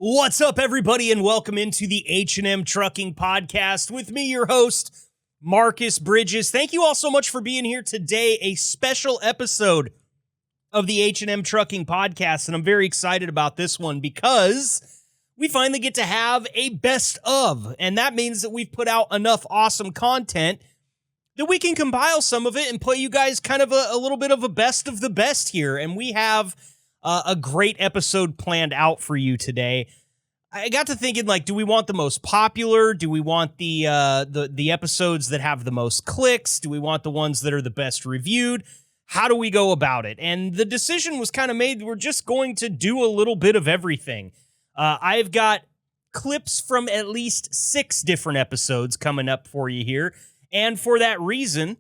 What's up, everybody, and welcome into the H&M Trucking Podcast with me, your host, Marcus Bridges. Thank you all so much for being here today, a special episode of the H&M Trucking Podcast, and I'm very excited about this one because we finally get to have a best of, and that means that we've put out enough awesome content that we can compile some of it and play you guys kind of a little bit of a best of the best here, and we have a great episode planned out for you today. I got to thinking, do we want the most popular? Do we want the episodes that have the most clicks? Do we want the ones that are the best reviewed? How do we go about it? And the decision was kind of made, we're just going to do a little bit of everything. I've got clips from at least 6 different episodes coming up for you here. And for that reason,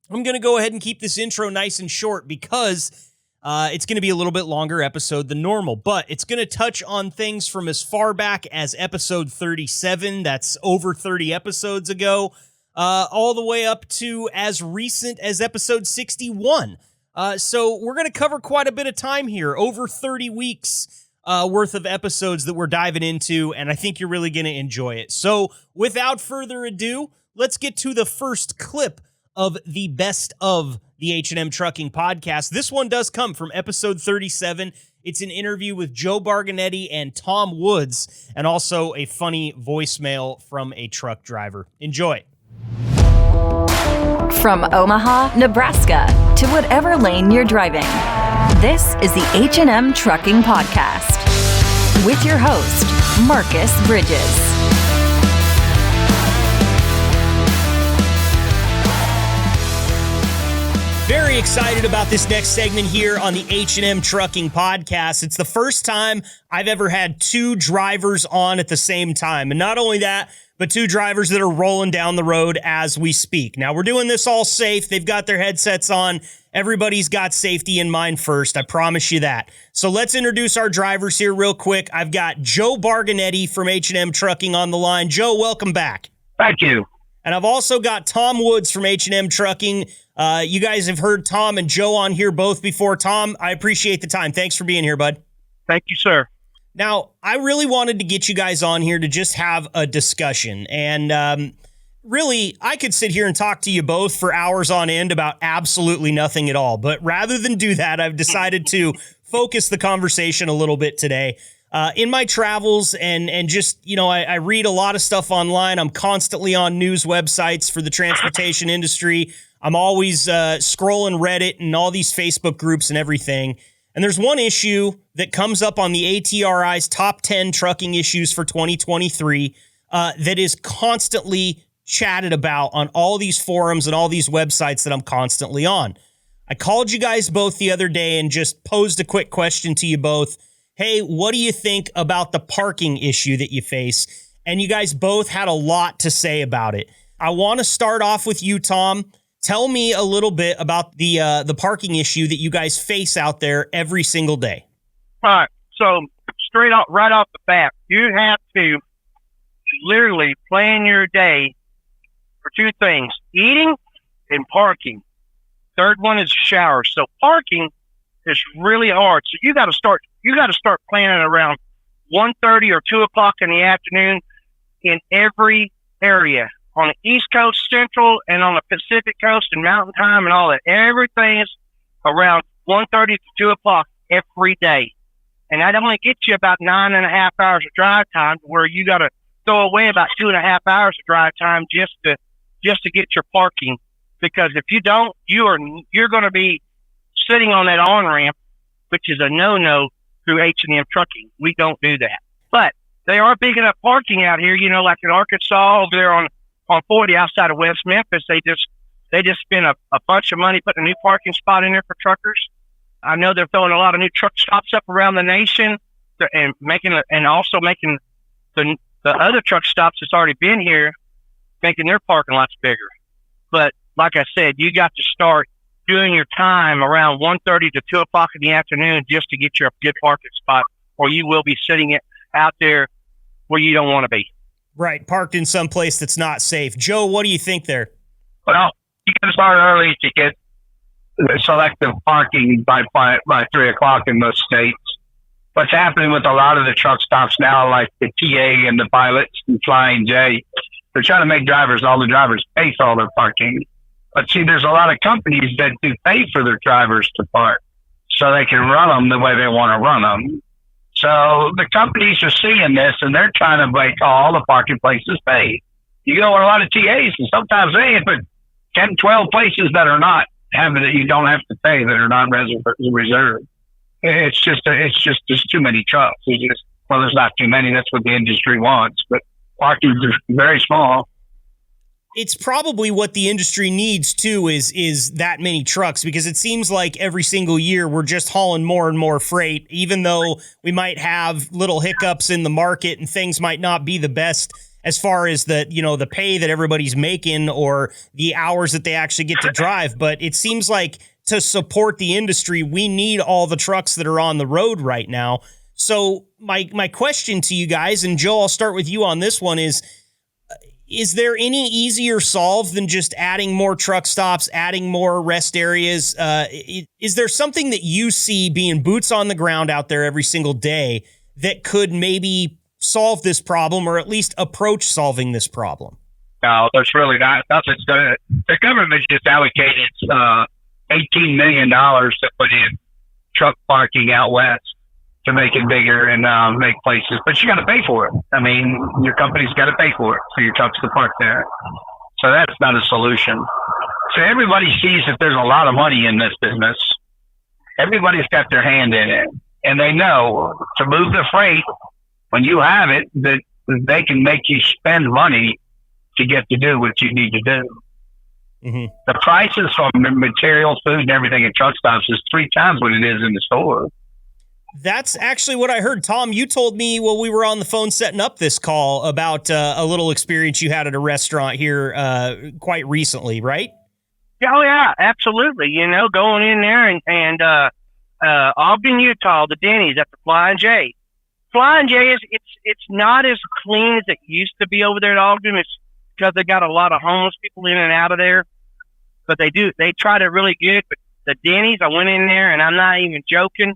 I'm going to go ahead and keep this intro nice and short because it's going to be a little bit longer episode than normal, but it's going to touch on things from as far back as episode 37, that's over 30 episodes ago, all the way up to as recent as episode 61. So we're going to cover quite a bit of time here, over 30 weeks worth of episodes that we're diving into, and I think you're really going to enjoy it. So without further ado, let's get to the first clip of the best of the H&M Trucking Podcast. This one does come from episode 37. It's an interview with Joe Bargonetti and Tom Woods, and also a funny voicemail from a truck driver. Enjoy. From Omaha, Nebraska, to whatever lane you're driving, this is the H&M Trucking Podcast with your host, Marcus Bridges. Very excited about this next segment here on the H&M Trucking Podcast. It's the first time I've ever had 2 drivers on at the same time. And not only that, but 2 drivers that are rolling down the road as we speak. Now, we're doing this all safe. They've got their headsets on. Everybody's got safety in mind first. I promise you that. So let's introduce our drivers here real quick. I've got Joe Bargonetti from H&M Trucking on the line. Joe, welcome back. Thank you. And I've also got Tom Woods from H&M Trucking. You guys have heard Tom and Joe on here both before. Tom, I appreciate the time. Thanks for being here, bud. Thank you, sir. Now, I really wanted to get you guys on here to just have a discussion. And really, I could sit here and talk to you both for hours on end about absolutely nothing at all. But rather than do that, I've decided to focus the conversation a little bit today. In my travels and just, I read a lot of stuff online. I'm constantly on news websites for the transportation industry. I'm always scrolling Reddit and all these Facebook groups and everything. And there's one issue that comes up on the ATRI's top 10 trucking issues for 2023 that is constantly chatted about on all these forums and all these websites that I'm constantly on. I called you guys both the other day and just posed a quick question to you both. Hey, what do you think about the parking issue that you face? And you guys both had a lot to say about it. I want to start off with you, Tom. Tell me a little bit about the parking issue that you guys face out there every single day. All right. So right off the bat, you have to literally plan your day for 2 things: eating and parking. Third one is shower. So parking is really hard. So you got to start planning around 1:30 or 2 o'clock in the afternoon in every area. On the East Coast, Central, and on the Pacific Coast and Mountain Time and all that. Everything is around 1:30 to 2 o'clock every day. And that only gets you about 9.5 hours of drive time, where you got to throw away about 2.5 hours of drive time just to get your parking. Because if you don't, you're going to be sitting on that on-ramp, which is a no-no through H&M Trucking. We don't do that. But they are big enough parking out here, like in Arkansas, over there on 40 outside of West Memphis. They just spent a bunch of money putting a new parking spot in there for truckers. I know they're throwing a lot of new truck stops up around the nation and also making the other truck stops that's already been here, making their parking lots bigger. But like I said, you got to start doing your time around 1:30 to 2 o'clock in the afternoon just to get your good parking spot, or you will be sitting it out there where you don't want to be. Right, parked in some place that's not safe. Joe, what do you think there? Well, you can start early to get selective parking by 3 o'clock in most states. what's happening with a lot of the truck stops now, like the TA and the pilots and Flying J, they're trying to make all the drivers pay for all their parking. But see, there's a lot of companies that do pay for their drivers to park so they can run them the way they want to run them. So the companies are seeing this and they're trying to make all the parking places pay. You go in a lot of TAs and sometimes they put 10, 12 places that are not having it. You don't have to pay that are not reserved. It's just there's too many trucks. There's not too many. That's what the industry wants, but parking is very small. It's probably what the industry needs too is that many trucks, because it seems like every single year we're just hauling more and more freight, even though we might have little hiccups in the market and things might not be the best as far as the pay that everybody's making or the hours that they actually get to drive. But it seems like to support the industry, we need all the trucks that are on the road right now. So my question to you guys, and Joe, I'll start with you on this one, is there any easier solve than just adding more truck stops, adding more rest areas? Is there something that you see being boots on the ground out there every single day that could maybe solve this problem, or at least approach solving this problem? No, there's really not. Nothing's going to. The government just allocated $18 million to put in truck parking out west to make it bigger and make places. But you got to pay for it. I mean, your company's got to pay for it for your trucks to park there. So that's not a solution. So everybody sees that there's a lot of money in this business. Everybody's got their hand in it. And they know to move the freight, when you have it, that they can make you spend money to get to do what you need to do. Mm-hmm. The prices for materials, food, and everything at truck stops is 3 times what it is in the store. That's actually what I heard. Tom, you told me while we were on the phone setting up this call about a little experience you had at a restaurant here quite recently, right? Oh, yeah, absolutely. Going in there and Ogden, Utah, the Denny's at the Flying J. Flying J it's not as clean as it used to be over there at Ogden. It's because they got a lot of homeless people in and out of there. But they tried it really good. But the Denny's, I went in there, and I'm not even joking.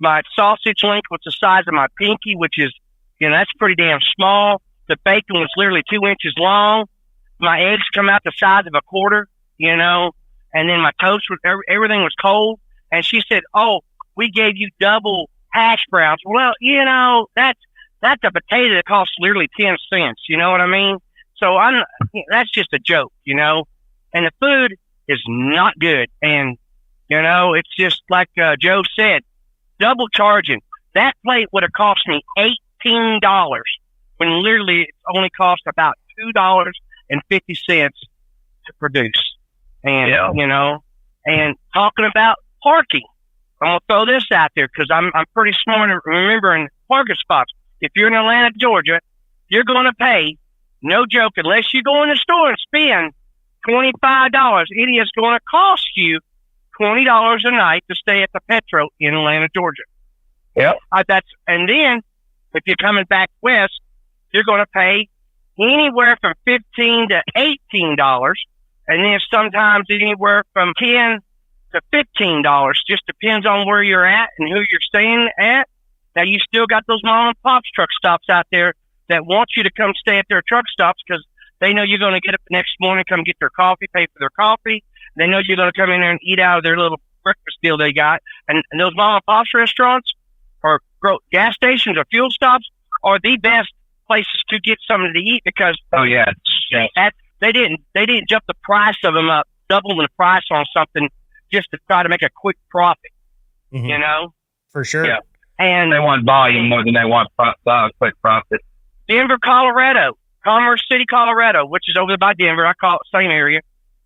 My sausage link was the size of my pinky, which is, that's pretty damn small. The bacon was literally 2 inches long. My eggs come out the size of a quarter, and then my toast everything was cold. And she said, "Oh, we gave you double hash browns." Well, that's a potato that costs literally 10 cents. You know what I mean? So that's just a joke, And the food is not good. And, it's just like Joe said, double charging. That plate would have cost me $18 when literally it only cost about $2.50 to produce. And, and talking about parking, I'm going to throw this out there because I'm pretty smart at remembering parking spots. If you're in Atlanta, Georgia, you're going to pay, no joke, unless you go in the store and spend $25, it is going to cost you $20 a night to stay at the Petro in Atlanta, Georgia. Yep. And then if you're coming back west, you're going to pay anywhere from $15 to $18, and then sometimes anywhere from $10 to $15. Just depends on where you're at and who you're staying at. Now you still got those mom and pops truck stops out there that want you to come stay at their truck stops because they know you're going to get up the next morning, come get their coffee, pay for their coffee. They know you're going to come in there and eat out of their little breakfast deal they got. And those mom and pops restaurants or gas stations or fuel stops are the best places to get something to eat because they didn't jump the price of them up, double the price on something just to try to make a quick profit. Mm-hmm. For sure. Yeah. And they want volume more than they want quick profit. Denver, Colorado, Commerce City, Colorado, which is over by Denver. I call it the same area.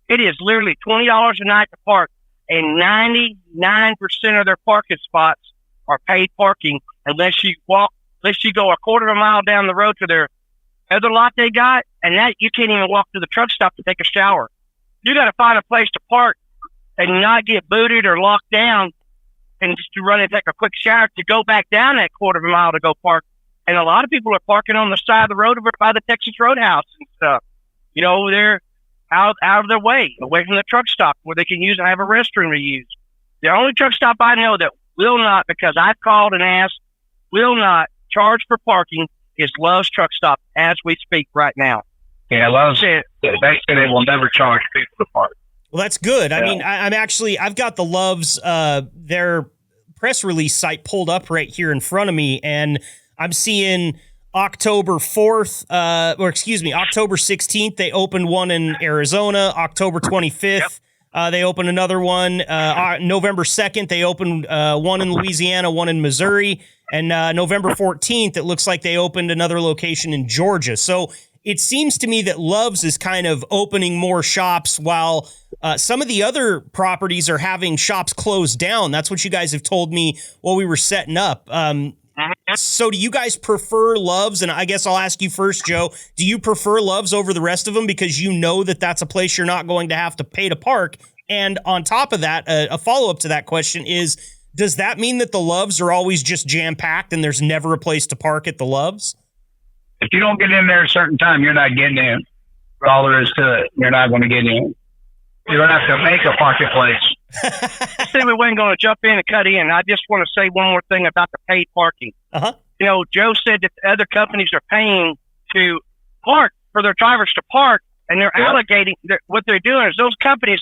It is literally $20 a night to park, and 99% of their parking spots are paid parking unless you go a quarter of a mile down the road to their other lot they got, and that you can't even walk to the truck stop to take a shower. You got to find a place to park and not get booted or locked down and just to run and take a quick shower to go back down that quarter of a mile to go park. And a lot of people are parking on the side of the road over by the Texas Roadhouse and stuff. They're out of their way, away from the truck stop where they can have a restroom to use. The only truck stop I know that will not, because I've called and asked will not charge for parking is Love's Truck Stop as we speak right now. Yeah, Love's, they say they will never charge people to park. Well, that's good. I mean, I've got the Love's, their press release site pulled up right here in front of me, and I'm seeing October 4th, October 16th, they opened one in Arizona. October 25th, they opened another one. November 2nd, they opened one in Louisiana, one in Missouri. And November 14th, it looks like they opened another location in Georgia. So it seems to me that Love's is kind of opening more shops while some of the other properties are having shops closed down. That's what you guys have told me while we were setting up. So do you guys prefer Love's? And I guess I'll ask you first, Joe. Do you prefer Love's over the rest of them because you know that that's a place you're not going to have to pay to park? And on top of that, a follow-up to that question is, does that mean that the Love's are always just jam-packed and there's never a place to park at the Love's? If you don't get in there at a certain time, you're not getting in. All there is to it. You're not going to get in. You don't have to make a parking place. I said we weren't going to jump in and cut in. I just want to say one more thing about the paid parking. Uh-huh. You know, Joe said that the other companies are paying to park for their drivers to park, and they're allocating. What they're doing is those companies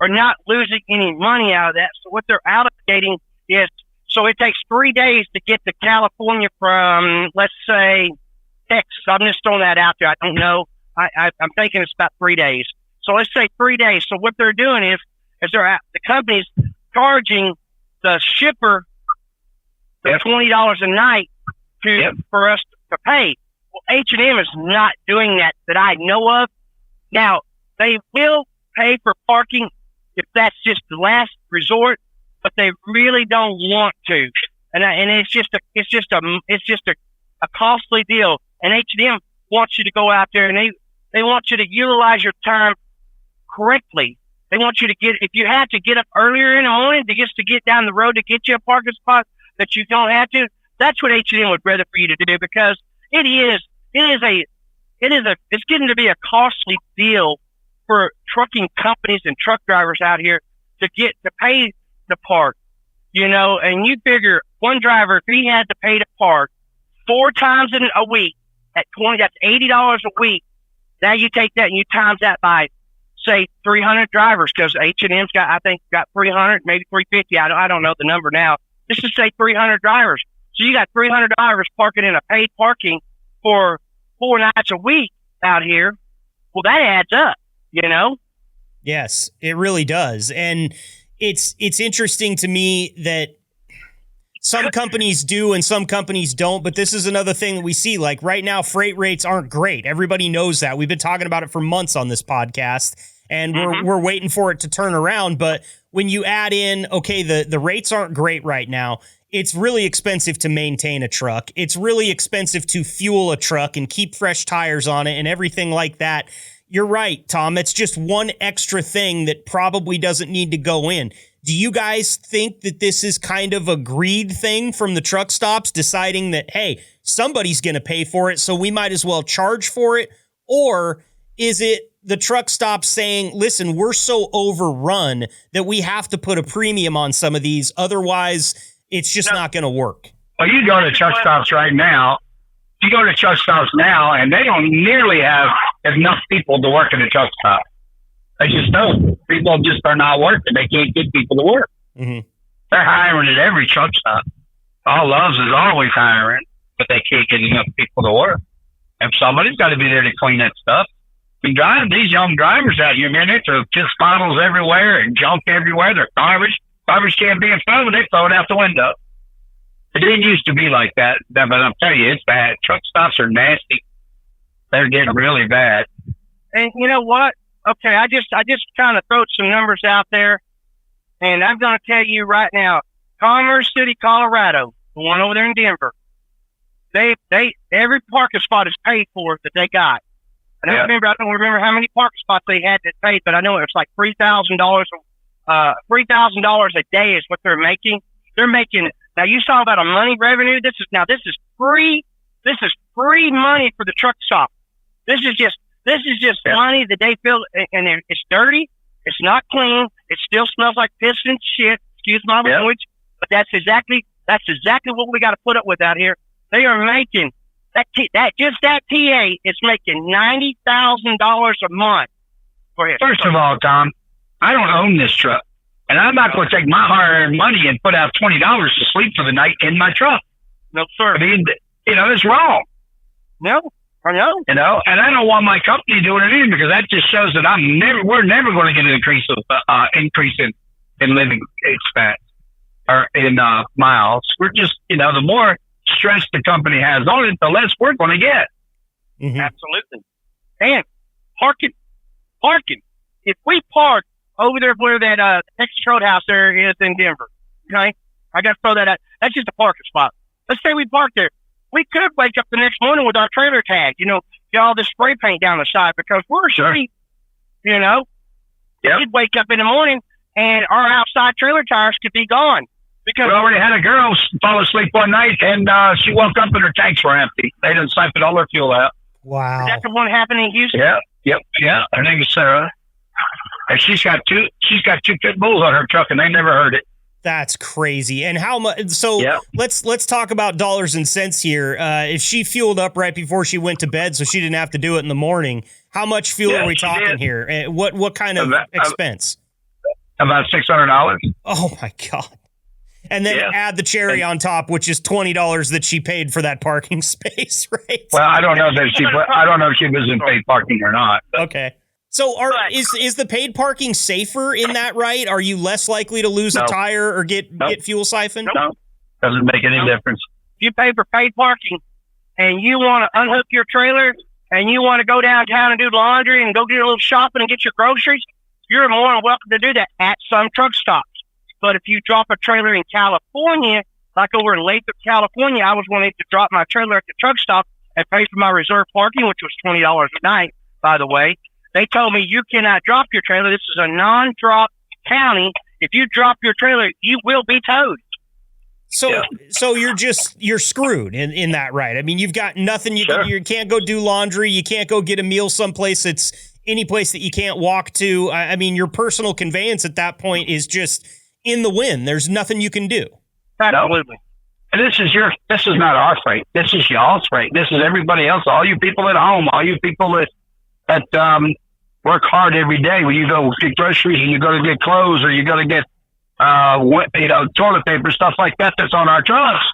are not losing any money out of that. So what they're allocating is, so it takes 3 days to get to California from, let's say, Texas. I'm just throwing that out there. I don't know. I'm thinking it's about 3 days. So let's say 3 days. So what they're doing is the company's charging the shipper $20 a night for us to pay. Well, H&M is not doing that I know of. Now, they will pay for parking if that's just the last resort, but they really don't want to. And it's just a costly deal. And H&M wants you to go out there and they want you to utilize your time correctly. They want you to if you have to get up earlier in the morning to get down the road to get you a parking spot that you don't have to, that's what H&M would rather for you to do, because it's getting to be a costly deal for trucking companies and truck drivers out here to pay to park, you know. And you figure one driver, if he had to pay to park 4 times in a week at 20, that's $80 a week. Now you take that and you times that by, say, 300 drivers, because H&M's got 300, maybe 350. I don't know the number now. Let's just say 300 drivers. So you got 300 drivers parking in a paid parking for 4 nights a week out here. Well, that adds up, you know? Yes, it really does. And it's interesting to me that some companies do and some companies don't, but this is another thing that we see. Like right now, freight rates aren't great. Everybody knows that. We've been talking about it for months on this podcast, and we're waiting for it to turn around. But when you add in, okay, the rates aren't great right now, it's really expensive to maintain a truck. It's really expensive to fuel a truck and keep fresh tires on it and everything like that. You're right, Tom. It's just one extra thing that probably doesn't need to go in. Do you guys think that this is kind of a greed thing from the truck stops, deciding that, hey, somebody's going to pay for it, so we might as well charge for it? Or is it the truck stops saying, listen, we're so overrun that we have to put a premium on some of these, otherwise it's just not going to work? Well, you go to truck stops right now. You go to truck stops now, and they don't nearly have enough people to work at a truck stop. They just don't. People just are not working. They can't get people to work. Mm-hmm. They're hiring at every truck stop. All Love's is always hiring, but they can't get enough people to work. And somebody's got to be there to clean that stuff. We drive these young drivers out here, man. They throw piss bottles everywhere and junk everywhere. They're garbage. Garbage can't be in front of them. They throw it out the window. It didn't used to be like that, but I'm telling you, it's bad. Truck stops are nasty. They're getting really bad. And you know what? Okay, I just kind of throw some numbers out there, and I'm going to tell you right now, Commerce City, Colorado, the one over there in Denver, they every parking spot is paid for that they got. I don't remember how many parking spots they had that paid, but I know it was like $3,000. $3,000 a day is what they're making. They're making. Now you saw about a money revenue. This is free. This is free money for the truck stop. This is just money that they feel, and it's dirty. It's not clean. It still smells like piss and shit. Excuse my language, but that's exactly That's exactly what we got to put up with out here. They are making that TA is making $90,000 a month for his. First of all, Tom, I don't own this truck, and I'm not going to take my hard-earned money and put out $20 to sleep for the night in my truck. No, sir. I mean, it's wrong. No, I know. And I don't want my company doing it either, because that just shows that we're never going to get an increase in living expense or in miles. We're just, the more stress the company has on it, the less we're going to get. Mm-hmm. Absolutely. And parking. If we park over there where that Texas Roadhouse there is in Denver, okay? I got to throw that out. That's just a parking spot. Let's say we park there. We could wake up the next morning with our trailer tag, get all this spray paint down the side because we're cheap, Yep. We'd wake up in the morning and our outside trailer tires could be gone. Because we already had a girl fall asleep one night, and she woke up and her tanks were empty. They didn't siphon all their fuel out. Wow. Is that the one happening in Houston? Yeah. Her name is Sarah. And she's got two pit bulls on her truck, and they never heard it. That's crazy. And how much? So let's talk about dollars and cents here. If she fueled up right before she went to bed, so she didn't have to do it in the morning, how much fuel are we talking here? What kind of expense? About $600. Oh my God! And then add the cherry on top, which is $20 that she paid for that parking space, right? Well, I don't know if she was in paid parking or not. Okay. So is the paid parking safer in that, right? Are you less likely to lose a tire or get fuel siphoned? No, doesn't make any difference. If you pay for paid parking and you want to unhook your trailer and you want to go downtown and do laundry and go get a little shopping and get your groceries, you're more than welcome to do that at some truck stops. But if you drop a trailer in California, like over in Lathrop, California, I was wanting to drop my trailer at the truck stop and pay for my reserve parking, which was $20 a night, by the way. They told me you cannot drop your trailer. This is a non-drop county. If you drop your trailer, you will be towed. So you're screwed in that, right? I mean, you've got nothing. You can't go do laundry. You can't go get a meal someplace that's any place that you can't walk to. I mean, your personal conveyance at that point is just in the wind. There's nothing you can do. Absolutely. And this is not our freight. This is y'all's freight. This is everybody else. All you people at home. All you people that work hard every day. When you go get groceries and you go to get clothes or you go to get toilet paper, stuff like that. That's on our trucks.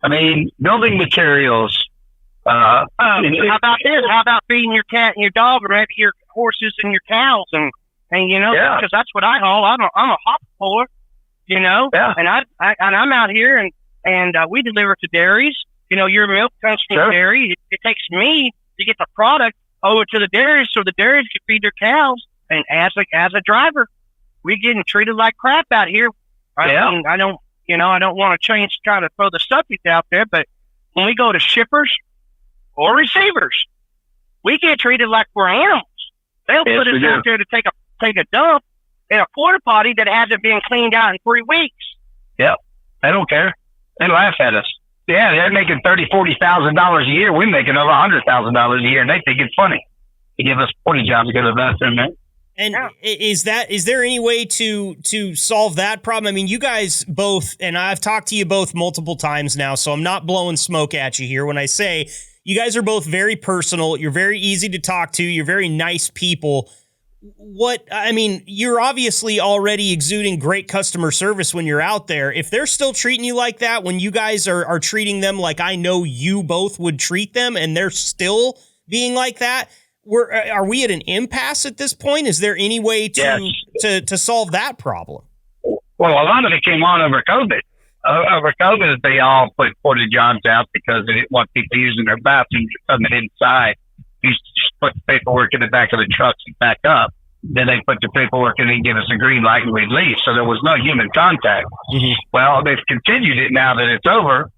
I mean, building materials. How about this? How about feeding your cat and your dog, or maybe your horses and your cows, and because that's what I haul. I'm a hop puller, and I'm out here and we deliver to dairies. Your milk comes from dairy. It takes me to get the product over to the dairies so the dairies can feed their cows. And as a driver, we're getting treated like crap out here. I don't want to try to throw the subject out there, but when we go to shippers or receivers, we get treated like we're animals. They'll put us out there to take a dump in a porta potty that hasn't been cleaned out in 3 weeks. Yep. They don't care. They laugh at us. Yeah, they're making $30,000-$40,000 a year. We're making over $100,000 a year, and they think it's funny. They give us 40 jobs to go to the bathroom, man. And is there any way to solve that problem? I mean, you guys both, and I've talked to you both multiple times now, so I'm not blowing smoke at you here when I say you guys are both very personal. You're very easy to talk to. You're very nice people. You're obviously already exuding great customer service when you're out there. If they're still treating you like that, when you guys are treating them like I know you both would treat them, and they're still being like that, are we at an impasse at this point? Is there any way to solve that problem? Well, a lot of it came on over COVID. Over COVID, they all put 40 jobs out because they didn't want people using their bathrooms coming inside. You just put the paperwork in the back of the trucks and back up. Then they put the paperwork in and give us a green light and we'd leave. So there was no human contact. Mm-hmm. Well, they've continued it now that it's over,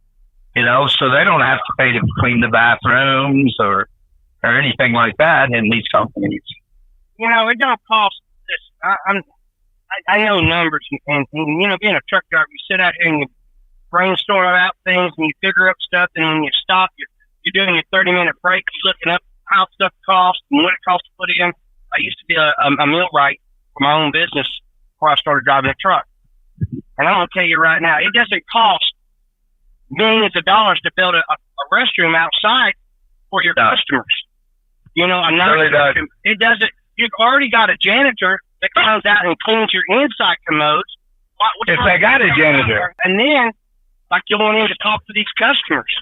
so they don't have to pay to clean the bathrooms or anything like that in these companies. It don't cost this. I know numbers, and being a truck driver, you sit out here and you brainstorm about things and you figure up stuff, and when you stop, you're doing your 30-minute break, you're looking up how stuff costs and what it costs to put in. I used to be a millwright for my own business before I started driving a truck. And I'm going to tell you right now, it doesn't cost millions of dollars to build a restroom outside for your customers. You know, it doesn't. You've already got a janitor that comes out and cleans your inside commodes. If they got a janitor, and then like you want in to talk to these customers.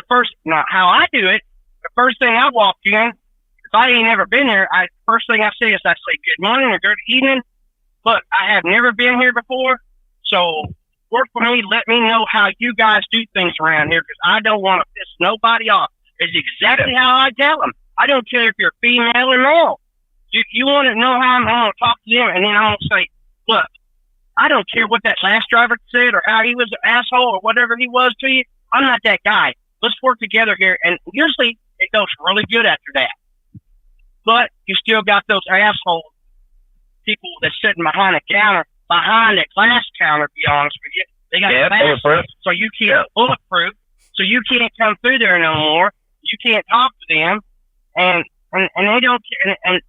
How I do it. The first thing I walk in, if I ain't never been here, first thing I say is I say good morning or good evening. Look, I have never been here before, so work for me. Let me know how you guys do things around here, because I don't want to piss nobody off. It's exactly how I tell them. I don't care if you're female or male. You want to know how I'm going to talk to them, and then I'm going to say, look, I don't care what that last driver said or how he was an asshole or whatever he was to you. I'm not that guy. Let's work together here. And usually it goes really good after that. But you still got those asshole people that's sitting behind the glass counter, to be honest with you. They got bulletproof, so you can't bulletproof, so you can't come through there no more. You can't talk to them, and they don't,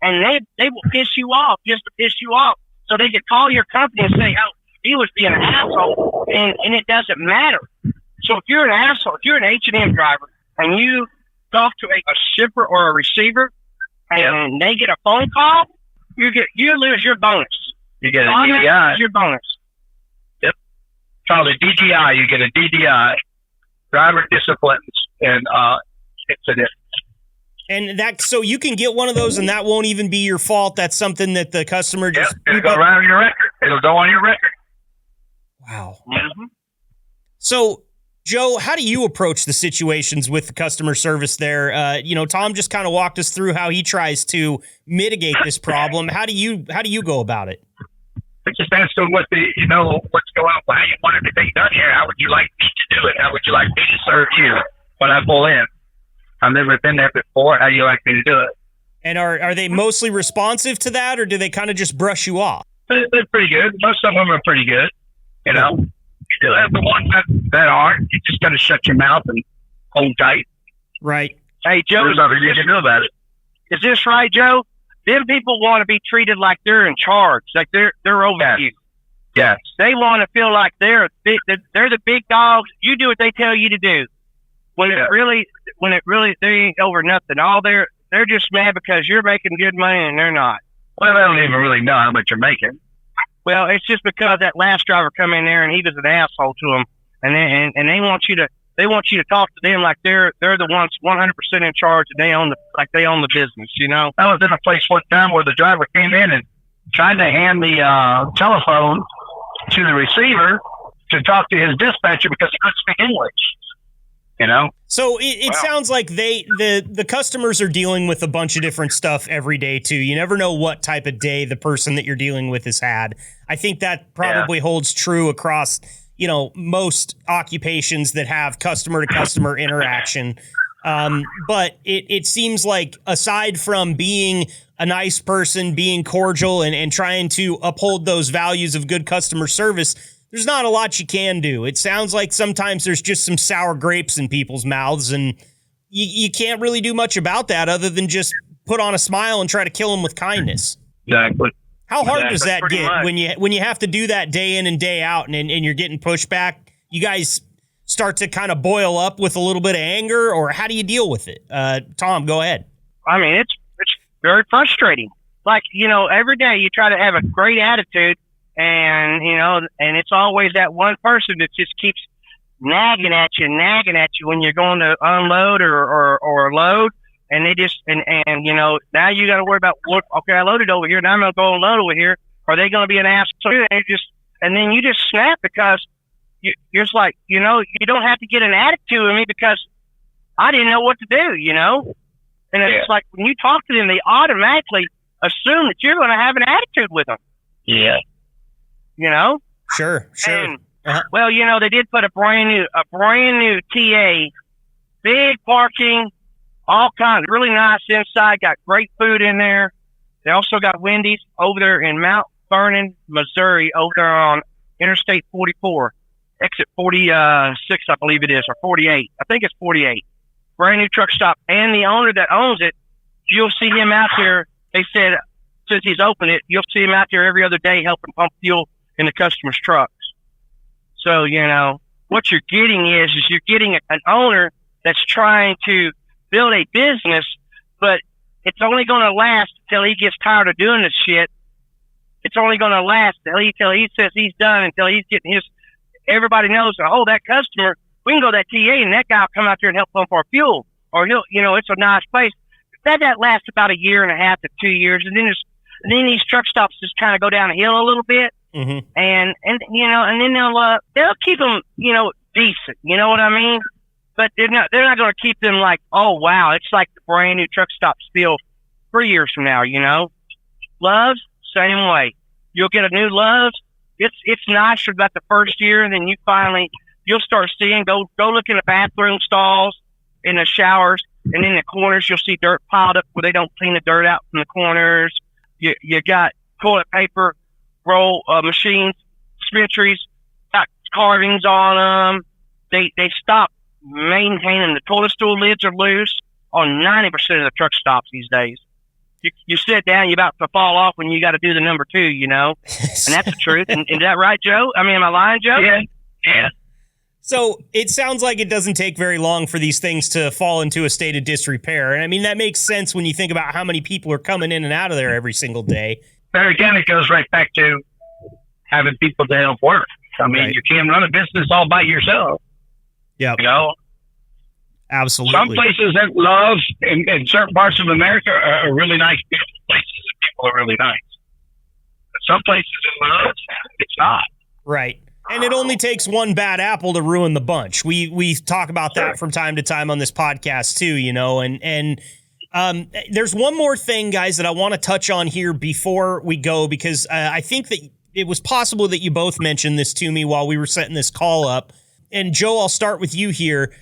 and they will piss you off just to piss you off. So they could call your company and say, "Oh, he was being an asshole," and it doesn't matter. So if you're an asshole, if you're an H&M driver and you talk to a shipper or a receiver, and they get a phone call, you lose your bonus. You get a DDI. Your bonus. Yep. Called a DGI. You get a DDI. Driver disciplines and incident. And so you can get one of those, and that won't even be your fault. That's something that the customer just. It'll go around your record. It'll go on your record. Wow. Mm-hmm. So, Joe, how do you approach the situations with the customer service there? Tom just kind of walked us through how he tries to mitigate this problem. How do you go about it? I just ask them what's going on, how you want everything done here. How would you like me to do it? How would you like me to serve you when I pull in? I've never been there before. How do you like me to do it? And are they mostly responsive to that, or do they kind of just brush you off? They're pretty good. Most of them are pretty good. You know, you still have the ones that aren't. You just got to shut your mouth and hold tight. Right. Hey, Joe. There's nothing you can do about it. Is this right, Joe? Them people want to be treated like they're in charge, like they're over you. Yes. They want to feel like they're the big dogs. You do what they tell you to do. When it really, they ain't over nothing. All they're just mad because you're making good money and they're not. Well, they don't even really know how much you're making. Well, it's just because that last driver come in there and he was an asshole to them, and they want you to talk to them like they're the ones 100% in charge and they own the business. You know. I was in a place one time where the driver came in and tried to hand the telephone to the receiver to talk to his dispatcher because he couldn't speak English. You know? So it sounds like the customers are dealing with a bunch of different stuff every day too. You never know what type of day the person that you're dealing with has had. I think that probably holds true across, most occupations that have customer to customer interaction. But it seems like aside from being a nice person, being cordial and trying to uphold those values of good customer service, there's not a lot you can do. It sounds like sometimes there's just some sour grapes in people's mouths, and you can't really do much about that other than just put on a smile and try to kill them with kindness. Exactly. How hard does that get much. when you have to do that day in and day out and you're getting pushback? You guys start to kind of boil up with a little bit of anger, or how do you deal with it? Tom, go ahead. I mean, it's very frustrating. Like, every day you try to have a great attitude, and it's always that one person that just keeps nagging at you when you're going to unload or load, and they just and now you got to worry about I loaded over here, now I'm gonna go and load over here. Are they gonna be an asshole? And then you just snap because you're just like, you don't have to get an attitude with me because I didn't know what to do, And it's like when you talk to them, they automatically assume that you're going to have an attitude with them. Yeah. Sure. And, well, they did put a brand new TA, big parking, all kinds, really nice inside, got great food in there. They also got Wendy's over there in Mount Vernon, Missouri, over there on Interstate 44, exit 46, I believe it is, or 48. I think it's 48. Brand new truck stop. And the owner that owns it, you'll see him out there. They said, since he's opened it, you'll see him out there every other day helping pump fuel in the customers' trucks. So, what you're getting is you're getting an owner that's trying to build a business, but it's only going to last until he gets tired of doing this shit. It's only going to last until he says he's done, until he's getting his, everybody knows, oh, that customer, we can go to that TA and that guy will come out there and help pump our fuel. Or he'll, it's a nice place. That lasts about a year and a half to 2 years. And then these truck stops just kind of go down the hill a little bit. Mm-hmm. And then they'll keep them, decent. You know what I mean? But they're not going to keep them like, oh, wow, it's like the brand new truck stop still 3 years from now, Loves, same way. You'll get a new Loves. It's nice for about the first year, and then you'll start seeing, go look in the bathroom stalls, in the showers, and in the corners, you'll see dirt piled up where they don't clean the dirt out from the corners. You got toilet paper roll machines, dispensaries, got carvings on them. They stop maintaining the toilet stool lids are loose on 90% of the truck stops these days. You sit down, you're about to fall off when you got to do the number 2, and that's the truth. And is that right, Joe? I mean, am I lying, Joe? Yeah. So it sounds like it doesn't take very long for these things to fall into a state of disrepair. And I mean, that makes sense when you think about how many people are coming in and out of there every single day. But again, it goes right back to having people to help work. I mean, You can't run a business all by yourself. Yeah. Absolutely. Some places that love in certain parts of America are really nice places and people are really nice. But some places in love, it's not. Right. And it only takes one bad apple to ruin the bunch. We talk about that from time to time on this podcast too, and there's one more thing, guys, that I want to touch on here before we go, because I think that it was possible that you both mentioned this to me while we were setting this call up. And Joe, I'll start with you here.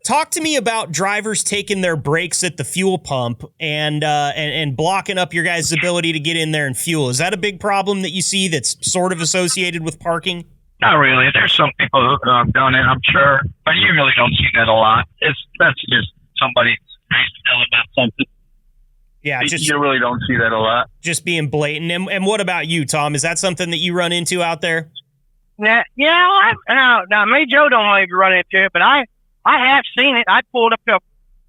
Talk to me about drivers taking their breaks at the fuel pump and blocking up your guys' ability to get in there and fuel. Is that a big problem that you see that's sort of associated with parking? Not really. There's some people who have done it, I'm sure, but you really don't see that a lot. That's just somebody trying to tell about something. Yeah, you really don't see that a lot. Just being blatant. And what about you, Tom? Is that something that you run into out there? Now, me, Joe, don't maybe run into it, but I have seen it. I pulled up to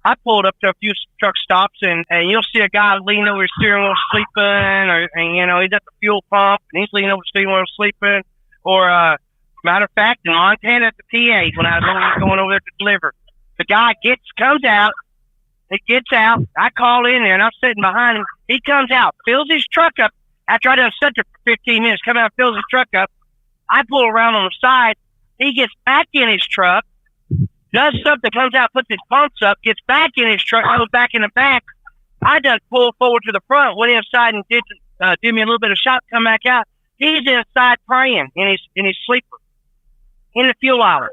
a few truck stops, and you'll see a guy leaning over his steering wheel sleeping, he's at the fuel pump and he's leaning over the steering wheel sleeping. Or, matter of fact, in Montana at the PA, when I was going over there to deliver, the guy comes out. I call in there, and I'm sitting behind him. He comes out, fills his truck up. After I done sat there for 15 minutes, come out, fills his truck up. I pull around on the side. He gets back in his truck, does something, comes out, puts his pumps up, gets back in his truck, goes back in the back. I done pulled forward to the front, went inside and did me a little bit of shot, come back out. He's inside praying in his sleeper, in the fuel aisle.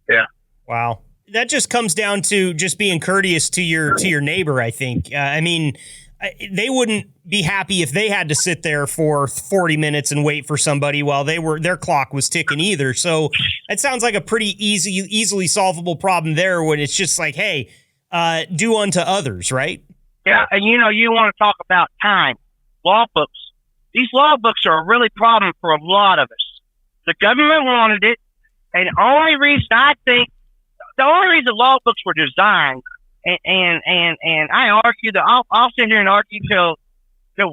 Yeah. Wow. That just comes down to just being courteous to your neighbor, I think. They wouldn't be happy if they had to sit there for 40 minutes and wait for somebody while their clock was ticking either. So it sounds like a pretty easily solvable problem there, when it's just like, hey, do unto others, right? Yeah, and you want to talk about time, law books. These law books are a really problem for a lot of us. The government wanted it, and the only reason law books were designed, and I argue that I'll sit here and argue till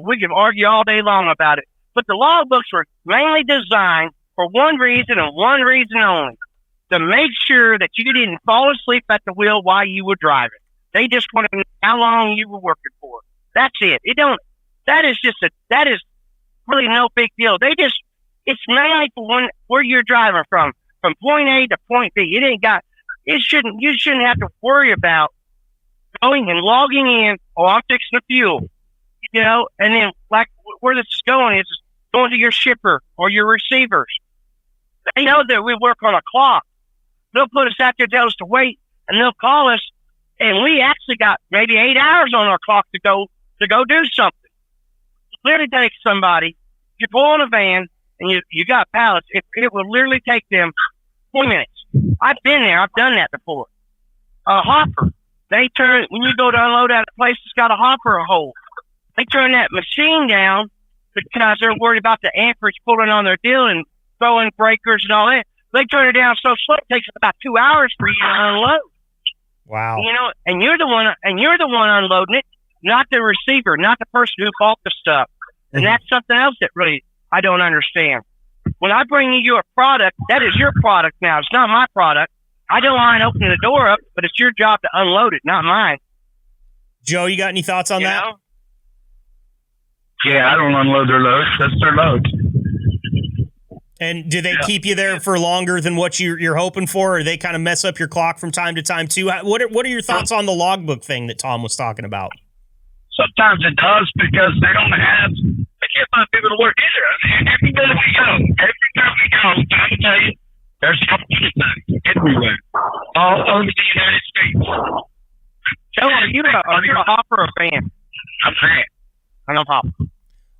we can argue all day long about it. But the law books were mainly designed for one reason and one reason only: to make sure that you didn't fall asleep at the wheel while you were driving. They just wanted to know how long you were working for. That's it. That is really no big deal. It's mainly for where you're driving from point A to point B. You shouldn't have to worry about going and logging in, I'm fixing the fuel, and then like where this is going is going to your shipper or your receivers. They know that we work on a clock. They'll put us out there, tell us to wait, and they'll call us, and we actually got maybe 8 hours on our clock to go do something. Literally takes somebody, you pull in a van and you got pallets, it will literally take them 20 minutes. I've been there, I've done that before. A hopper, when you go to unload at a place that's got a hopper hole, they turn that machine down because they're worried about the amperage pulling on their deal and throwing breakers and all that. they turn it down so slow. It takes about 2 hours for you to unload. Wow. You know, and you're the one unloading it, not the receiver, not the person who bought the stuff. And that's something else that really I don't understand. When I bring you a product, that is your product now. It's not my product. I don't mind opening the door up, but it's your job to unload it, not mine. Joe, you got any thoughts on that? Know? Yeah, I don't unload their loads. That's their load. And do they keep you there for longer than what you're hoping for, or they kind of mess up your clock from time to time too? What are your thoughts on the logbook thing that Tom was talking about? Sometimes it does because they can't find people to work either. I mean, everywhere we go, I can tell you, there's opportunities everywhere, all over the United States. Joe, are you a hopper or a fan? I'm a fan. I'm a hopper.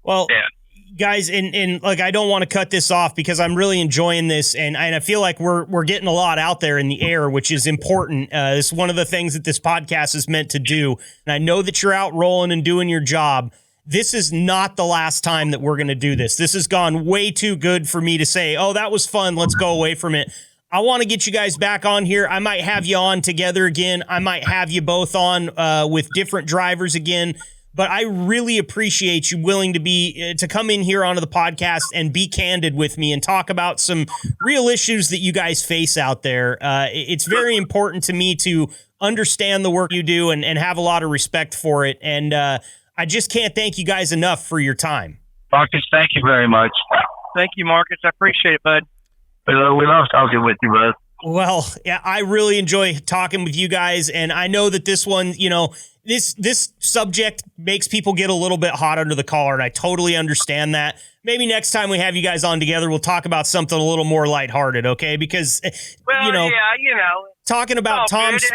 Well, guys, and like, I don't want to cut this off because I'm really enjoying this, and I feel like we're getting a lot out there in the air, which is important. It's one of the things that this podcast is meant to do, and I know that you're out rolling and doing your job. This is not the last time that we're going to do this. This has gone way too good for me to say, oh, that was fun, let's go away from it. I want to get you guys back on here. I might have you on together again. I might have you both on with different drivers again. But I really appreciate you willing to come in here onto the podcast and be candid with me and talk about some real issues that you guys face out there. It's very important to me to understand the work you do and have a lot of respect for it. And I just can't thank you guys enough for your time. Marcus, thank you very much. Thank you, Marcus. I appreciate it, bud. We love talking with you, bud. Well, yeah, I really enjoy talking with you guys, and I know that this one, you know, this subject makes people get a little bit hot under the collar, and I totally understand that. Maybe next time we have you guys on together, we'll talk about something a little more lighthearted, okay? Because, talking about Tom's,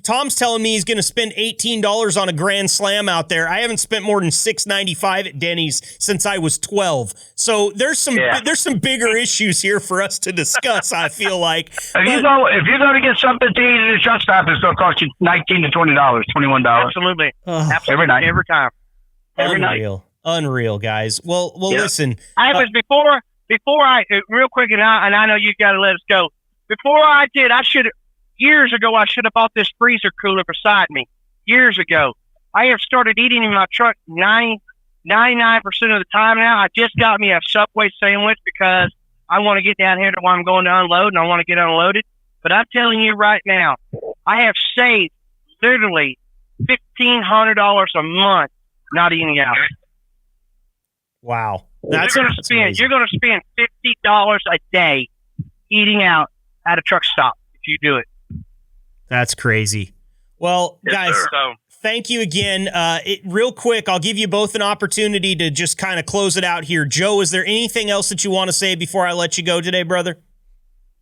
Tom's telling me he's going to spend $18 on a Grand Slam out there. I haven't spent more than $6.95 at Denny's since I was 12. So there's some bigger issues here for us to discuss. I feel like if you're going to get something to eat at a truck stop, it's going to cost you $19 to $20, $21. Absolutely, every night, every time, every night. Unreal, guys. Well, listen. I was before I real quick, and I know you got to let us go. Before I did, years ago, I should have bought this freezer cooler beside me. Years ago. I have started eating in my truck 99% of the time now. I just got me a Subway sandwich because I want to get down here to where I'm going to unload, and I want to get unloaded. But I'm telling you right now, I have saved literally $1,500 a month not eating out. Wow. You're going to spend $50 a day eating out at a truck stop if you do it. That's crazy. Well, guys, thank you again. Real quick, I'll give you both an opportunity to just kind of close it out here. Joe, is there anything else that you want to say before I let you go today, brother?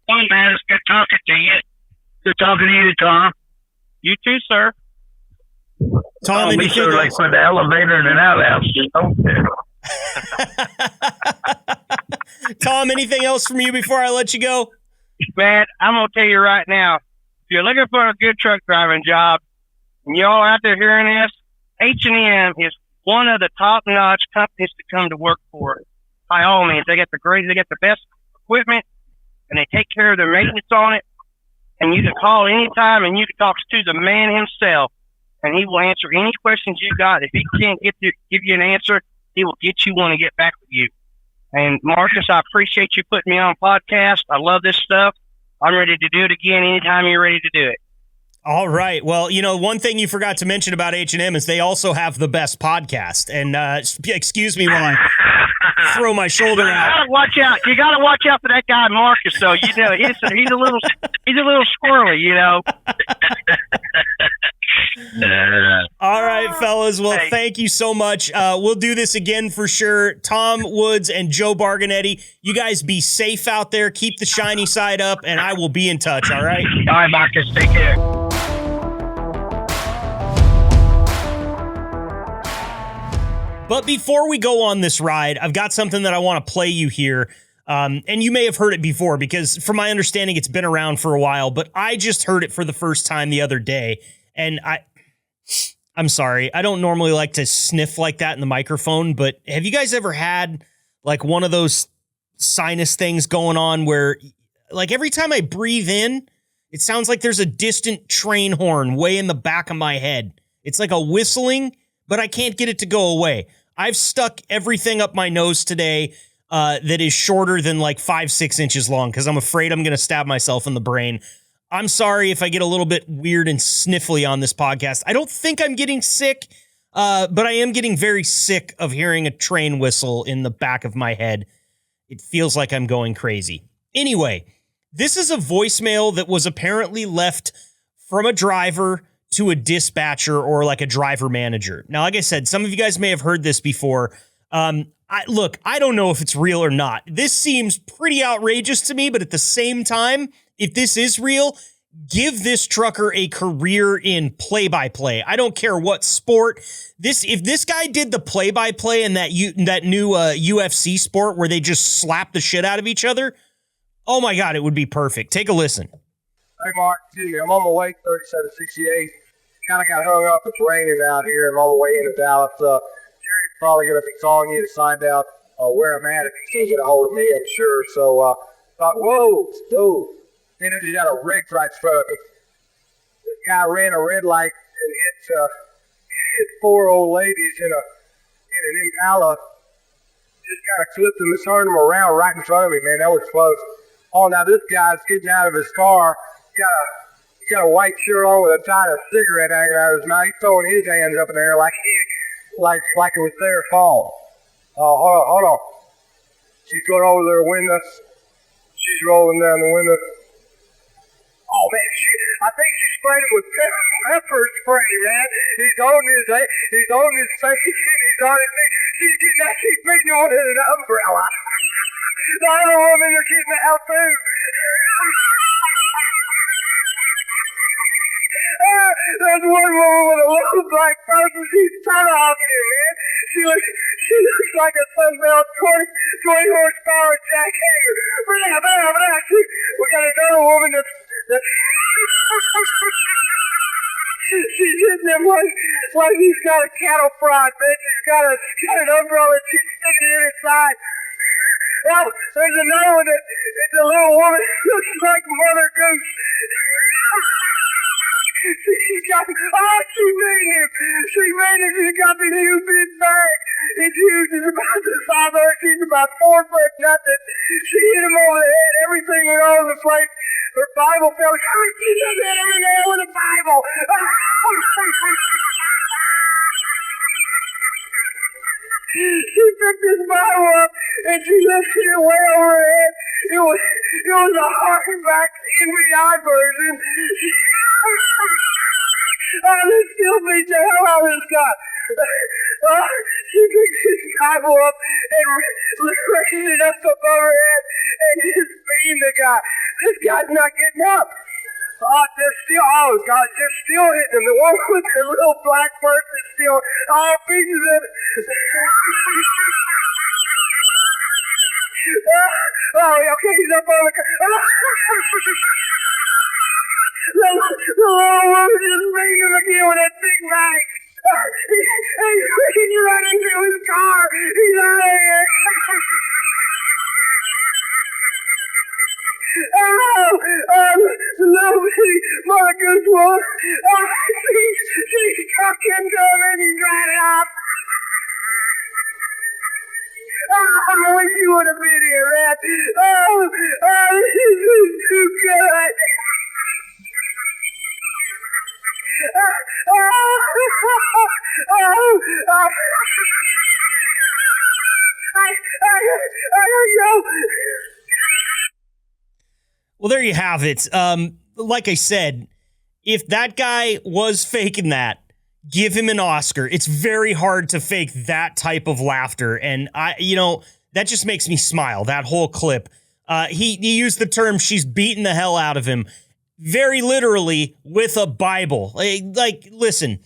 Oh, man, it's good talking to you. Good talking to you, Tom. You too, sir. Tom, we sure like put the elevator in an outhouse. Tom, anything else from you before I let you go? Man, I'm going to tell you right now, if you're looking for a good truck driving job, and y'all out there hearing this, H&M is one of the top-notch companies to come to work for. By all means, they got the best equipment, and they take care of the maintenance on it. And you can call anytime, and you can talk to the man himself, and he will answer any questions you got. If he can't give you an answer, he will get you one and get back with you. And Marcus, I appreciate you putting me on a podcast. I love this stuff. I'm ready to do it again anytime you're ready to do it. All right. Well, one thing you forgot to mention about H&M is they also have the best podcast. And excuse me while I throw my shoulder out. You gotta watch out for that guy Marcus. So he's a little squirrely. All right, fellas. Well, thank you so much. We'll do this again for sure. Tom Woods and Joe Bargonetti, you guys be safe out there. Keep the shiny side up, and I will be in touch. All right. All right, Marcus. Take care. But before we go on this ride, I've got something that I want to play you here. And you may have heard it before because from my understanding, it's been around for a while, but I just heard it for the first time the other day. And I'm sorry, I don't normally like to sniff like that in the microphone, but have you guys ever had like one of those sinus things going on where like every time I breathe in, it sounds like there's a distant train horn way in the back of my head. It's like a whistling, but I can't get it to go away. I've stuck everything up my nose today that is shorter than like 5-6 inches long because I'm afraid I'm going to stab myself in the brain. I'm sorry if I get a little bit weird and sniffly on this podcast. I don't think I'm getting sick, but I am getting very sick of hearing a train whistle in the back of my head. It feels like I'm going crazy. Anyway, this is a voicemail that was apparently left from a driver to a dispatcher or like a driver manager. Now, like I said, some of you guys may have heard this before. I don't know if it's real or not. This seems pretty outrageous to me, but at the same time, if this is real, give this trucker a career in play-by-play. I don't care what sport. If this guy did the play-by-play in that new UFC sport where they just slap the shit out of each other, oh my God, it would be perfect. Take a listen. Hey, Mark. I'm on my way, 3768. Kind of got hung up. It's raining out here. I'm on the way into Dallas. Jerry's probably going to be calling you to find out where I'm at. If he can't get a hold of me, I'm sure. So, thought, whoa, dude. And then he got a wreck right in front of me. The guy ran a red light and hit 4 old ladies in an Impala. Just kind of clipped them and turned them around right in front of me, man. That was close. Oh, now this guy's getting out of his car. He's got a white shirt on with a China cigarette hanging out of his mouth. He's throwing his hands up in the air like it was their fault. Oh, hold on. She's going over their window. She's rolling down the window. Oh, man, I think she sprayed him with pepper spray, man. He's on his face, he's on his feet. She's actually picking on an umbrella. The other women are getting out too. There's one woman with a little black person. She's tomahawking him, man. She looks like a Sunbelt 20 horsepower jackhammer. We got another woman that's she's hitting him like he's got a cattle prod, bitch. He's got an umbrella. She's sticking it inside. Oh, there's another one it's a little woman that looks like Mother Goose. She made him. She got the huge big bag. It's huge. It's about the size of her. She's about 4 foot nothing. She hit him over the head. Everything went all over the place. Her Bible fell. She just hit him in the head with a Bible. She picked this Bible up and she lifted it way over her head. It was a hardback NBI version. This still beats the hell out of this guy. She picked his Bible up and raised it up above her head and just beamed the guy. This guy's not getting up. They're still hitting him. The one with the little black person still all pieces of it. Okay, he's up on the car. The little woman just beamed him again with that big knife. He's running to his car. He's out of here. Nobody, Mother Goose woman. She's trucking to him and he's driving up. I wish you would have been here, man. This is too good. Well, there you have it. Like I said, if that guy was faking that, give him an Oscar. It's very hard to fake that type of laughter. And that just makes me smile, that whole clip. He used the term, she's beating the hell out of him, very literally with a Bible. Like, listen,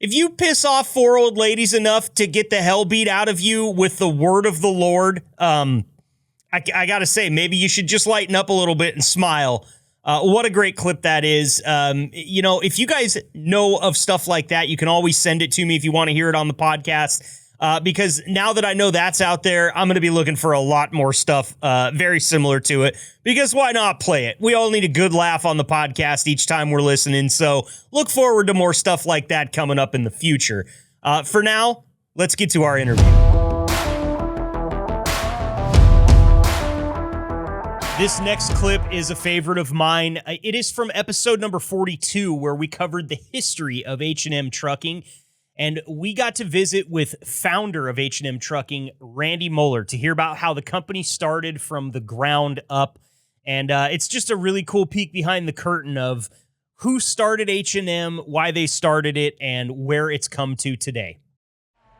if you piss off 4 old ladies enough to get the hell beat out of you with the word of the Lord, I got to say, maybe you should just lighten up a little bit and smile. What a great clip that is. If you guys know of stuff like that, you can always send it to me if you want to hear it on the podcast. because now that I know that's out there, I'm going to be looking for a lot more stuff very similar to it, because why not play it? We all need a good laugh on the podcast each time we're listening, so look forward to more stuff like that coming up in the future. For now, let's get to our interview. This next clip is a favorite of mine. It is from episode number 42, where we covered the history of H&M Trucking, and we got to visit with founder of H&M Trucking, Randy Mueller, to hear about how the company started from the ground up. And it's just a really cool peek behind the curtain of who started H&M, why they started it, and where it's come to today.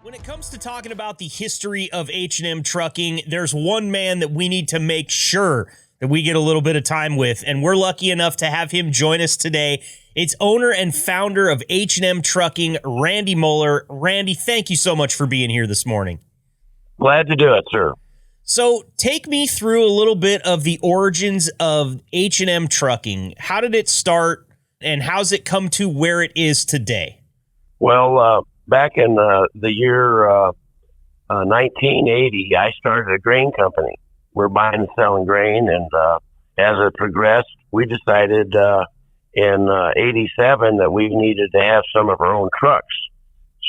When it comes to talking about the history of H&M Trucking, there's one man that we need to make sure that we get a little bit of time with, and we're lucky enough to have him join us today. It's owner and founder of H&M Trucking, Randy Mueller. Randy, thank you so much for being here this morning. Glad to do it, sir. So take me through a little bit of the origins of H&M Trucking. How did it start, and how's it come to where it is today? Well, back in the year 1980, I started a grain company. We're buying and selling grain, and as it progressed, we decided in 87 that we needed to have some of our own trucks.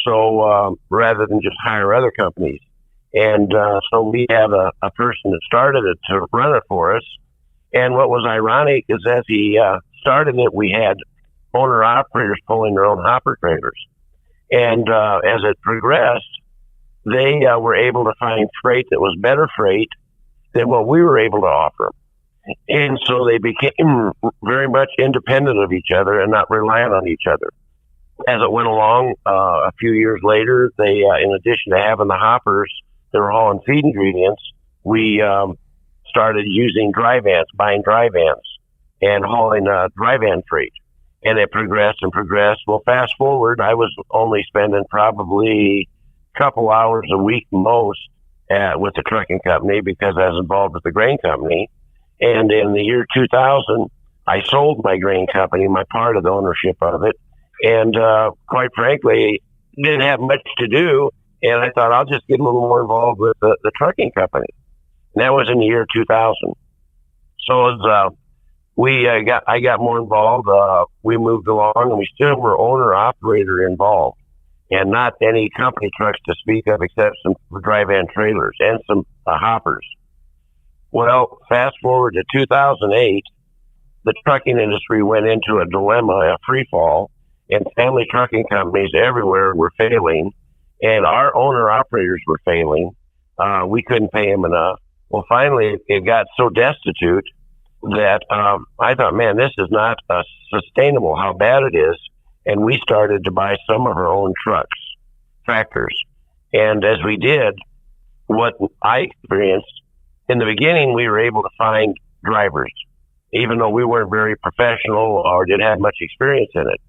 So rather than just hire other companies. And so we have a person that started it to run it for us. And what was ironic is as he started it, we had owner-operators pulling their own hopper trailers. And as it progressed, they were able to find freight that was better freight than what we were able to offer. And so they became very much independent of each other and not reliant on each other. As it went along, a few years later, they, in addition to having the hoppers that were hauling feed ingredients, we started using dry vans, buying dry vans and hauling dry van freight. And it progressed and progressed. Well, fast forward, I was only spending probably a couple hours a week most with the trucking company because I was involved with the grain company. And in the year 2000, I sold my grain company, my part of the ownership of it. And quite frankly, didn't have much to do. And I thought I'll just get a little more involved with the trucking company. And that was in the year 2000. So as I got more involved. We moved along, and we still were owner-operator involved, and not any company trucks to speak of except some dry van trailers and some hoppers. Well, fast forward to 2008, the trucking industry went into a dilemma, a free fall, and family trucking companies everywhere were failing, and our owner-operators were failing. We couldn't pay them enough. Well, finally, it got so destitute that I thought, man, this is not sustainable, how bad it is. And we started to buy some of our own trucks, tractors. And as we did, what I experienced, in the beginning, we were able to find drivers, even though we weren't very professional or didn't have much experience in it.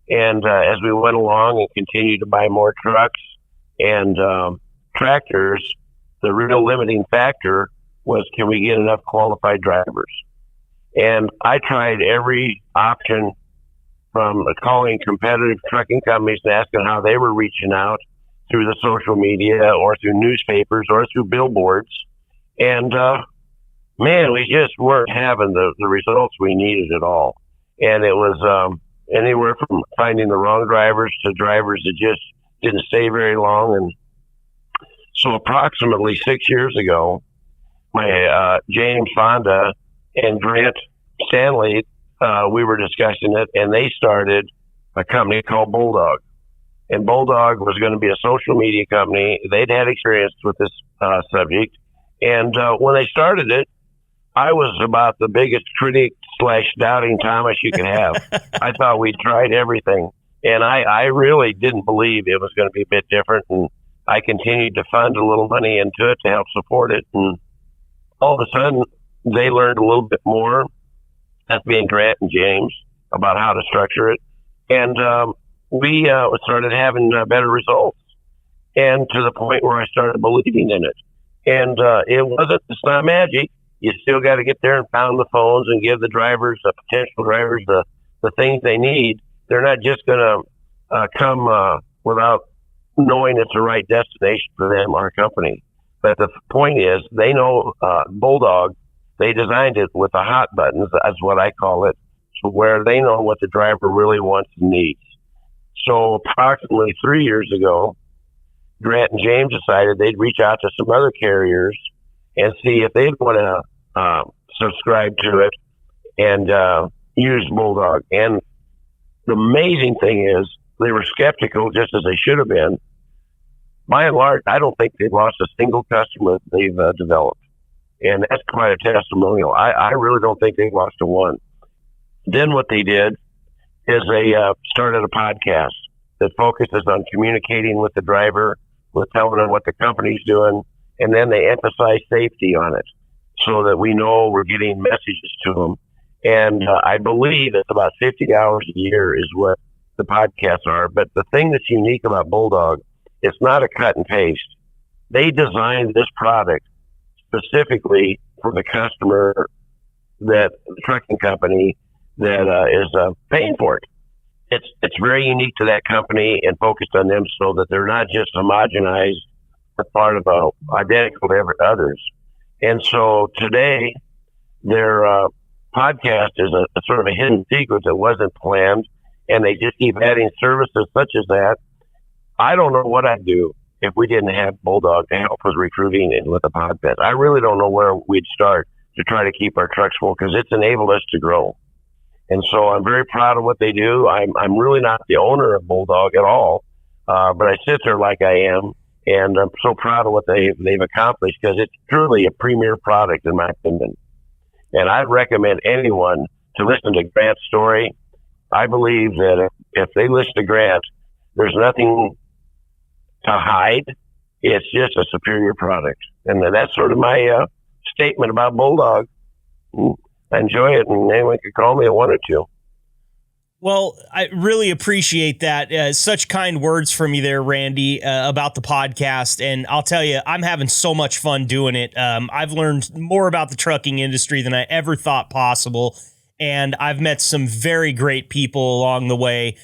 And as we went along and continued to buy more trucks and tractors, the real limiting factor was, can we get enough qualified drivers? And I tried every option, from calling competitive trucking companies and asking how they were reaching out through the social media or through newspapers or through billboards. And, man, we just weren't having the results we needed at all. And it was anywhere from finding the wrong drivers to drivers that just didn't stay very long. And so approximately 6 years ago, my James Fonda and Grant Stanley, we were discussing it, and they started a company called Bulldog. And Bulldog was going to be a social media company. They'd had experience with this subject. And when they started it, I was about the biggest critic / doubting Thomas you could have. I thought we'd tried everything. And I really didn't believe it was going to be a bit different. And I continued to fund a little money into it to help support it. And all of a sudden, they learned a little bit more, that's being Grant and James, about how to structure it. And we started having better results, and to the point where I started believing in it. And it's not magic. You still got to get there and pound the phones and give the drivers, the potential drivers, the things they need. They're not just going to come without knowing it's the right destination for them, our company. But the point is, they know Bulldog, they designed it with the hot buttons, that's what I call it, so where they know what the driver really wants and needs. So approximately 3 years ago, Grant and James decided they'd reach out to some other carriers and see if they'd want to subscribe to it and use Bulldog. And the amazing thing is, they were skeptical, just as they should have been. By and large, I don't think they've lost a single customer they've developed. And that's quite a testimonial. I really don't think they've lost a one. Then what they did is they started a podcast that focuses on communicating with the driver, with telling them what the company's doing, and then they emphasize safety on it so that we know we're getting messages to them. And I believe it's about 50 hours a year is what the podcasts are. But the thing that's unique about Bulldog, it's not a cut and paste. They designed this product specifically for the customer, that the trucking company that is paying for it. It's very unique to that company and focused on them so that they're not just homogenized or part of identical to others. And so today, their podcast is a sort of a hidden secret that wasn't planned, and they just keep adding services such as that. I don't know what I'd do if we didn't have Bulldog to help with recruiting and with the podcast. I really don't know where we'd start to try to keep our trucks full, because it's enabled us to grow. And so I'm very proud of what they do. I'm really not the owner of Bulldog at all, but I sit there like I am, and I'm so proud of what they've accomplished, because it's truly a premier product in my opinion. And I'd recommend anyone to listen to Grant's story. I believe that if they listen to Grant, there's nothing to hide. It's just a superior product. And that's sort of my statement about Bulldog. I enjoy it, and anyone can call me at 1 or 2. Well, I really appreciate that. Such kind words from you there, Randy, about the podcast. And I'll tell you, I'm having so much fun doing it. I've learned more about the trucking industry than I ever thought possible. And I've met some very great people along the way.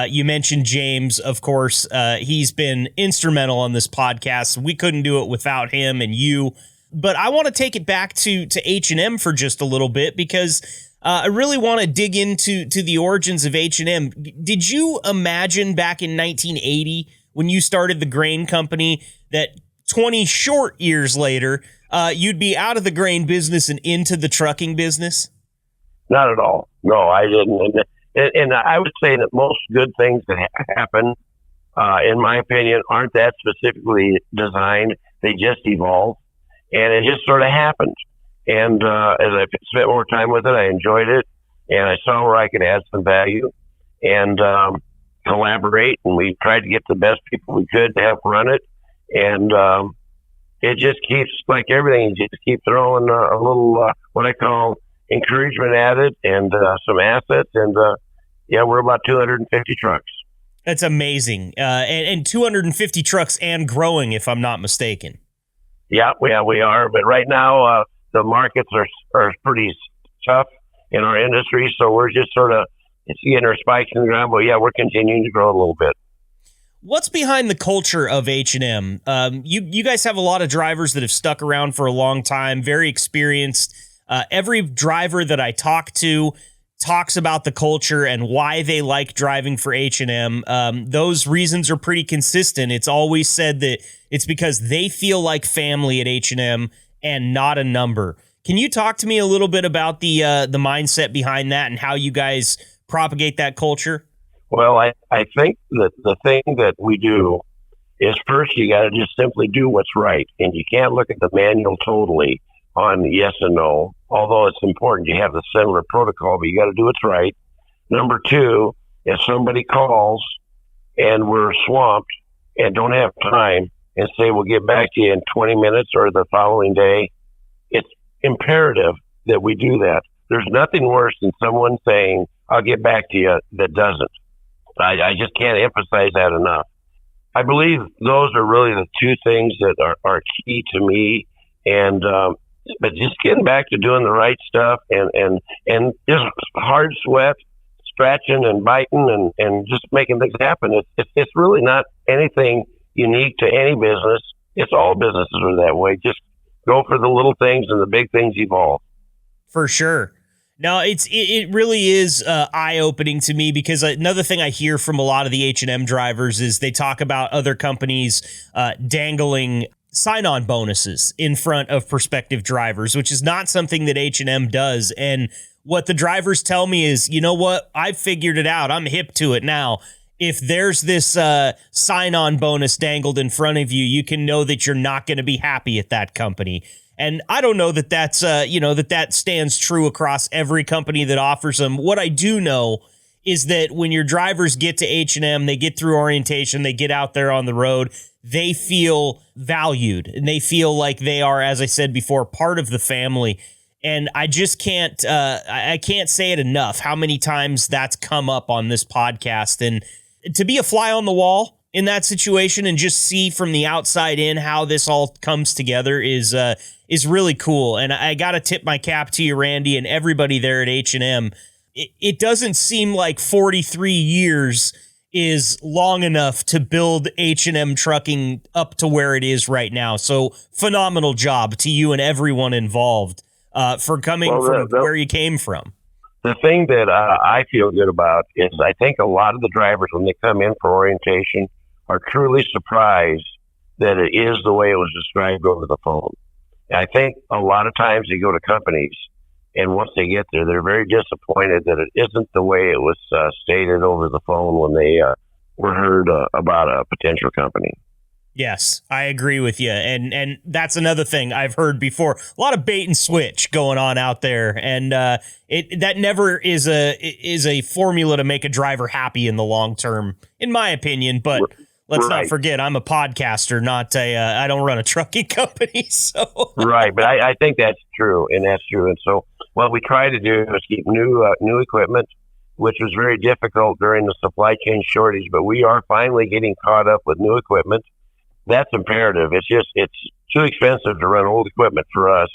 You mentioned James, of course. He's been instrumental on this podcast. We couldn't do it without him and you. But I want to take it back to H&M for just a little bit, because I really want to dig into the origins of H&M. Did you imagine back in 1980, when you started the grain company, that 20 short years later, you'd be out of the grain business and into the trucking business? Not at all. No, I didn't. And I would say that most good things that happen, in my opinion, aren't that specifically designed. They just evolve. And it just sort of happened. And as I spent more time with it, I enjoyed it. And I saw where I could add some value and collaborate. And we tried to get the best people we could to help run it. And it just keeps, like everything, you just keep throwing a little, what I call encouragement at it, and some assets. And yeah, we're about 250 trucks. That's amazing. And 250 trucks and growing, if I'm not mistaken. Yeah, we are. But right now, the markets are pretty tough in our industry. So we're just sort of getting our spikes in the ground. But yeah, we're continuing to grow a little bit. What's behind the culture of H&M? You guys have a lot of drivers that have stuck around for a long time, very experienced. Every driver that I talk to talks about the culture and why they like driving for H&M. Those reasons are pretty consistent. It's always said that it's because they feel like family at H&M and not a number. Can you talk to me a little bit about the mindset behind that and how you guys propagate that culture? Well, I think that the thing that we do is, first, you got to just simply do what's right. And you can't look at the manual totally on yes and no, although it's important you have the similar protocol, but you got to do what's right. Number two, if somebody calls and we're swamped and don't have time and say, we'll get back to you in 20 minutes or the following day, it's imperative that we do that. There's nothing worse than someone saying, I'll get back to you, that doesn't. I just can't emphasize that enough. I believe those are really the two things that are key to me. And, but just getting back to doing the right stuff and just hard sweat, scratching and biting and just making things happen. It's really not anything unique to any business. It's all businesses are that way. Just go for the little things and the big things evolve. For sure. No, it really is eye-opening to me, because another thing I hear from a lot of the H&M drivers is they talk about other companies dangling sign-on bonuses in front of prospective drivers, which is not something that H&M does. And what the drivers tell me is, you know what? I've figured it out. I'm hip to it now. If there's this sign-on bonus dangled in front of you, you can know that you're not going to be happy at that company. And I don't know that that's, that stands true across every company that offers them. What I do know is that when your drivers get to H&M, they get through orientation, they get out there on the road, they feel valued and they feel like they are, as I said before, part of the family. And I just can't, I can't say it enough how many times that's come up on this podcast. And to be a fly on the wall in that situation and just see from the outside in how this all comes together is really cool. And I got to tip my cap to you, Randy, and everybody there at H&M. It doesn't seem like 43 years is long enough to build H&M Trucking up to where it is right now. So phenomenal job to you and everyone involved for coming from where you came from. The thing that I feel good about is I think a lot of the drivers, when they come in for orientation, are truly surprised that it is the way it was described over the phone. And I think a lot of times they go to companies, and once they get there, they're very disappointed that it isn't the way it was stated over the phone when they were heard about a potential company. Yes, I agree with you. And that's another thing I've heard before. A lot of bait and switch going on out there. And that never is a formula to make a driver happy in the long term, in my opinion. But let's not forget, I'm a podcaster, I don't run a trucking company. So Right. But I think that's true. And that's true. And so what we try to do is keep new equipment, which was very difficult during the supply chain shortage. But we are finally getting caught up with new equipment. That's imperative. It's too expensive to run old equipment for us.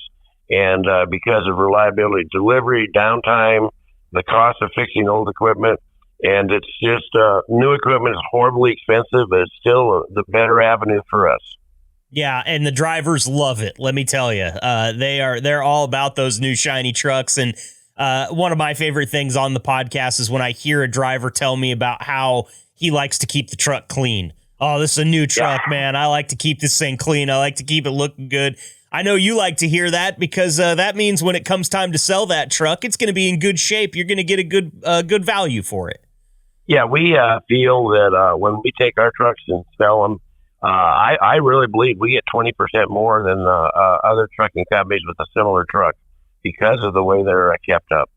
And because of reliability, delivery, downtime, the cost of fixing old equipment, and it's just new equipment is horribly expensive, but it's still the better avenue for us. Yeah, and the drivers love it. Let me tell you, they're all about those new shiny trucks. And one of my favorite things on the podcast is when I hear a driver tell me about how he likes to keep the truck clean. Oh, this is a new truck, man. I like to keep this thing clean. I like to keep it looking good. I know you like to hear that, because that means when it comes time to sell that truck, it's going to be in good shape. You're going to get a good value for it. Yeah, we feel that when we take our trucks and sell them, I really believe we get 20% more than other trucking companies with a similar truck because of the way they're kept up.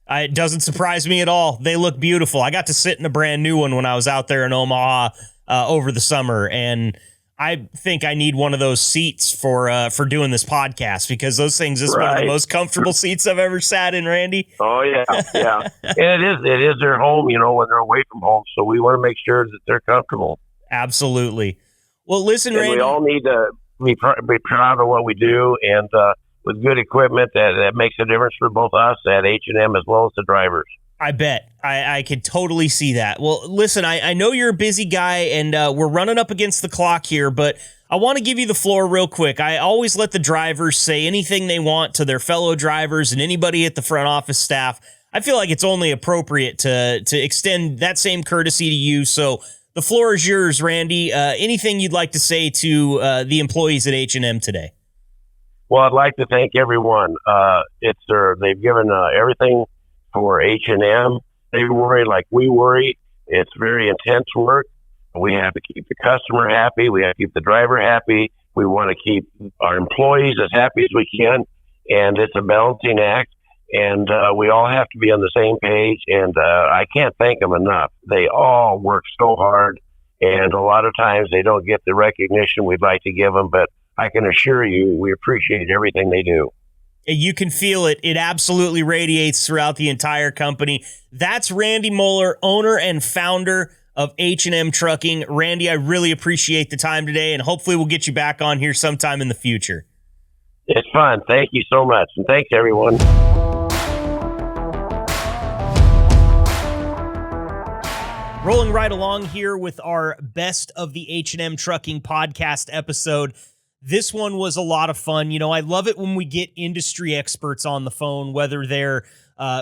It doesn't surprise me at all. They look beautiful. I got to sit in a brand new one when I was out there in Omaha over the summer, and I think I need one of those seats for doing this podcast, because those things is one of the most comfortable seats I've ever sat in, Randy. Oh yeah, yeah, and it is their home, when they're away from home. So we want to make sure that they're comfortable. Absolutely. Well, listen, and Randy, we all need to be proud of what we do, and with good equipment that makes a difference for both us at H&M as well as the drivers. I bet. I could totally see that. Well, listen, I know you're a busy guy, and we're running up against the clock here, but I want to give you the floor real quick. I always let the drivers say anything they want to their fellow drivers and anybody at the front office staff. I feel like it's only appropriate to extend that same courtesy to you. So the floor is yours, Randy. Anything you'd like to say to the employees at H&M today? Well, I'd like to thank everyone. They've given everything for H&M. They worry like we worry. It's very intense work. We have to keep the customer happy. We have to keep the driver happy. We want to keep our employees as happy as we can. And it's a balancing act. And we all have to be on the same page. And I can't thank them enough. They all work so hard. And a lot of times they don't get the recognition we'd like to give them. But I can assure you, we appreciate everything they do. You can feel it. It absolutely radiates throughout the entire company. That's Randy Mueller, owner and founder of H&M Trucking. Randy, I really appreciate the time today, and hopefully we'll get you back on here sometime in the future. It's fun. Thank you so much. And thanks, everyone. Rolling right along here with our best of the H&M Trucking Podcast episode. This one was a lot of fun. You know, I love it when we get industry experts on the phone, whether they're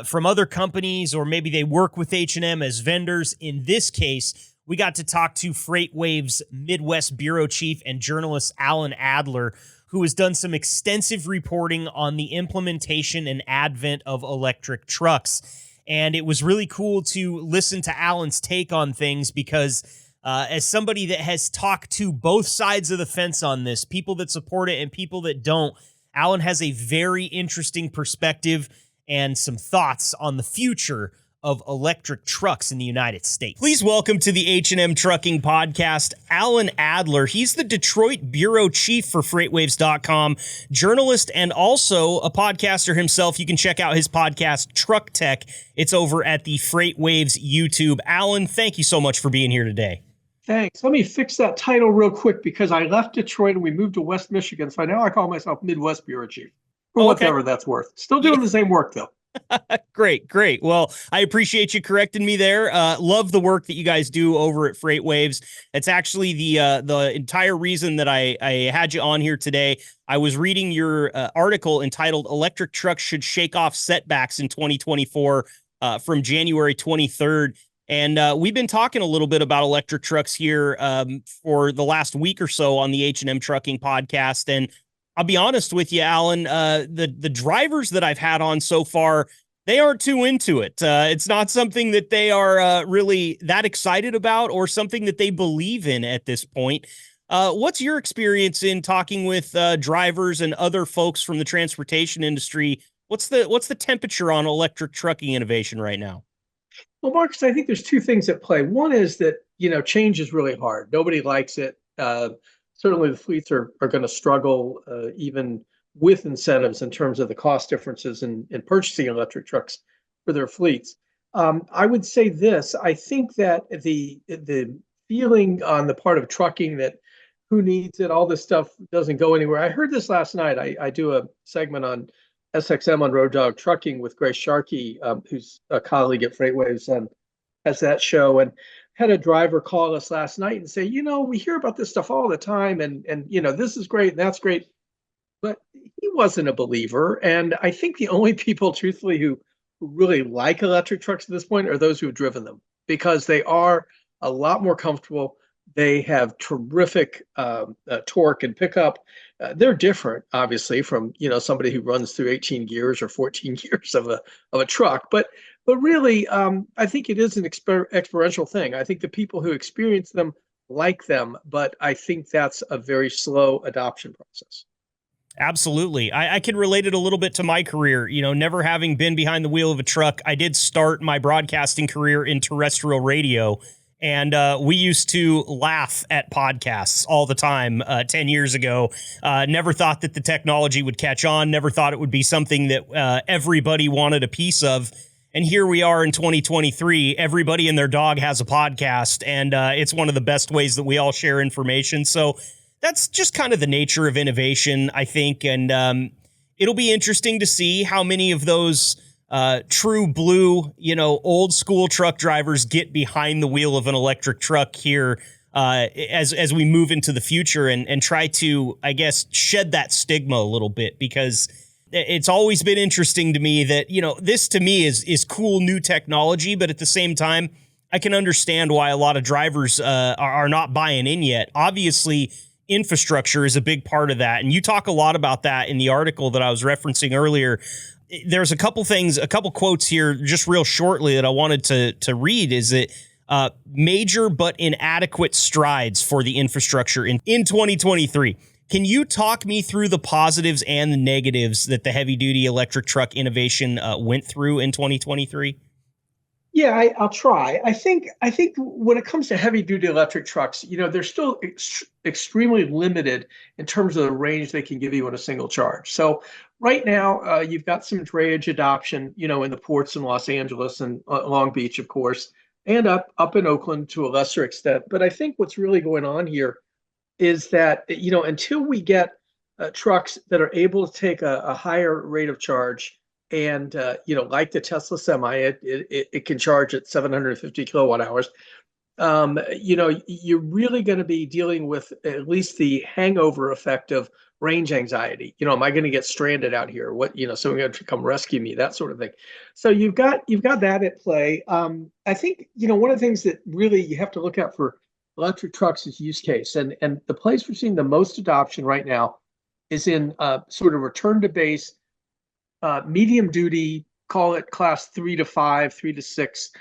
from other companies or maybe they work with H&M as vendors. In this case, we got to talk to FreightWaves Midwest Bureau Chief and journalist Alan Adler, who has done some extensive reporting on the implementation and advent of electric trucks. And it was really cool to listen to Alan's take on things because as somebody that has talked to both sides of the fence on this, people that support it and people that don't, Alan has a very interesting perspective and some thoughts on the future of electric trucks in the United States. Please welcome to the H&M Trucking Podcast, Alan Adler. He's the Detroit Bureau Chief for FreightWaves.com, journalist and also a podcaster himself. You can check out his podcast, Truck Tech. It's over at the FreightWaves YouTube. Alan, thank you so much for being here today. Thanks. Let me fix that title real quick because I left Detroit and we moved to West Michigan. So now I call myself Midwest Bureau Chief, for whatever that's worth. Still doing the same work, though. Great. Well, I appreciate you correcting me there. Love the work that you guys do over at FreightWaves. It's actually the entire reason that I had you on here today. I was reading your article entitled "Electric Trucks Should Shake Off Setbacks in 2024" from January 23rd. And we've been talking a little bit about electric trucks here for the last week or so on the H&M Trucking Podcast. And I'll be honest with you, Alan, the drivers that I've had on so far, they aren't too into it. It's not something that they are really that excited about or something that they believe in at this point. What's your experience in talking with drivers and other folks from the transportation industry? What's the temperature on electric trucking innovation right now? Well, Marcus, I think there's two things at play. One is that, change is really hard. Nobody likes it. Certainly the fleets are going to struggle even with incentives in terms of the cost differences in purchasing electric trucks for their fleets. I would say this. I think that the feeling on the part of trucking that who needs it, all this stuff doesn't go anywhere. I heard this last night. I do a segment on SXM on Road Dog Trucking with Grace Sharkey, who's a colleague at FreightWaves and has that show. And had a driver call us last night and say, we hear about this stuff all the time and this is great and that's great. But he wasn't a believer. And I think the only people, truthfully, who really like electric trucks at this point are those who have driven them because they are a lot more comfortable. They have terrific torque and pickup. They're different, obviously, from somebody who runs through 18 gears or 14 gears of a truck. But really, I think it is an experiential thing. I think the people who experience them like them, but I think that's a very slow adoption process. Absolutely. I can relate it a little bit to my career. Never having been behind the wheel of a truck, I did start my broadcasting career in terrestrial radio. And we used to laugh at podcasts all the time 10 years ago. Never thought that the technology would catch on. Never thought it would be something that everybody wanted a piece of. And here we are in 2023. Everybody and their dog has a podcast, and it's one of the best ways that we all share information. So that's just kind of the nature of innovation, I think. And it'll be interesting to see how many of those true blue, old school truck drivers get behind the wheel of an electric truck here as we move into the future and try to, I guess, shed that stigma a little bit, because it's always been interesting to me that, this to me is cool new technology, but at the same time, I can understand why a lot of drivers are not buying in yet. Obviously, infrastructure is a big part of that. And you talk a lot about that in the article that I was referencing earlier. There's a couple quotes here just real shortly that I wanted to read. Is it major but inadequate strides for the infrastructure in 2023? Can you talk me through the positives and the negatives that the heavy duty electric truck innovation went through in 2023? Yeah, I'll try. I think when it comes to heavy duty electric trucks, they're still extremely limited in terms of the range they can give you in a single charge. So right now, you've got some drayage adoption, in the ports in Los Angeles and Long Beach, of course, and up in Oakland to a lesser extent. But I think what's really going on here is that, until we get trucks that are able to take a higher rate of charge, and like the Tesla Semi, it can charge at 750 kilowatt hours. you're really going to be dealing with at least the hangover effect of range anxiety. Am I going to get stranded out here? What, someone going to come rescue me, that sort of thing. So you've got that at play. I think, one of the things that really you have to look at for electric trucks is use case. And the place we're seeing the most adoption right now is in sort of return to base, medium duty, call it class 3 to 5, 3 to 6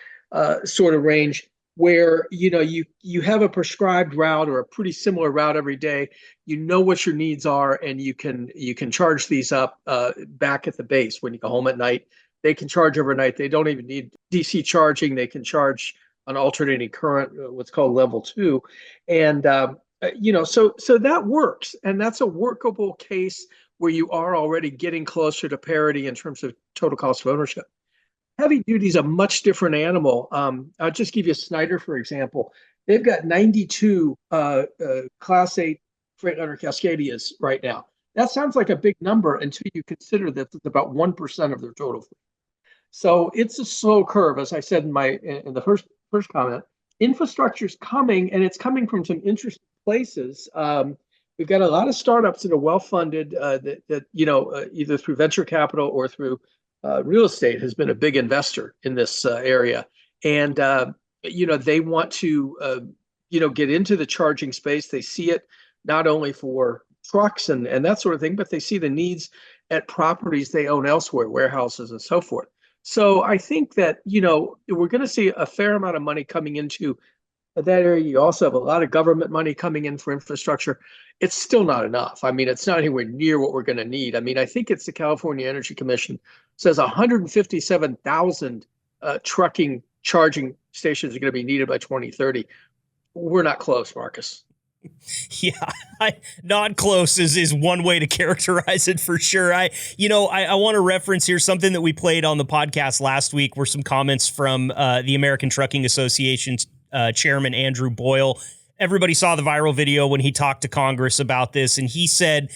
sort of range, where you have a prescribed route or a pretty similar route every day. What your needs are, and you can charge these up back at the base when you go home at night. They can charge overnight. They don't even need DC charging. They can charge an alternating current, what's called level 2, and so that works, and that's a workable case where you are already getting closer to parity in terms of total cost of ownership. Heavy duty is a much different animal. I'll just give you Snyder, for example. They've got 92 Class 8 Freightliner Cascadias right now. That sounds like a big number until you consider that it's about 1% of their total fleet. So it's a slow curve, as I said in the first comment. Infrastructure's coming, and it's coming from some interesting places. We've got a lot of startups that are well-funded that either through venture capital or through real estate has been a big investor in this area. And, they want to, get into the charging space. They see it not only for trucks and that sort of thing, but they see the needs at properties they own elsewhere, warehouses and so forth. So I think that, we're going to see a fair amount of money coming into that area. You also have a lot of government money coming in for infrastructure. It's still not enough. I mean, it's not anywhere near what we're going to need. I mean, I think it's the California Energy Commission says 157,000 trucking charging stations are going to be needed by 2030. We're not close, Marcus. Yeah, not close is one way to characterize it for sure. I want to reference here something that we played on the podcast last week were some comments from the American Trucking Association's chairman, Andrew Boyle. Everybody saw the viral video when he talked to Congress about this, and he said,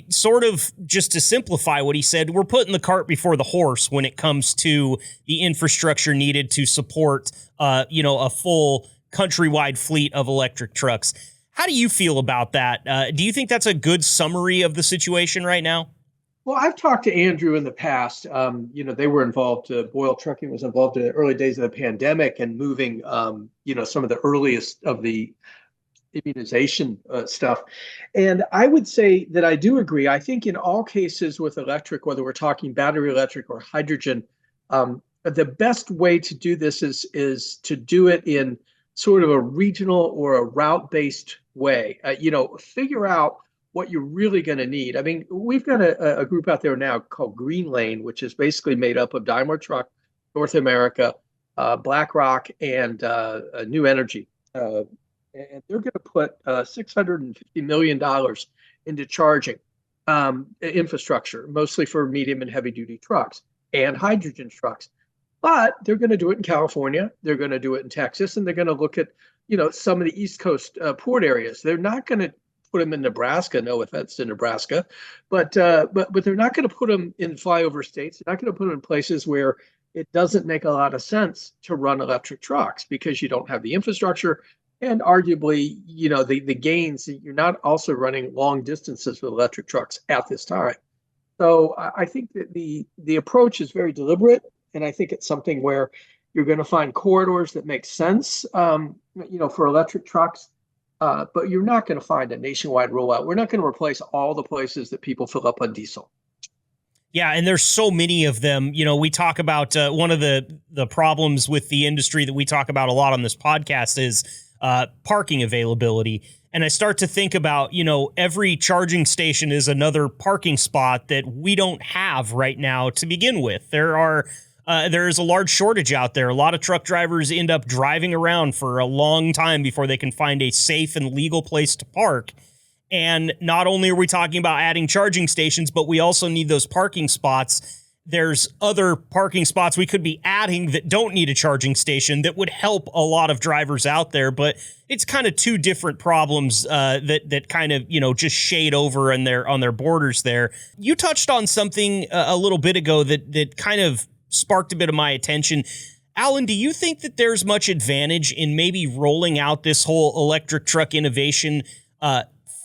sort of just to simplify what he said, we're putting the cart before the horse when it comes to the infrastructure needed to support, a full countrywide fleet of electric trucks. How do you feel about that? Do you think that's a good summary of the situation right now? Well, I've talked to Andrew in the past. They were involved. Boyle Trucking was involved in the early days of the pandemic and moving, some of the earliest of the immunization stuff. And I would say that I do agree. I think in all cases with electric, whether we're talking battery electric or hydrogen, the best way to do this is to do it in sort of a regional or a route-based way. Figure out what you're really going to need. I mean, we've got a group out there now called Green Lane, which is basically made up of Daimler Truck, North America, BlackRock, and New Energy. And they're going to put $650 million into charging infrastructure, mostly for medium and heavy-duty trucks and hydrogen trucks. But they're going to do it in California. They're going to do it in Texas, and they're going to look at, some of the East Coast port areas. They're not going to put them in Nebraska. No offense to Nebraska, but they're not going to put them in flyover states. They're not going to put them in places where it doesn't make a lot of sense to run electric trucks because you don't have the infrastructure, and arguably, the gains. You're not also running long distances with electric trucks at this time. So I think that the approach is very deliberate. And I think it's something where you're going to find corridors that make sense, for electric trucks, but you're not going to find a nationwide rollout. We're not going to replace all the places that people fill up on diesel. Yeah, and there's so many of them. We talk about one of the problems with the industry that we talk about a lot on this podcast is parking availability. And I start to think about, every charging station is another parking spot that we don't have right now to begin with. There is a large shortage out there. A lot of truck drivers end up driving around for a long time before they can find a safe and legal place to park. And not only are we talking about adding charging stations, but we also need those parking spots. There's other parking spots we could be adding that don't need a charging station that would help a lot of drivers out there. But it's kind of two different problems that kind of, just shade over on their borders there. You touched on something a little bit ago that kind of sparked a bit of my attention. Alan, do you think that there's much advantage in maybe rolling out this whole electric truck innovation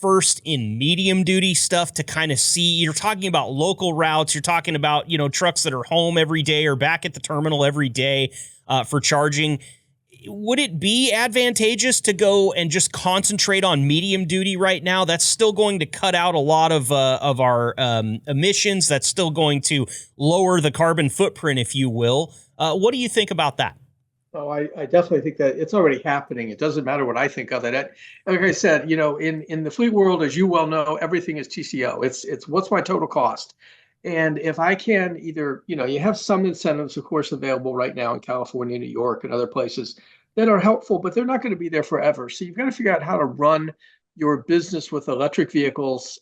first in medium duty stuff to kind of see? You're talking about local routes. You're talking about, trucks that are home every day or back at the terminal every day for charging. Would it be advantageous to go and just concentrate on medium duty right now? That's still going to cut out a lot of our emissions. That's still going to lower the carbon footprint, if you will. What do you think about that? Oh, I definitely think that it's already happening. It doesn't matter what I think of it. Like I said, in the fleet world, as you well know, everything is TCO. It's what's my total cost. And if I can either, you have some incentives, of course, available right now in California, New York, and other places that are helpful, but they're not going to be there forever. So you've got to figure out how to run your business with electric vehicles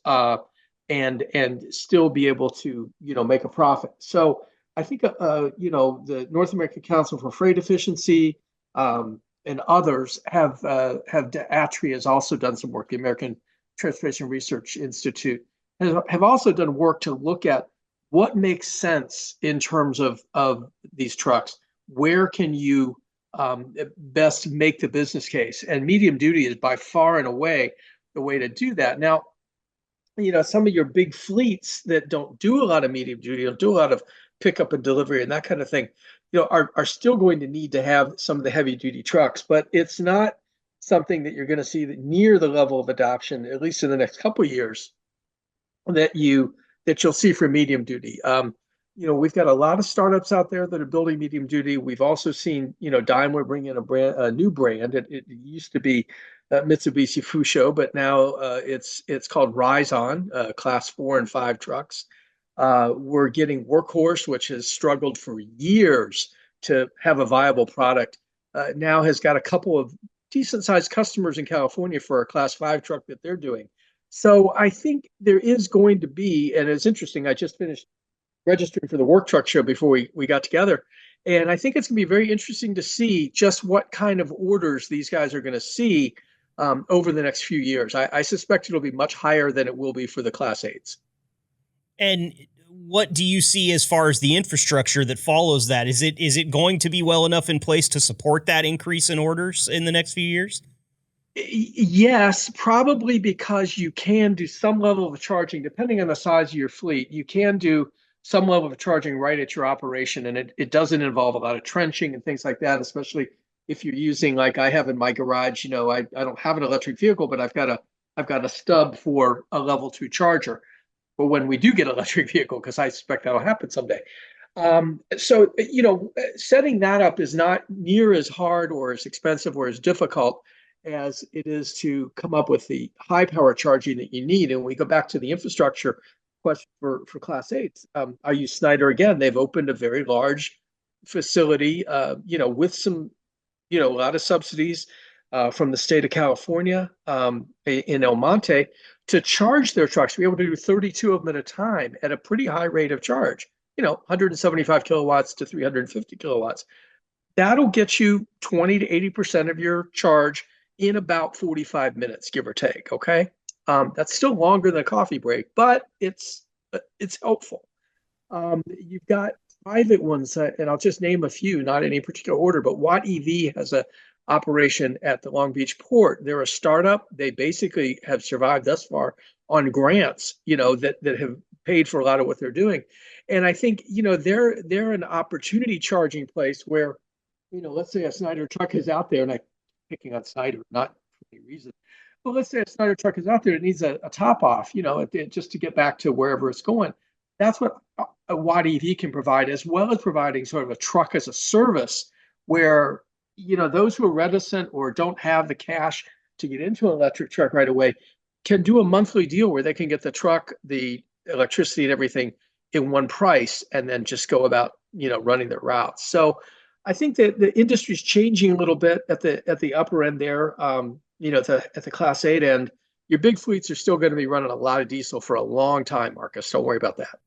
and still be able to, make a profit. So I think, the North American Council for Freight Efficiency and others ATRI has also done some work. The American Transportation Research Institute have also done work to look at what makes sense in terms of these trucks. Where can you best make the business case? And medium duty is by far and away the way to do that. Now, some of your big fleets that don't do a lot of medium duty, don't do a lot of pickup and delivery and that kind of thing, are still going to need to have some of the heavy duty trucks, but it's not something that you're going to see near the level of adoption, at least in the next couple of years, that you'll see for medium duty. We've got a lot of startups out there that are building medium duty. We've also seen, Daimler bring in a new brand. It used to be Mitsubishi Fuso, but now it's called Rise-On, class 4 and 5 trucks. We're getting Workhorse, which has struggled for years to have a viable product, now has got a couple of decent-sized customers in California for a class 5 truck that they're doing. So I think there is going to be, and it's interesting, I just finished registering for the Work Truck Show before we got together, and I think it's going to be very interesting to see just what kind of orders these guys are going to see over the next few years. I suspect it'll be much higher than it will be for the Class 8s. And what do you see as far as the infrastructure that follows that? Is it going to be well enough in place to support that increase in orders in the next few years? Yes, probably, because you can do some level of charging depending on the size of your fleet. You can do some level of charging right at your operation, and it doesn't involve a lot of trenching and things like that, especially if you're using, like I have in my garage. I don't have an electric vehicle, but I've got a stub for a level 2 charger for when we do get an electric vehicle, because I suspect that'll happen someday. So setting that up is not near as hard or as expensive or as difficult as it is to come up with the high power charging that you need. And we go back to the infrastructure question for Class 8s. I use Snyder again. They've opened a very large facility, with some, a lot of subsidies from the state of California in El Monte to charge their trucks, to be able to do 32 of them at a time at a pretty high rate of charge, 175 kilowatts to 350 kilowatts. That'll get you 20 to 80% of your charge in about 45 minutes, give or take. Okay. That's still longer than a coffee break, but it's helpful. You've got private ones, and I'll just name a few, not in any particular order, but Watt EV has a operation at the Long Beach port. They're a startup. They basically have survived thus far on grants, that have paid for a lot of what they're doing. And I think, they're an opportunity charging place where, let's say a Snyder truck is out there, and I'm picking on Snyder, not for any reason, but let's say a Snyder truck is out there, it needs a top off, just to get back to wherever it's going. That's what a Watt EV can provide, as well as providing sort of a truck as a service where, those who are reticent or don't have the cash to get into an electric truck right away can do a monthly deal where they can get the truck, the electricity and everything in one price, and then just go about, running their routes. So I think that the industry is changing a little bit at the upper end there, at the Class 8 end. Your big fleets are still going to be running a lot of diesel for a long time, Marcus. Don't worry about that.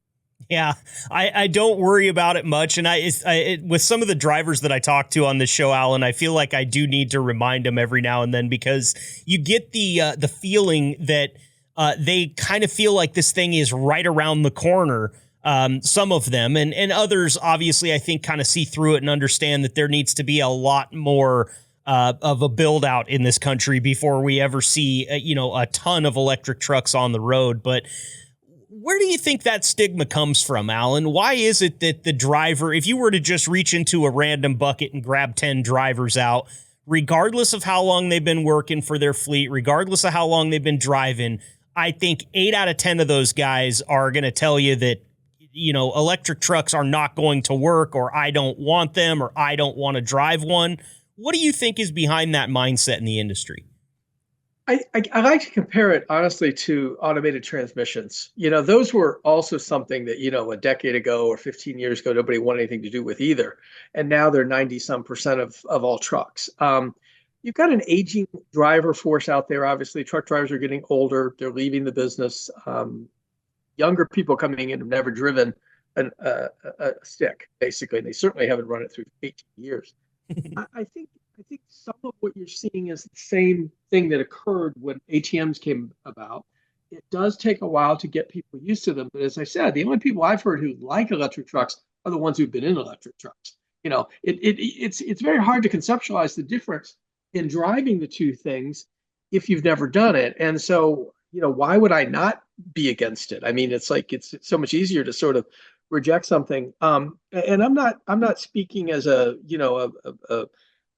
Yeah, I don't worry about it much. And with some of the drivers that I talk to on this show, Alan, I feel like I do need to remind them every now and then, because you get the feeling that they kind of feel like this thing is right around the corner. some of them, and others obviously I think kind of see through it and understand that there needs to be a lot more of a build out in this country before we ever see, a ton of electric trucks on the road. But where do you think that stigma comes from, Alan? Why is it that the driver, if you were to just reach into a random bucket and grab 10 drivers out, regardless of how long they've been working for their fleet, regardless of how long they've been driving, I think 8 out of 10 of those guys are going to tell you that, electric trucks are not going to work, or I don't want them, or I don't want to drive one. What do you think is behind that mindset in the industry? I like to compare it, honestly, to automated transmissions. Those were also something that, a decade ago or 15 years ago, nobody wanted anything to do with either. And now they're 90-some% of all trucks. You've got an aging driver force out there. Obviously, truck drivers are getting older. They're leaving the business. Younger people coming in have never driven a stick, basically. And they certainly haven't run it through 18 years. I think some of what you're seeing is the same thing that occurred when ATMs came about. It does take a while to get people used to them. But as I said, the only people I've heard who like electric trucks are the ones who've been in electric trucks. It's very hard to conceptualize the difference in driving the two things if you've never done it. And so, why would I not be against it? I mean, it's so much easier to sort of reject something. And I'm not speaking as a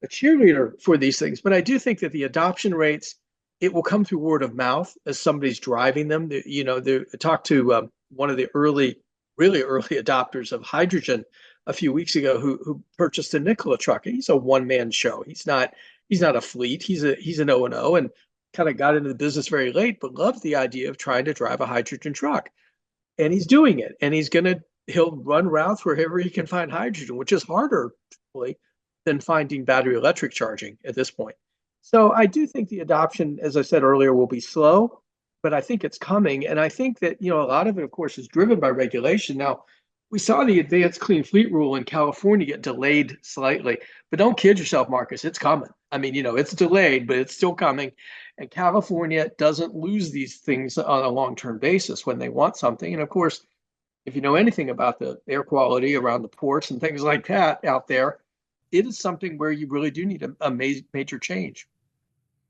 cheerleader for these things, but I do think that the adoption rates, it will come through word of mouth as somebody's driving them. I talked to one of the really early adopters of hydrogen a few weeks ago who purchased a Nikola truck. He's a one-man show. He's not a fleet. He's an O&O, and kind of got into the business very late, but loved the idea of trying to drive a hydrogen truck. And he's doing it. And he'll run routes wherever he can find hydrogen, which is harder, truthfully, than finding battery electric charging at this point. So I do think the adoption, as I said earlier, will be slow, but I think it's coming. And I think that, a lot of it, of course, is driven by regulation. Now, we saw the Advanced Clean Fleet Rule in California get delayed slightly, but don't kid yourself, Marcus, it's coming. I mean, it's delayed, but it's still coming. And California doesn't lose these things on a long-term basis when they want something. And of course, if you know anything about the air quality around the ports and things like that out there, it is something where you really do need a major change.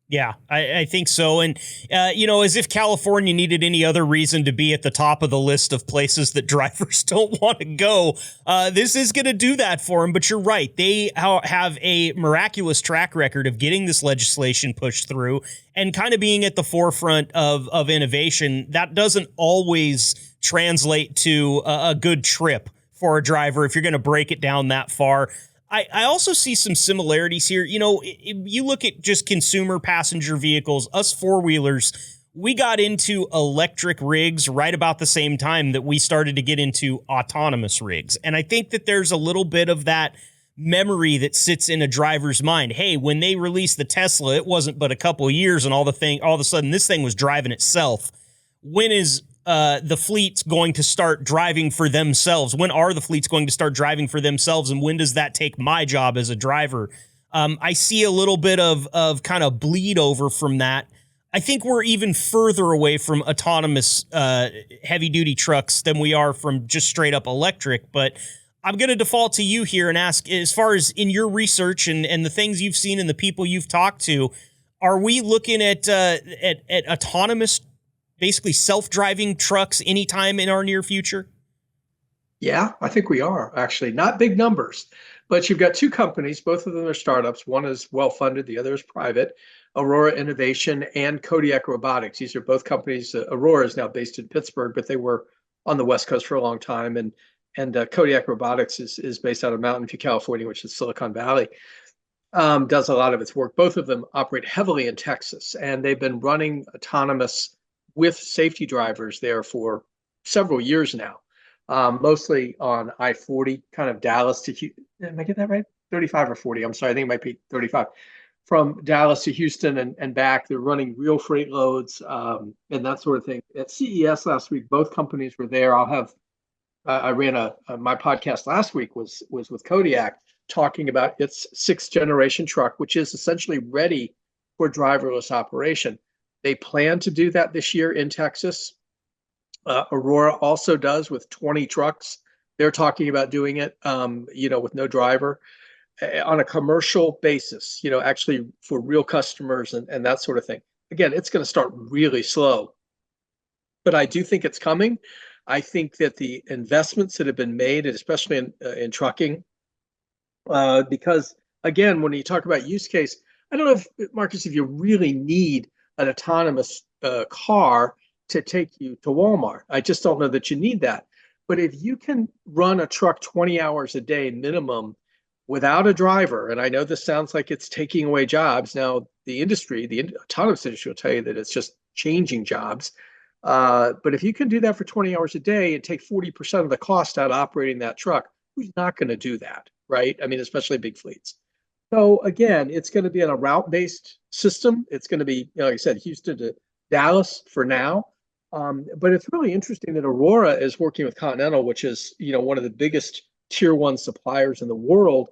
Yeah, I think so. And, as if California needed any other reason to be at the top of the list of places that drivers don't want to go, this is going to do that for them. But you're right. They have a miraculous track record of getting this legislation pushed through and kind of being at the forefront of innovation. That doesn't always translate to a good trip for a driver if you're going to break it down that far. I also see some similarities here. You look at just consumer passenger vehicles, us four-wheelers, we got into electric rigs right about the same time that we started to get into autonomous rigs. And I think that there's a little bit of that memory that sits in a driver's mind. Hey, when they released the Tesla, it wasn't but a couple of years and all of a sudden this thing was driving itself. When is the fleet's going to start driving for themselves? When are the fleets going to start driving for themselves? And when does that take my job as a driver? I see a little bit of kind of bleed over from that. I think we're even further away from autonomous heavy duty trucks than we are from just straight up electric. But I'm going to default to you here and ask, as far as in your research and the things you've seen and the people you've talked to, are we looking at autonomous, basically self-driving trucks anytime in our near future? Yeah, I think we are, actually. Not big numbers, but you've got two companies. Both of them are startups. One is well-funded. The other is private. Aurora Innovation and Kodiak Robotics. These are both companies. Aurora is now based in Pittsburgh, but they were on the West Coast for a long time. And Kodiak Robotics is based out of Mountain View, California, which is Silicon Valley. Does a lot of its work. Both of them operate heavily in Texas, and they've been running autonomous with safety drivers there for several years now, mostly on I-40, kind of Dallas to Houston. Am I getting that right? 35 or 40. I'm sorry. I think it might be 35. From Dallas to Houston and back. They're running real freight loads and that sort of thing. At CES last week, both companies were there. I ran my podcast last week was with Kodiak, talking about its 6th generation truck, which is essentially ready for driverless operation. They plan to do that this year in Texas. Aurora also does with 20 trucks. They're talking about doing it, with no driver on a commercial basis, actually for real customers and that sort of thing. Again, it's going to start really slow, but I do think it's coming. I think that the investments that have been made, and especially in trucking, because again, when you talk about use case, I don't know if, Marcus, if you really need an autonomous car to take you to Walmart. I just don't know that you need that. But if you can run a truck 20 hours a day minimum without a driver, and I know this sounds like it's taking away jobs. Now, the autonomous industry will tell you that it's just changing jobs. But if you can do that for 20 hours a day and take 40% of the cost out of operating that truck, who's not going to do that, right? I mean, especially big fleets. So again, it's going to be on a route-based system. It's going to be, like I said, Houston to Dallas for now. But it's really interesting that Aurora is working with Continental, which is, one of the biggest tier one suppliers in the world,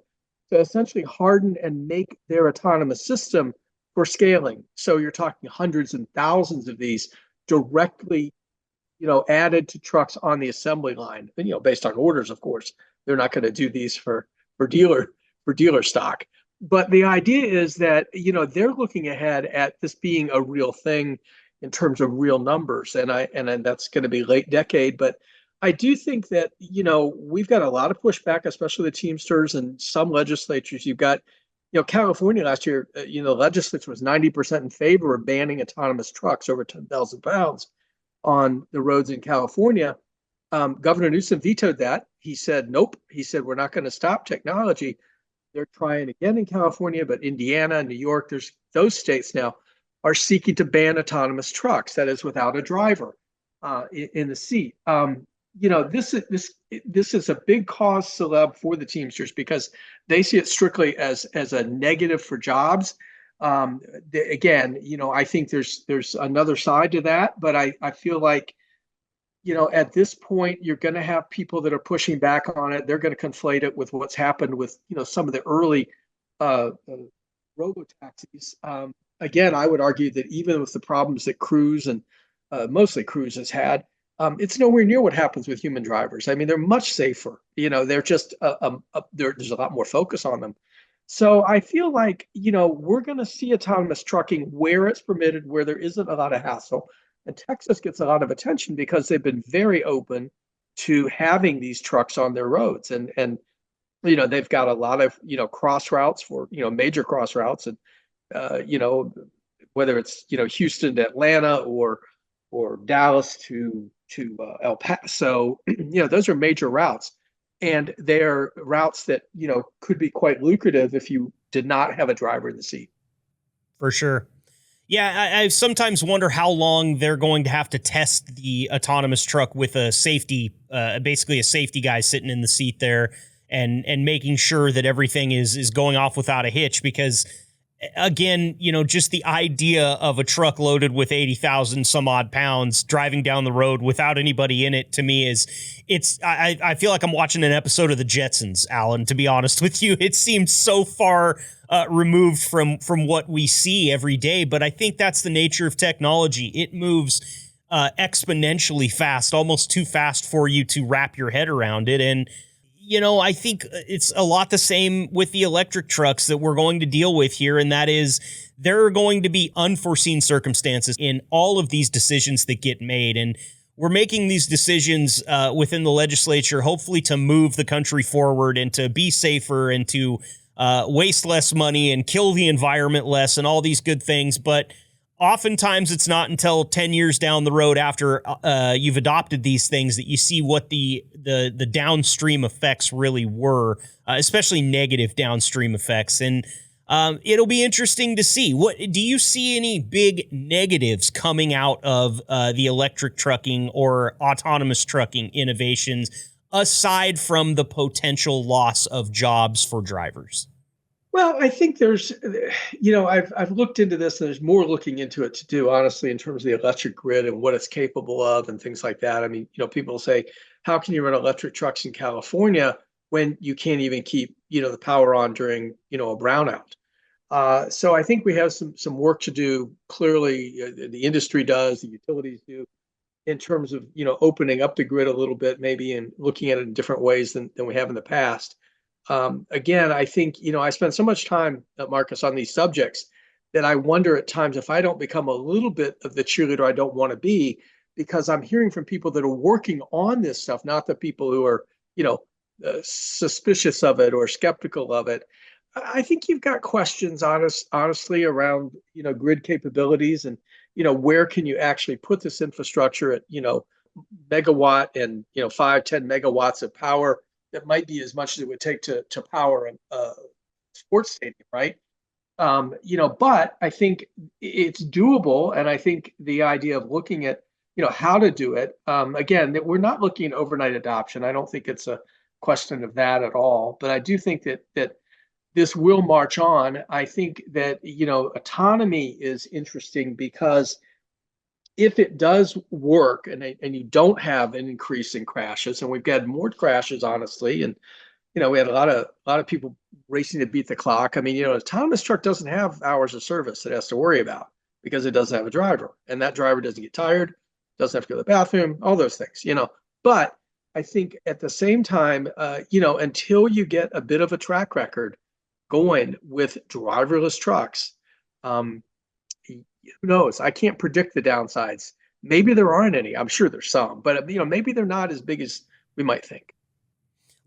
to essentially harden and make their autonomous system for scaling. So you're talking hundreds and thousands of these directly, added to trucks on the assembly line, and, based on orders, of course. They're not going to do these for dealer stock. But the idea is that, they're looking ahead at this being a real thing in terms of real numbers. And that's going to be late decade. But I do think that, we've got a lot of pushback, especially the Teamsters and some legislatures. You've got, California last year, the legislature was 90% in favor of banning autonomous trucks over 10,000 pounds on the roads in California. Governor Newsom vetoed that. He said, nope. He said, we're not going to stop technology. They're trying again in California, but Indiana and New York, there's those states now are seeking to ban autonomous trucks, that is without a driver in the seat. This is a big cause celeb for the Teamsters because they see it strictly as a negative for jobs. Again, I think there's another side to that, but I feel like, at this point, you're going to have people that are pushing back on it. They're going to conflate it with what's happened with, some of the early robo-taxis. Again, I would argue that even with the problems that Cruise and mostly Cruise has had, it's nowhere near what happens with human drivers. I mean, they're much safer. They're just there's a lot more focus on them. So I feel like, we're going to see autonomous trucking where it's permitted, where there isn't a lot of hassle. And Texas gets a lot of attention because they've been very open to having these trucks on their roads. And they've got a lot of, cross routes for, major cross routes. And, whether it's, Houston to Atlanta or Dallas to El Paso, those are major routes. And they're routes that, could be quite lucrative if you did not have a driver in the seat. For sure. Yeah, I sometimes wonder how long they're going to have to test the autonomous truck with a safety, basically a safety guy sitting in the seat there and making sure that everything is going off without a hitch. Because, again, just the idea of a truck loaded with 80,000 some odd pounds driving down the road without anybody in it, to me I feel like I'm watching an episode of the Jetsons, Alan, to be honest with you. It seems so far removed from what we see every day. But I think that's the nature of technology. It moves exponentially fast, almost too fast for you to wrap your head around it. And, I think it's a lot the same with the electric trucks that we're going to deal with here. And that is, there are going to be unforeseen circumstances in all of these decisions that get made. And we're making these decisions within the legislature, hopefully to move the country forward and to be safer and to waste less money and kill the environment less and all these good things. But oftentimes it's not until 10 years down the road after you've adopted these things that you see what the downstream effects really were, especially negative downstream effects. And it'll be interesting to see. What do you see any big negatives coming out of the electric trucking or autonomous trucking innovations, aside from the potential loss of jobs for drivers? Well, I think there's, I've looked into this, and there's more looking into it to do, honestly, in terms of the electric grid and what it's capable of and things like that. I mean, people say, how can you run electric trucks in California when you can't even keep, the power on during, a brownout? So I think we have some work to do. Clearly, the industry does, the utilities do. in terms of, opening up the grid a little bit, maybe, and looking at it in different ways than we have in the past. Again, I think, I spend so much time, Marcus, on these subjects that I wonder at times if I don't become a little bit of the cheerleader I don't want to be, because I'm hearing from people that are working on this stuff, not the people who are, suspicious of it or skeptical of it. I think you've got questions, honestly, around, grid capabilities and, where can you actually put this infrastructure at, megawatt and, 5-10 megawatts of power that might be as much as it would take to power a sports stadium, right? But I think it's doable. And I think the idea of looking at, how to do it, again, that we're not looking at overnight adoption. I don't think it's a question of that at all. But I do think that this will march on. I think that, autonomy is interesting because if it does work and you don't have an increase in crashes, and we've got more crashes, honestly, and we had a lot of people racing to beat the clock. I mean, an autonomous truck doesn't have hours of service it has to worry about because it doesn't have a driver, and that driver doesn't get tired, doesn't have to go to the bathroom, all those things, But I think at the same time, until you get a bit of a track record going with driverless trucks, who knows? I can't predict the downsides. Maybe there aren't any. I'm sure there's some, but maybe they're not as big as we might think.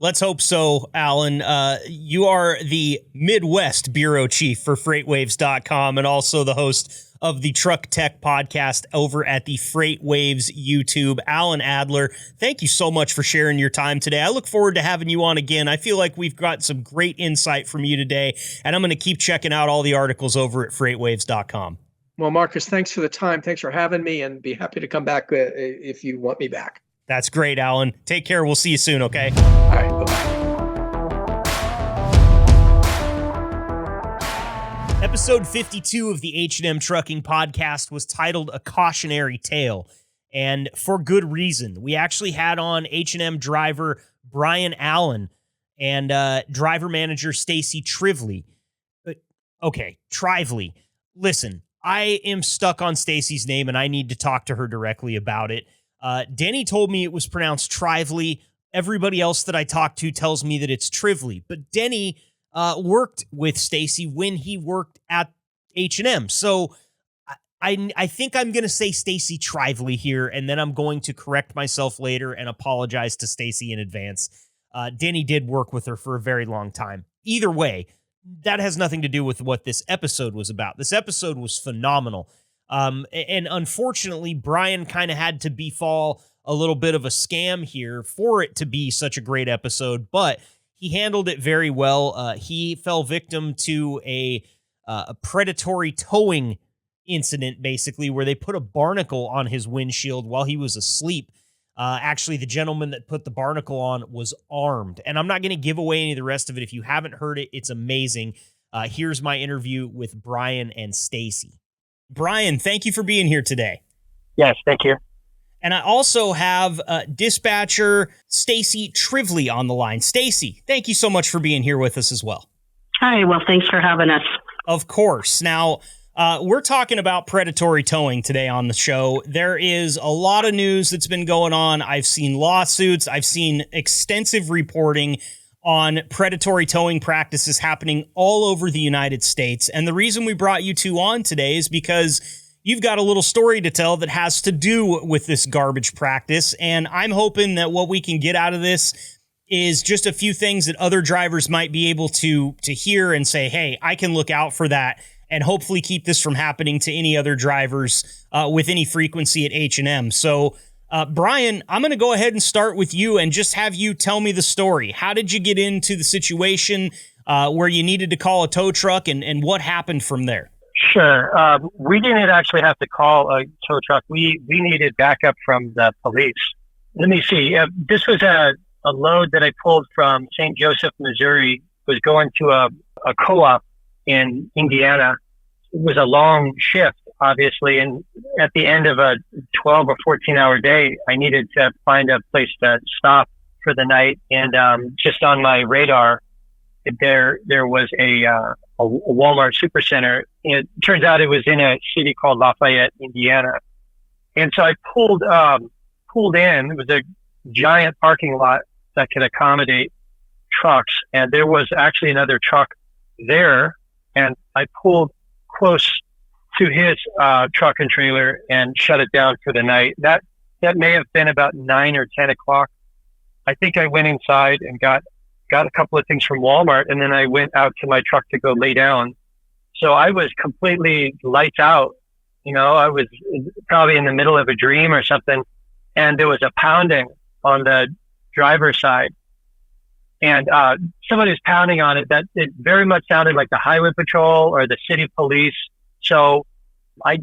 Let's hope so, Alan. You are the Midwest Bureau Chief for FreightWaves.com and also the host of the Truck Tech Podcast over at the FreightWaves YouTube. Alan Adler, thank you so much for sharing your time today. I look forward to having you on again. I feel like we've got some great insight from you today, and I'm going to keep checking out all the articles over at FreightWaves.com. Well, Marcus, thanks for the time. Thanks for having me, and be happy to come back if you want me back. That's great, Alan. Take care. We'll see you soon, okay? All right, bye-bye. Episode 52 of the H&M Trucking Podcast was titled A Cautionary Tale, and for good reason. We actually had on H&M driver Bryan Allen and driver manager Stacy Trively. Trively. Listen, I am stuck on Stacy's name, and I need to talk to her directly about it. Denny told me it was pronounced Trively. Everybody else that I talked to tells me that it's Trively. But Denny worked with Stacy when he worked at H&M. So I think I'm going to say Stacy Trively here, and then I'm going to correct myself later and apologize to Stacy in advance. Denny did work with her for a very long time. Either way, that has nothing to do with what this episode was about. This episode was phenomenal. And unfortunately, Bryan kind of had to befall a little bit of a scam here for it to be such a great episode, but he handled it very well. He fell victim to a predatory towing incident, basically, where they put a barnacle on his windshield while he was asleep. Actually, the gentleman that put the barnacle on was armed. And I'm not going to give away any of the rest of it. If you haven't heard it, it's amazing. Here's my interview with Bryan and Stacy. Bryan, thank you for being here today. Yes, thank you. And I also have dispatcher Stacy Trively on the line. Stacy, thank you so much for being here with us as well. Hi, well, thanks for having us. Of course. Now, we're talking about predatory towing today on the show. There is a lot of news that's been going on. I've seen lawsuits. I've seen extensive reporting on predatory towing practices happening all over the United States. And the reason we brought you two on today is because you've got a little story to tell that has to do with this garbage practice. And I'm hoping that what we can get out of this is just a few things that other drivers might be able to hear and say, hey, I can look out for that, and hopefully keep this from happening to any other drivers with any frequency at H&M. So, Bryan, I'm going to go ahead and start with you and just have you tell me the story. How did you get into the situation where you needed to call a tow truck, and what happened from there? Sure. We didn't actually have to call a tow truck. We needed backup from the police. Let me see. This was a load that I pulled from St. Joseph, Missouri. It was going to a co-op in Indiana. It was a long shift, obviously, and at the end of a 12 or 14-hour day, I needed to find a place to stop for the night. And just on my radar, there was a Walmart supercenter. It turns out it was in a city called Lafayette, Indiana. And so I pulled in. It was a giant parking lot that could accommodate trucks. And there was actually another truck there. And I pulled close to his truck and trailer and shut it down for the night. That may have been about 9 or 10 o'clock. I think I went inside and got a couple of things from Walmart, and then I went out to my truck to go lay down. So I was completely lights out. I was probably in the middle of a dream or something, and there was a pounding on the driver's side. And somebody was pounding on it. That it very much sounded like the highway patrol or the city police. So I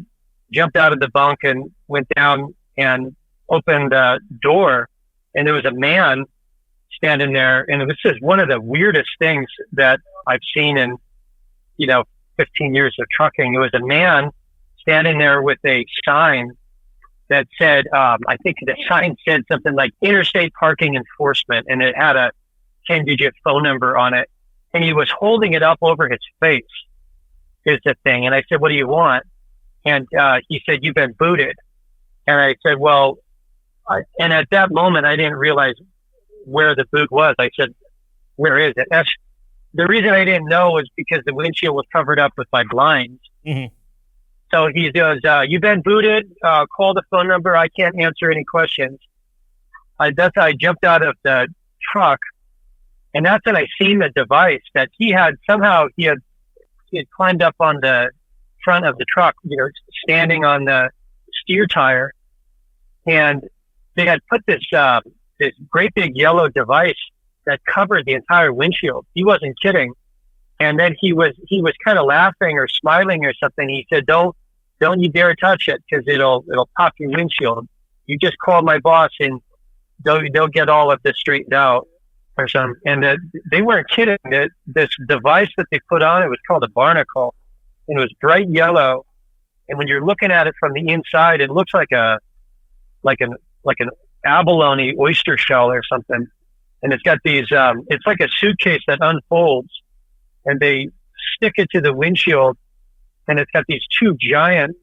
jumped out of the bunk and went down and opened the door, and there was a man standing there. And it was just one of the weirdest things that I've seen in, 15 years of trucking. It was a man standing there with a sign that said, I think the sign said something like Interstate Parking Enforcement, and it had a 10-digit phone number on it. And he was holding it up over his face, is the thing. And I said, what do you want? And he said, you've been booted. And I said, well, and at that moment, I didn't realize where the boot was. I said, where is it? The reason I didn't know was because the windshield was covered up with my blinds. Mm-hmm. So he goes, you've been booted. Call the phone number. I can't answer any questions. That's how I jumped out of the truck. And that's when I seen the device that he had. Somehow he had climbed up on the front of the truck, standing on the steer tire. And they had put this great big yellow device that covered the entire windshield. He wasn't kidding. And then he was kind of laughing or smiling or something. He said, don't you dare touch it, because it'll pop your windshield. You just call my boss and they'll get all of this straightened out or something. And they weren't kidding. This device that they put on, it was called a barnacle, and it was bright yellow. And when you're looking at it from the inside, it looks like an abalone oyster shell or something. And it's got these, it's like a suitcase that unfolds, and they stick it to the windshield, and it's got these two giant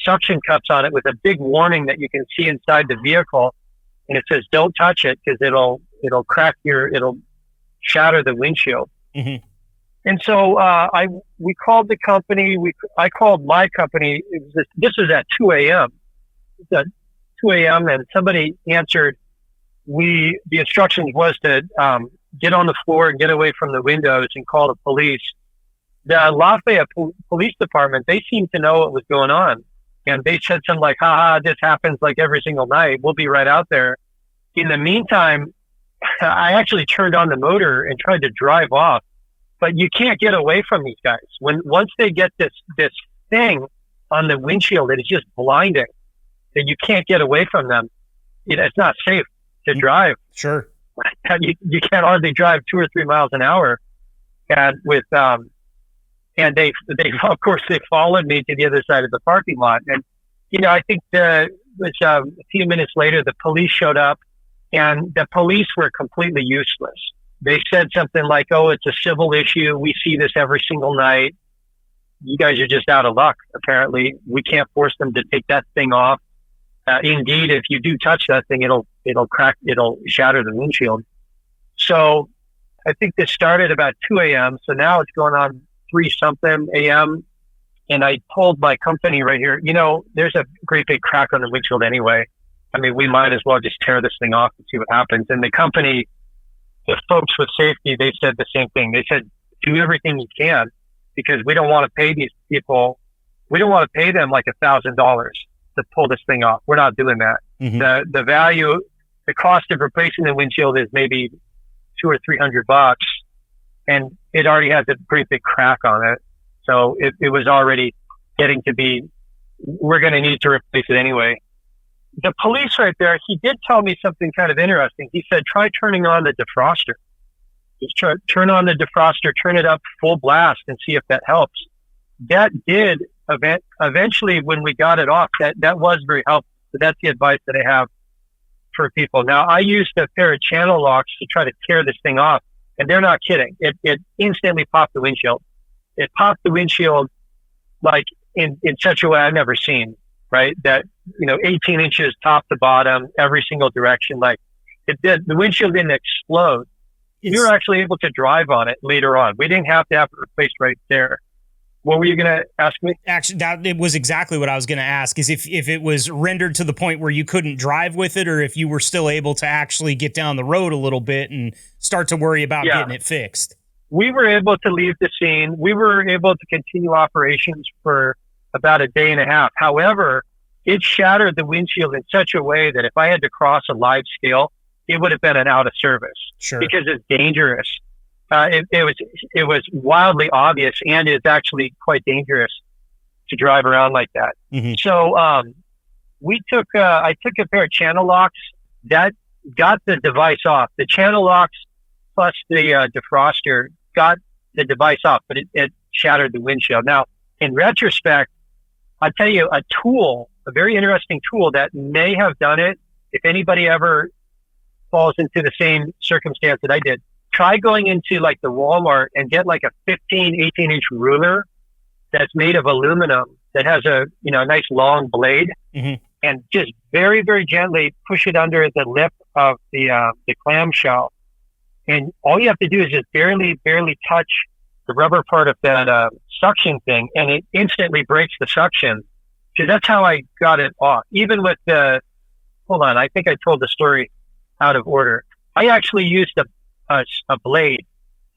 suction cups on it with a big warning that you can see inside the vehicle. And it says, don't touch it, because it'll shatter the windshield. Mm-hmm. And so we called the company. I called my company. This was at 2 a.m. At 2 a.m. and somebody answered. The instructions was to get on the floor and get away from the windows and call the police. The Lafayette Police Department, they seemed to know what was going on. And they said something like, this happens like every single night. We'll be right out there. In the meantime, I actually turned on the motor and tried to drive off. But you can't get away from these guys. Once they get this thing on the windshield, it is just blinding. And you can't get away from them. It's not safe to drive. Sure. You can't hardly drive 2 or 3 miles an hour. And and they of course they followed me to the other side of the parking lot. And I think it was a few minutes later the police showed up, and the police were completely useless. They said something like, "Oh, it's a civil issue. We see this every single night. You guys are just out of luck. Apparently, we can't force them to take that thing off. Indeed, if you do touch that thing, it'll crack, it'll shatter the windshield." So I think this started about 2 a.m. So now it's going on 3-something a.m. And I told my company right here, there's a great big crack on the windshield anyway. I mean, we might as well just tear this thing off and see what happens. And the company, the folks with safety, they said the same thing. They said, do everything you can, because we don't want to pay these people. We don't want to pay them like $1,000 to pull this thing off. We're not doing that. Mm-hmm. The value, the cost of replacing the windshield is maybe $200 or $300, and it already has a pretty big crack on it. So it was already getting to be, we're going to need to replace it anyway. The police right there, he did tell me something kind of interesting. He said, try turning on the defroster. Just turn on the defroster, turn it up full blast, and see if that helps. That did eventually, when we got it off, that was very helpful. So that's the advice that I have for people. Now, I used a pair of channel locks to try to tear this thing off, and they're not kidding. It instantly popped the windshield. It popped the windshield like in such a way I've never seen, right? That 18 inches top to bottom, every single direction. Like the windshield didn't explode. We were actually able to drive on it later on. We didn't have to have it replaced right there. What were you going to ask me? Actually, it was exactly what I was going to ask, is if it was rendered to the point where you couldn't drive with it, or if you were still able to actually get down the road a little bit and start to worry about getting it fixed. We were able to leave the scene. We were able to continue operations for about a day and a half. However, it shattered the windshield in such a way that if I had to cross a live scale, it would have been an out of service. Sure. Because it's dangerous. It was wildly obvious, and it's actually quite dangerous to drive around like that. Mm-hmm. So I took a pair of channel locks that got the device off. The channel locks plus the defroster got the device off, but it shattered the windshield. Now, in retrospect, I'll tell you a very interesting tool that may have done it. If anybody ever falls into the same circumstance that I did, try going into like the Walmart and get like a 18 inch ruler that's made of aluminum that has a nice long blade, and just very, very gently push it under the lip of the clamshell. And all you have to do is just barely touch the rubber part of that suction thing, and it instantly breaks the suction. So that's how I got it off. Even with hold on, I think I told the story out of order. I actually used a blade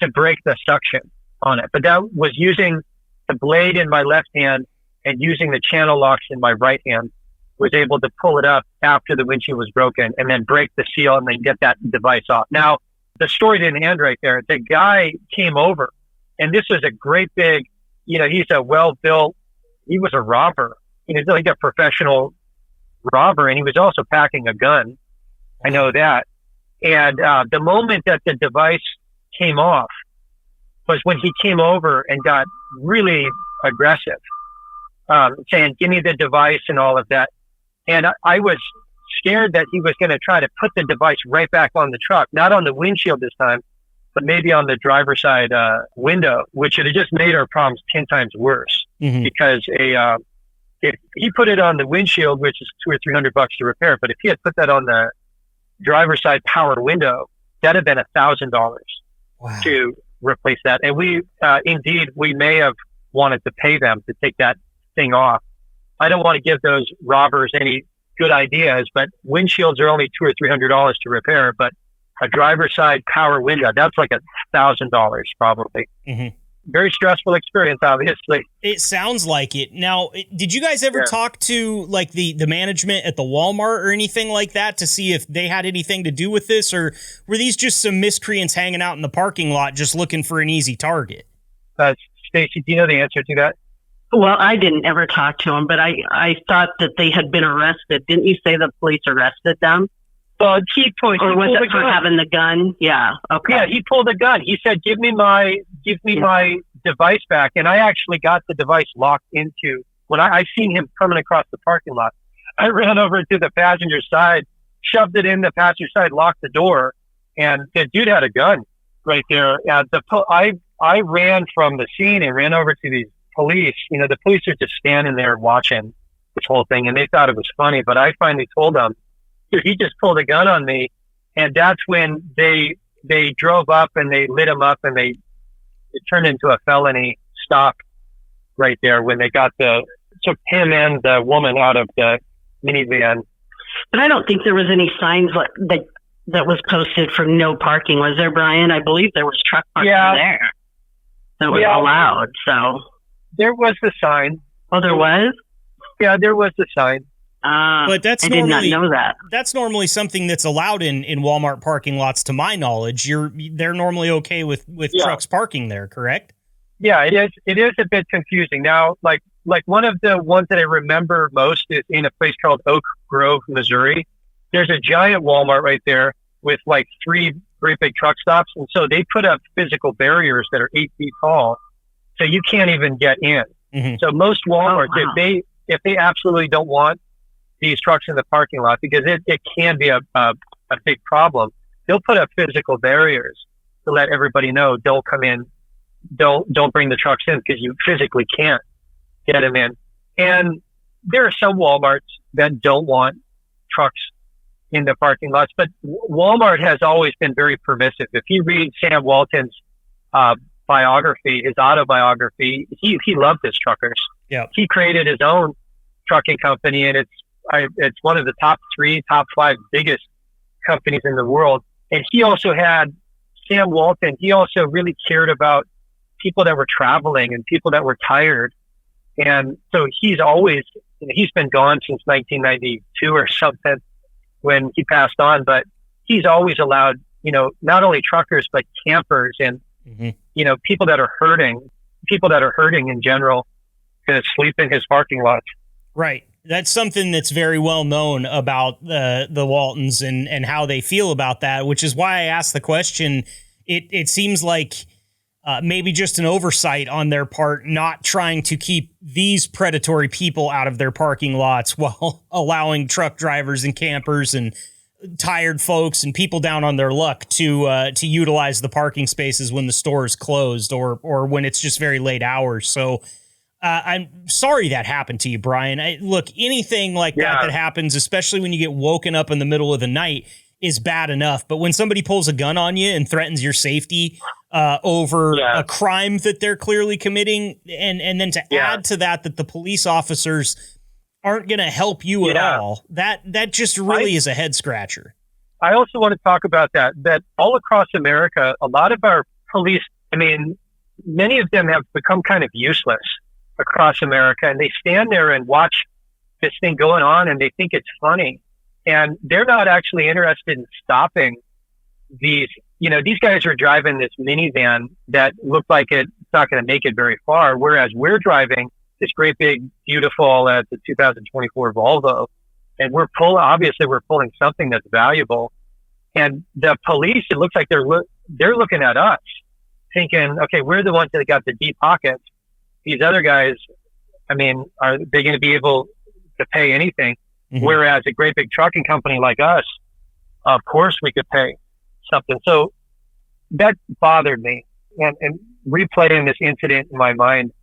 to break the suction on it, but that was using the blade in my left hand and using the channel locks in my right hand. Was able to pull it up after the windshield was broken and then break the seal and then get that device off. Now, the story didn't end right there. The guy came over, and this was a great big, he's a well-built, he was a robber. He was like a professional robber, and he was also packing a gun. I know that. And the moment that the device came off was when he came over and got really aggressive, saying, "Give me the device," and all of that. And I was scared that he was going to try to put the device right back on the truck, not on the windshield this time, but maybe on the driver's side window, which would have just made our problems 10 times worse. Mm-hmm. Because if he put it on the windshield, which is $200 or $300 to repair, but if he had put that on the driver's side powered window, that'd have been $1,000 to replace that. And we may have wanted to pay them to take that thing off. I don't want to give those robbers any good ideas, but windshields are only $200 or $300 to repair, but a driver's side power window, that's like $1,000 probably. Mm-hmm. Very stressful experience, obviously. It sounds like it. Now, did you guys ever talk to like the management at the Walmart or anything like that to see if they had anything to do with this, or were these just some miscreants hanging out in the parking lot just looking for an easy target? Stacy, do you know the answer to that? Well, I didn't ever talk to him, but I thought that they had been arrested. Didn't you say the police arrested them? Well, or was it for having the gun? Yeah. Okay. Yeah, he pulled a gun. He said, "Give me my device back." And I actually got the device locked into. When I seen him coming across the parking lot, I ran over to the passenger side, shoved it in the passenger side, locked the door, and the dude had a gun right there. I ran from the scene and ran over to these police. The police are just standing there watching this whole thing, and they thought it was funny. But I finally told them, he just pulled a gun on me, and that's when they drove up and they lit him up, and it turned into a felony stop right there when they took him and the woman out of the minivan. But I don't think there was any signs that was posted for no parking, was there, Brian? I believe there was truck parking there that was allowed. So there was the sign. Oh, there was? Yeah, there was the sign. But I did not know that. That's normally something that's allowed in Walmart parking lots, to my knowledge. They're normally okay with trucks parking there, correct? Yeah, it is. It is a bit confusing now. Like one of the ones that I remember most is in a place called Oak Grove, Missouri. There's a giant Walmart right there with like 3 great big truck stops, and so they put up physical barriers that are 8 feet tall, so you can't even get in. Mm-hmm. So most Walmarts, if they absolutely don't want these trucks in the parking lot, because it can be a big problem, they'll put up physical barriers to let everybody know, don't come in, don't bring the trucks in, because you physically can't get them in. And there are some Walmarts that don't want trucks in the parking lots. But Walmart has always been very permissive. If you read Sam Walton's biography, his autobiography, he loved his truckers. Yeah. He created his own trucking company, and it's one of the top 5 biggest companies in the world. And he also had Sam Walton. He also really cared about people that were traveling and people that were tired. And so he's been gone since 1992 or something when he passed on, but he's always allowed, not only truckers, but campers and, people that are hurting in general to sleep in his parking lots. Right. That's something that's very well known about the Waltons and how they feel about that, which is why I asked the question. It seems like maybe just an oversight on their part, not trying to keep these predatory people out of their parking lots while allowing truck drivers and campers and tired folks and people down on their luck to utilize the parking spaces when the store is closed or when it's just very late hours. So I'm sorry that happened to you, Bryan. Look, anything like that happens, especially when you get woken up in the middle of the night, is bad enough. But when somebody pulls a gun on you and threatens your safety over a crime that they're clearly committing, and then to add to that the police officers aren't going to help you at all, that just really is a head scratcher. I also want to talk about that all across America, a lot of our police, many of them have become kind of useless across America, and they stand there and watch this thing going on and they think it's funny. And they're not actually interested in stopping these, these guys are driving this minivan that looked like it's not going to make it very far. Whereas we're driving this great big, beautiful, the 2024 Volvo. And we're pulling something that's valuable. And the police, it looks like they're looking at us thinking, okay, we're the ones that got the deep pockets. These other guys, are they going to be able to pay anything? Mm-hmm. Whereas a great big trucking company like us, of course we could pay something. So that bothered me. And replaying this incident in my mind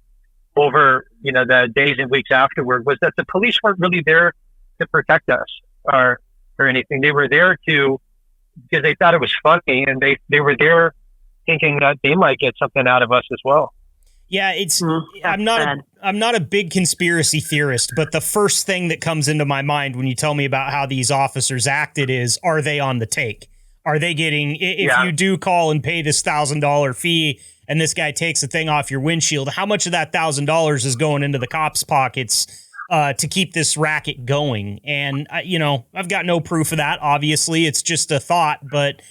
over, the days and weeks afterward was that the police weren't really there to protect us or anything. They were there because they thought it was funny, and they were there thinking that they might get something out of us as well. Yeah, I'm not a big conspiracy theorist, but the first thing that comes into my mind when you tell me about how these officers acted is, are they on the take? Are they getting, if you do call and pay this $1,000 fee and this guy takes the thing off your windshield, how much of that $1,000 is going into the cops' pockets to keep this racket going? And, I've got no proof of that. Obviously, it's just a thought, but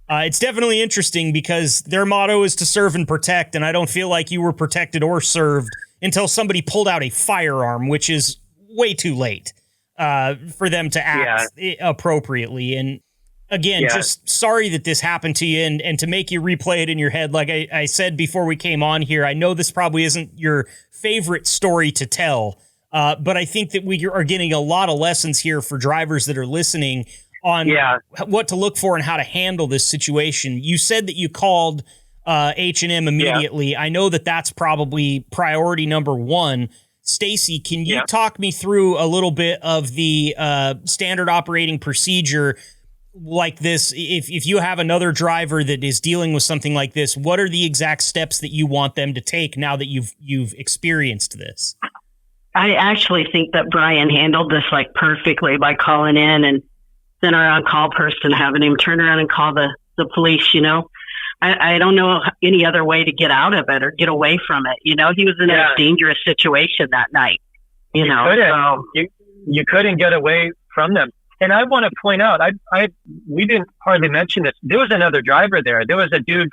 it's definitely interesting because their motto is to serve and protect, and I don't feel like you were protected or served until somebody pulled out a firearm, which is way too late for them to act appropriately. And again, just sorry that this happened to you, and to make you replay it in your head. Like I said before we came on here, I know this probably isn't your favorite story to tell, but I think that we are getting a lot of lessons here for drivers that are listening on what to look for and how to handle this situation. You said that you called H&M immediately. I know that that's probably priority number one. Stacy, can you talk me through a little bit of the standard operating procedure like this? If you have another driver that is dealing with something like this, what are the exact steps that you want them to take now that you've experienced this? I actually think that Bryan handled this perfectly by calling in and then our on-call person having him turn around and call the police. I don't know any other way to get out of it or get away from it. He was in a dangerous situation that night. You couldn't get away from them. And I want to point out, we didn't hardly mention this. There was another driver there. There was a dude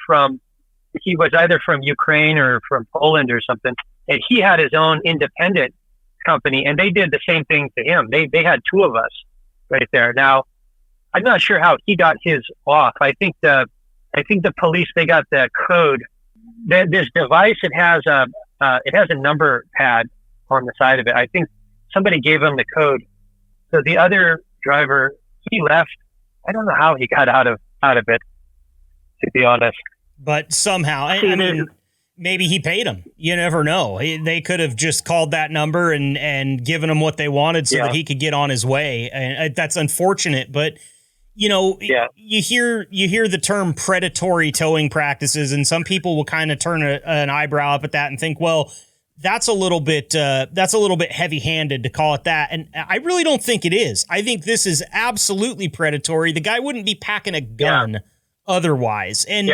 he was either from Ukraine or from Poland or something, and he had his own independent company, and they did the same thing to him. They had two of us right there. Now, I'm not sure how he got his off. I think the police, they got the code. This device, it has a number pad on the side of it. I think somebody gave him the code. So the other driver, he left. I don't know how he got out of it, to be honest. But somehow, maybe he paid him. You never know. They could have just called that number and given him what they wanted so that he could get on his way. And that's unfortunate, but you know, you hear the term predatory towing practices, and some people will kind of turn an eyebrow up at that and think, well, that's a little bit heavy-handed to call it that. And I really don't think it is. I think this is absolutely predatory. The guy wouldn't be packing a gun otherwise. And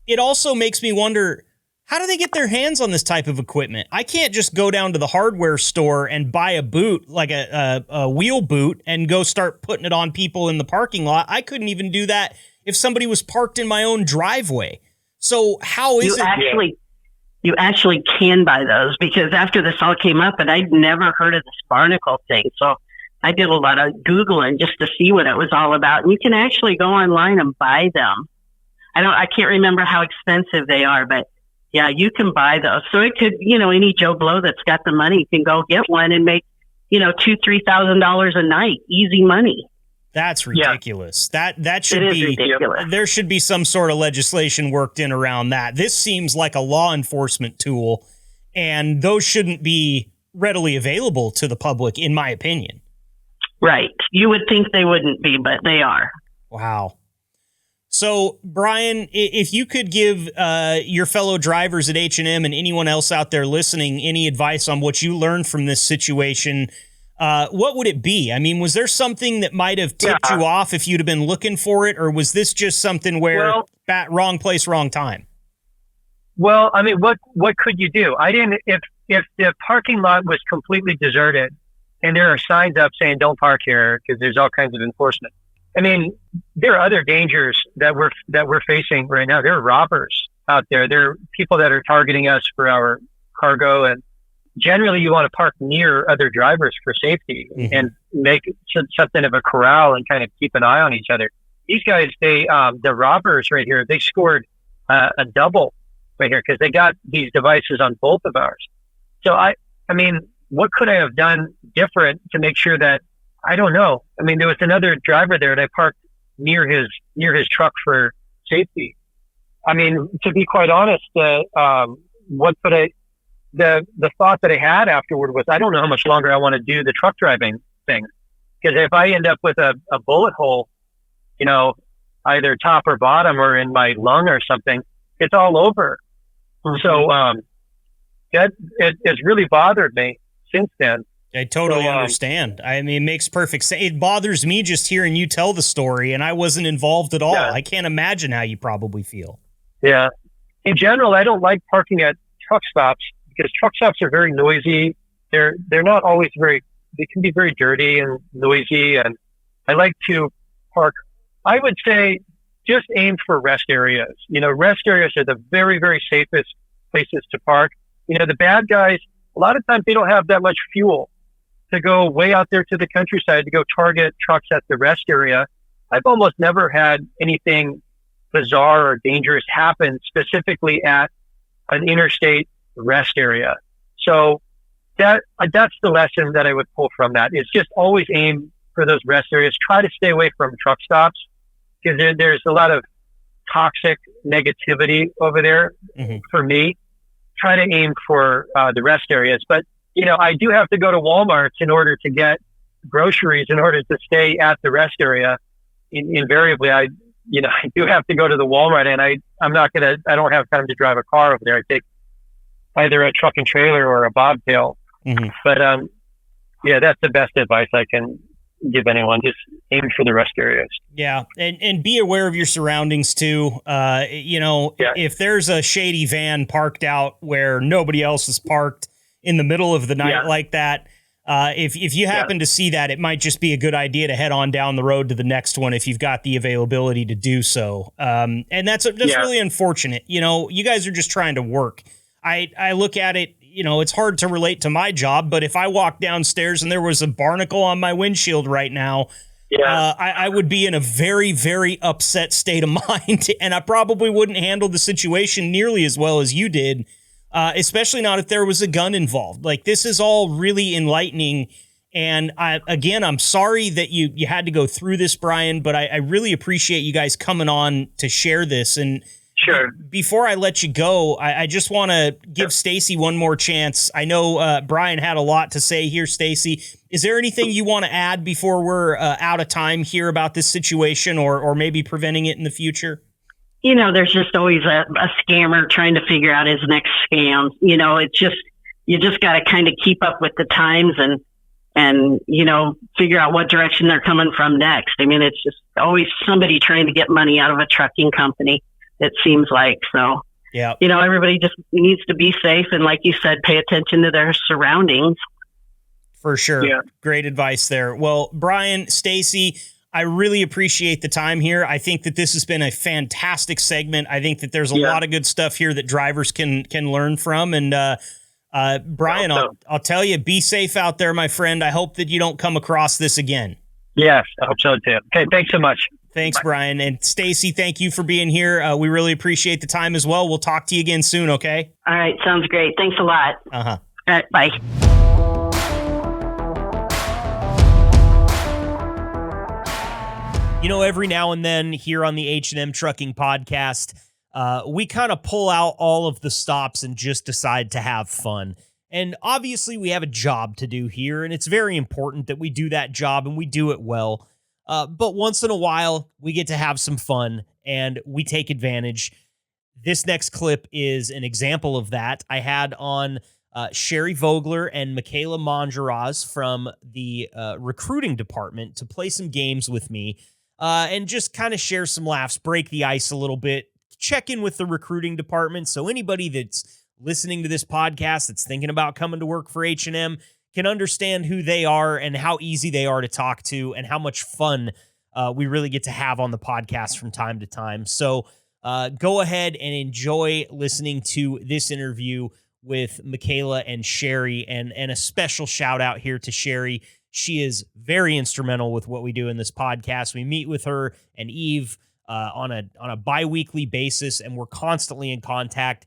it also makes me wonder, how do they get their hands on this type of equipment? I can't just go down to the hardware store and buy a boot, like a wheel boot, and go start putting it on people in the parking lot. I couldn't even do that if somebody was parked in my own driveway. So how is it? You actually can buy those, because after this all came up, and I'd never heard of this barnacle thing. So I did a lot of Googling just to see what it was all about. And you can actually go online and buy them. I can't remember how expensive they are, but yeah, you can buy those. So it could, any Joe Blow that's got the money can go get one and make, $2,000-$3,000 a night, easy money. That's ridiculous. That should be ridiculous. There should be some sort of legislation worked in around that. This seems like a law enforcement tool, and those shouldn't be readily available to the public, in my opinion. Right. You would think they wouldn't be, but they are. Wow. So, Bryan, if you could give your fellow drivers at H&M and anyone else out there listening any advice on what you learned from this situation, what would it be? I mean, was there something that might have tipped you off if you'd have been looking for it, or was this just something where wrong place, wrong time? Well, I mean, what could you do? If the parking lot was completely deserted and there are signs up saying don't park here because there's all kinds of enforcement. I mean, there are other dangers that we're facing right now. There are robbers out there. There are people that are targeting us for our cargo, and generally you want to park near other drivers for safety and make something of a corral and kind of keep an eye on each other. These guys, the robbers right here, they scored a double right here because they got these devices on both of ours. So I mean, what could I have done different to make sure that, I don't know. I mean, there was another driver there that parked near his truck for safety. I mean, to be quite honest, the thought that I had afterward was, I don't know how much longer I want to do the truck driving thing. Because if I end up with a bullet hole, either top or bottom or in my lung or something, it's all over. So it's really bothered me since then. I totally understand. I mean, it makes perfect sense. It bothers me just hearing you tell the story, and I wasn't involved at all. Yeah. I can't imagine how you probably feel. Yeah. In general, I don't like parking at truck stops because truck stops are very noisy. They're not always they can be very dirty and noisy. And I like to park, I would say, just aim for rest areas. Rest areas are the very, very safest places to park. The bad guys, a lot of times they don't have that much fuel to go way out there to the countryside to go target trucks at the rest area. I've almost never had anything bizarre or dangerous happen specifically at an interstate rest area. So that's the lesson that I would pull from that. Is just always aim for those rest areas. Try to stay away from truck stops because there's a lot of toxic negativity over there for me. Try to aim for the rest areas. But, I do have to go to Walmart in order to get groceries in order to stay at the rest area. Invariably, I do have to go to the Walmart, and I don't have time to drive a car over there. I take either a truck and trailer or a bobtail. But, that's the best advice I can give anyone. Just aim for the rest areas. Yeah. And be aware of your surroundings too. If there's a shady van parked out where nobody else is parked in the middle of the night like that, if you happen to see that, it might just be a good idea to head on down the road to the next one if you've got the availability to do so. And that's really unfortunate. You guys are just trying to work. I look at it, it's hard to relate to my job, but if I walked downstairs and there was a barnacle on my windshield right now, I would be in a very, very upset state of mind, and I probably wouldn't handle the situation nearly as well as you did, especially not if there was a gun involved. Like, this is all really enlightening, and I'm sorry that you had to go through this, Bryan, but I really appreciate you guys coming on to share this. And Sure. Before I let you go, I just want to give Stacy one more chance. I know Bryan had a lot to say here, Stacy. Is there anything you want to add before we're out of time here about this situation or maybe preventing it in the future? There's just always a scammer trying to figure out his next scam. It's just, you just got to kind of keep up with the times and figure out what direction they're coming from next. I mean, it's just always somebody trying to get money out of a trucking company, it seems like. So, yeah, everybody just needs to be safe. And like you said, pay attention to their surroundings. For sure. Yeah. Great advice there. Well, Bryan, Stacy, I really appreciate the time here. I think that this has been a fantastic segment. I think that there's a lot of good stuff here that drivers can learn from. And Bryan, I'll tell you, be safe out there, my friend. I hope that you don't come across this again. Yes, I hope so too. Okay, thanks so much. Thanks, Bryan. And Stacy, thank you for being here. We really appreciate the time as well. We'll talk to you again soon, okay? All right, sounds great. Thanks a lot. Uh-huh. All right, bye. Every now and then here on the H&M Trucking Podcast, we kind of pull out all of the stops and just decide to have fun. And obviously we have a job to do here, and it's very important that we do that job and we do it well. But once in a while, we get to have some fun and we take advantage. This next clip is an example of that. I had on Sherry Vogler and Michaela Mongeraz from the recruiting department to play some games with me. And just kind of share some laughs, break the ice a little bit, check in with the recruiting department. So anybody that's listening to this podcast that's thinking about coming to work for H&M can understand who they are and how easy they are to talk to and how much fun we really get to have on the podcast from time to time. So go ahead and enjoy listening to this interview with Michaela and Sherry, and a special shout out here to Sherry. She is very instrumental with what we do in this podcast. We meet with her and Eve on a bi-weekly basis, and we're constantly in contact.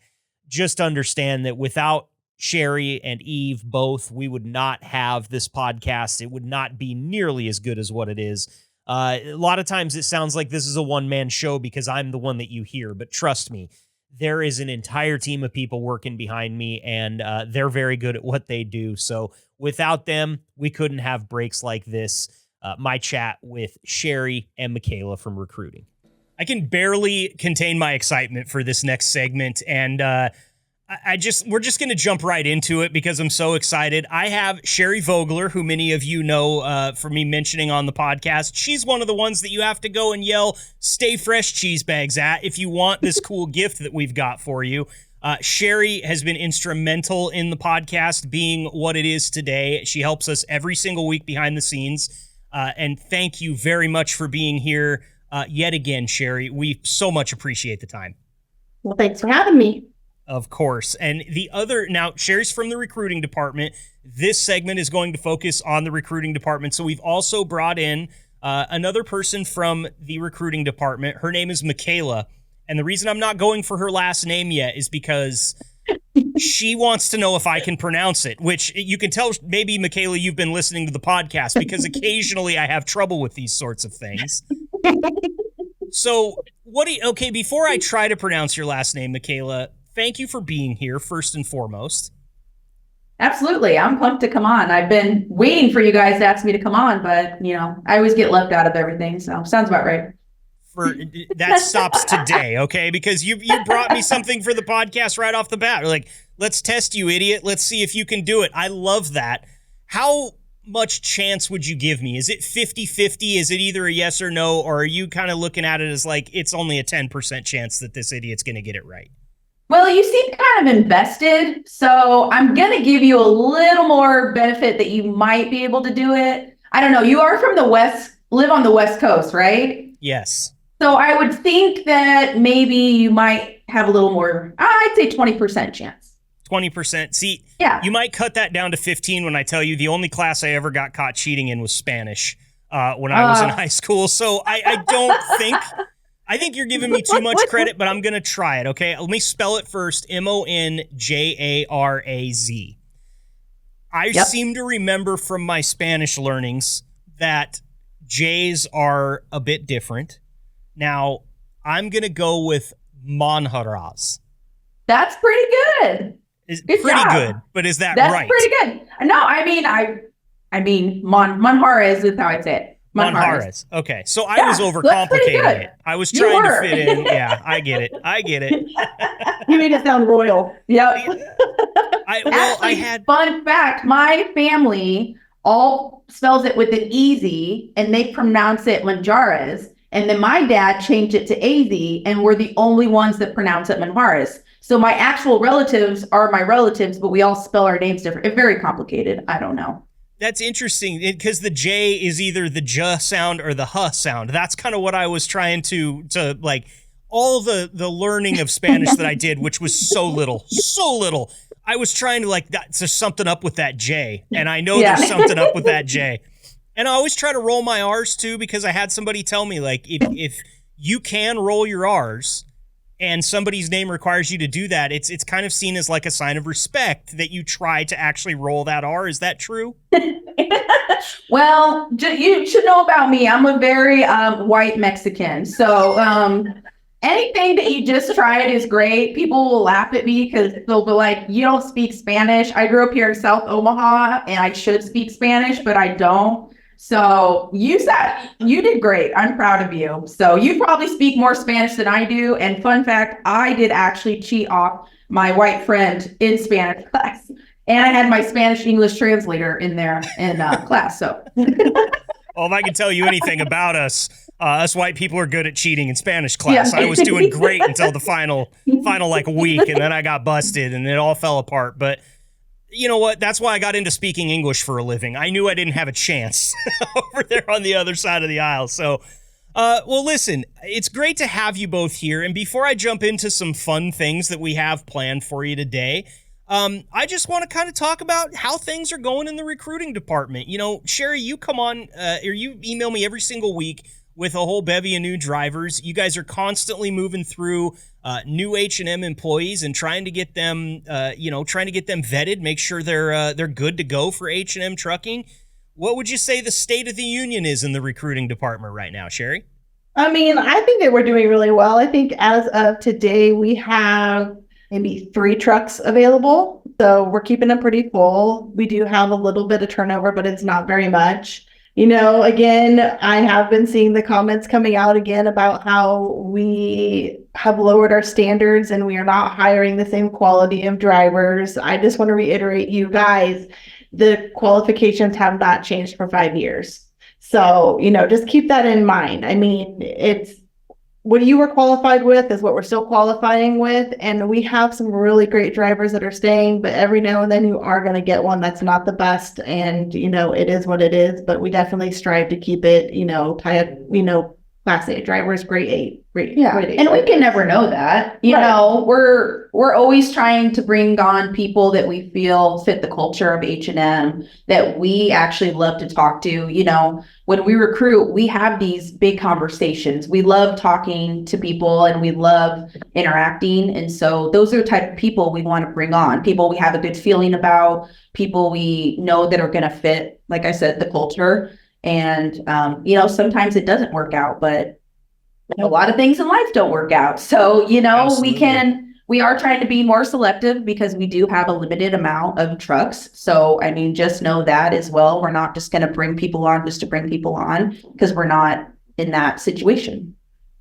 Just understand that without Sherry and Eve both, we would not have this podcast. It would not be nearly as good as what it is. A lot of times it sounds like this is a one-man show because I'm the one that you hear, but trust me, there is an entire team of people working behind me, and they're very good at what they do. So without them, we couldn't have breaks like this. My chat with Sherry and Michaela from recruiting. I can barely contain my excitement for this next segment, and we're just going to jump right into it because I'm so excited. I have Sherry Vogler, who many of you know for me mentioning on the podcast. She's one of the ones that you have to go and yell "Stay Fresh" cheese bags at if you want this cool gift that we've got for you. Sherry has been instrumental in the podcast being what it is today. She helps us every single week behind the scenes. And thank you very much for being here yet again, Sherry. We so much appreciate the time. Well, thanks for having me. Of course. And now Sherry's from the recruiting department. This segment is going to focus on the recruiting department. So we've also brought in another person from the recruiting department. Her name is Michaela. And the reason I'm not going for her last name yet is because she wants to know if I can pronounce it, which you can tell maybe, Michaela, you've been listening to the podcast because occasionally I have trouble with these sorts of things. So before I try to pronounce your last name, Michaela, thank you for being here, first and foremost. Absolutely. I'm pumped to come on. I've been waiting for you guys to ask me to come on, but, I always get left out of everything. So sounds about right. That stops today, okay? Because you brought me something for the podcast right off the bat. You're like, let's test you, idiot. Let's see if you can do it. I love that. How much chance would you give me? Is it 50-50? Is it either a yes or no? Or are you kind of looking at it as like, it's only a 10% chance that this idiot's going to get it right? Well, you seem kind of invested, so I'm going to give you a little more benefit that you might be able to do it. I don't know. You are from the West, live on the West Coast, right? Yes. So I would think that maybe you might have a little more, I'd say 20% chance. 20%. See, yeah. You might cut that down to 15 when I tell you the only class I ever got caught cheating in was Spanish when I was in high school. So I don't think... I think you're giving me too much credit, but I'm going to try it, okay? Let me spell it first. Monjaraz. I seem to remember from my Spanish learnings that J's are a bit different. Now, I'm going to go with Manharas. That's pretty good. Is Good pretty job. good, but is that That's right? pretty good. No, I mean, Manharas is how I say it. Manharas. Okay, so I Yeah, was that's pretty overcomplicating good. it. I was You trying to were. fit in. Yeah, I get it. You made it sound royal. Yep. I had Fun fact, my family all spells it with an easy and they pronounce it Manjaras. And then my dad changed it to AZ and we're the only ones that pronounce it Manjaras. So my actual relatives are my relatives, but we all spell our names different. It's very complicated. I don't know. That's interesting because the J is either the J sound or the H sound. That's kind of what I was trying to like all the learning of Spanish that I did, which was so little. I was trying to like, there's something up with that J. And I know there's something up with that J. And I always try to roll my R's too, because I had somebody tell me like, if you can roll your R's, and somebody's name requires you to do that, it's kind of seen as like a sign of respect that you try to actually roll that R. Is that true? Well, you should know about me. I'm a very white Mexican. So anything that you just tried is great. People will laugh at me because they'll be like, you don't speak Spanish. I grew up here in South Omaha and I should speak Spanish, but I don't. So you did great. I'm proud of you. So you probably speak more Spanish than I do. And fun fact, I did actually cheat off my white friend in Spanish class. And I had my Spanish English translator in there in class. So, well, if I can tell you anything about us white people are good at cheating in Spanish class. Yeah. I was doing great until the final like week, and then I got busted and it all fell apart. But you know what? That's why I got into speaking English for a living. I knew I didn't have a chance over there on the other side of the aisle. So, well, listen, it's great to have you both here. And before I jump into some fun things that we have planned for you today, I just want to kind of talk about how things are going in the recruiting department. You know, Sherry, you come on, or you email me every single week with a whole bevy of new drivers. You guys are constantly moving through new H&M employees and trying to get them, vetted, make sure they're good to go for H&M Trucking. What would you say the state of the union is in the recruiting department right now, Sherry? I mean, I think that we're doing really well. I think as of today, we have maybe 3 trucks available. So we're keeping them pretty full. We do have a little bit of turnover, but it's not very much. You know, again, I have been seeing the comments coming out again about how we have lowered our standards and we are not hiring the same quality of drivers. I just want to reiterate, you guys, the qualifications have not changed for 5 years. So, you know, just keep that in mind. I mean, it's what you were qualified with is what we're still qualifying with. And we have some really great drivers that are staying, but every now and then you are going to get one that's not the best. And, you know, it is what it is, but we definitely strive to keep it, Class A drivers, grade 8. Grade 8 and we can never know that. You know, we're always trying to bring on people that we feel fit the culture of H&M, that we actually love to talk to. You know, when we recruit, we have these big conversations. We love talking to people and we love interacting. And so those are the type of people we want to bring on, people we have a good feeling about, people we know that are going to fit, like I said, the culture. And, sometimes it doesn't work out, but a lot of things in life don't work out. So, Absolutely. we are trying to be more selective because we do have a limited amount of trucks. So, I mean, just know that as well. We're not just going to bring people on just to bring people on because we're not in that situation.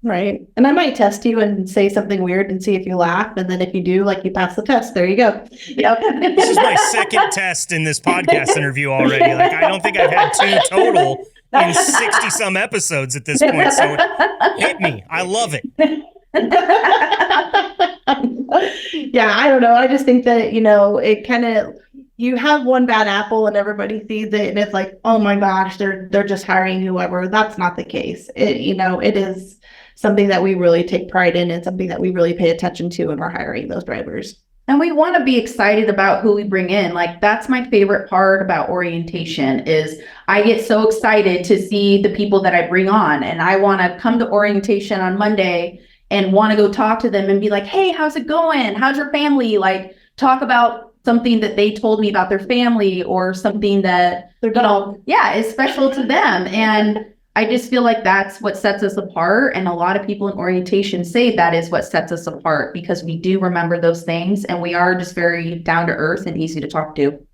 Right. And I might test you and say something weird and see if you laugh. And then if you do, you pass the test. There you go. Yep. This is my second test in this podcast interview already. I don't think I've had 2 total in 60 some episodes at this point. So hit me. I love it. Yeah, I don't know. I just think that, it kind of, you have one bad apple and everybody sees it and it's like, oh my gosh, they're just hiring whoever. That's not the case. It is something that we really take pride in and something that we really pay attention to when we're hiring those drivers. And we want to be excited about who we bring in. That's my favorite part about orientation is I get so excited to see the people that I bring on. And I want to come to orientation on Monday and want to go talk to them and be like, hey, how's it going? How's your family? Talk about something that they told me about their family or something that, is special to them. And I just feel like that's what sets us apart. And a lot of people in orientation say that is what sets us apart, because we do remember those things and we are just very down to earth and easy to talk to.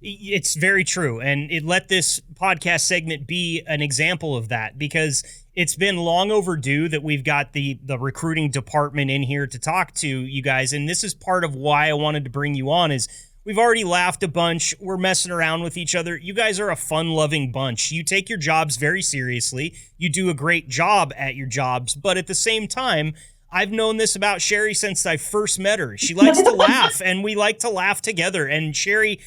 It's very true. And let this podcast segment be an example of that, because it's been long overdue that we've got the recruiting department in here to talk to you guys. And this is part of why I wanted to bring you on. Is we've already laughed a bunch. We're messing around with each other. You guys are a fun-loving bunch. You take your jobs very seriously. You do a great job at your jobs. But at the same time, I've known this about Sherry since I first met her. She likes to laugh, and we like to laugh together. And Sherry,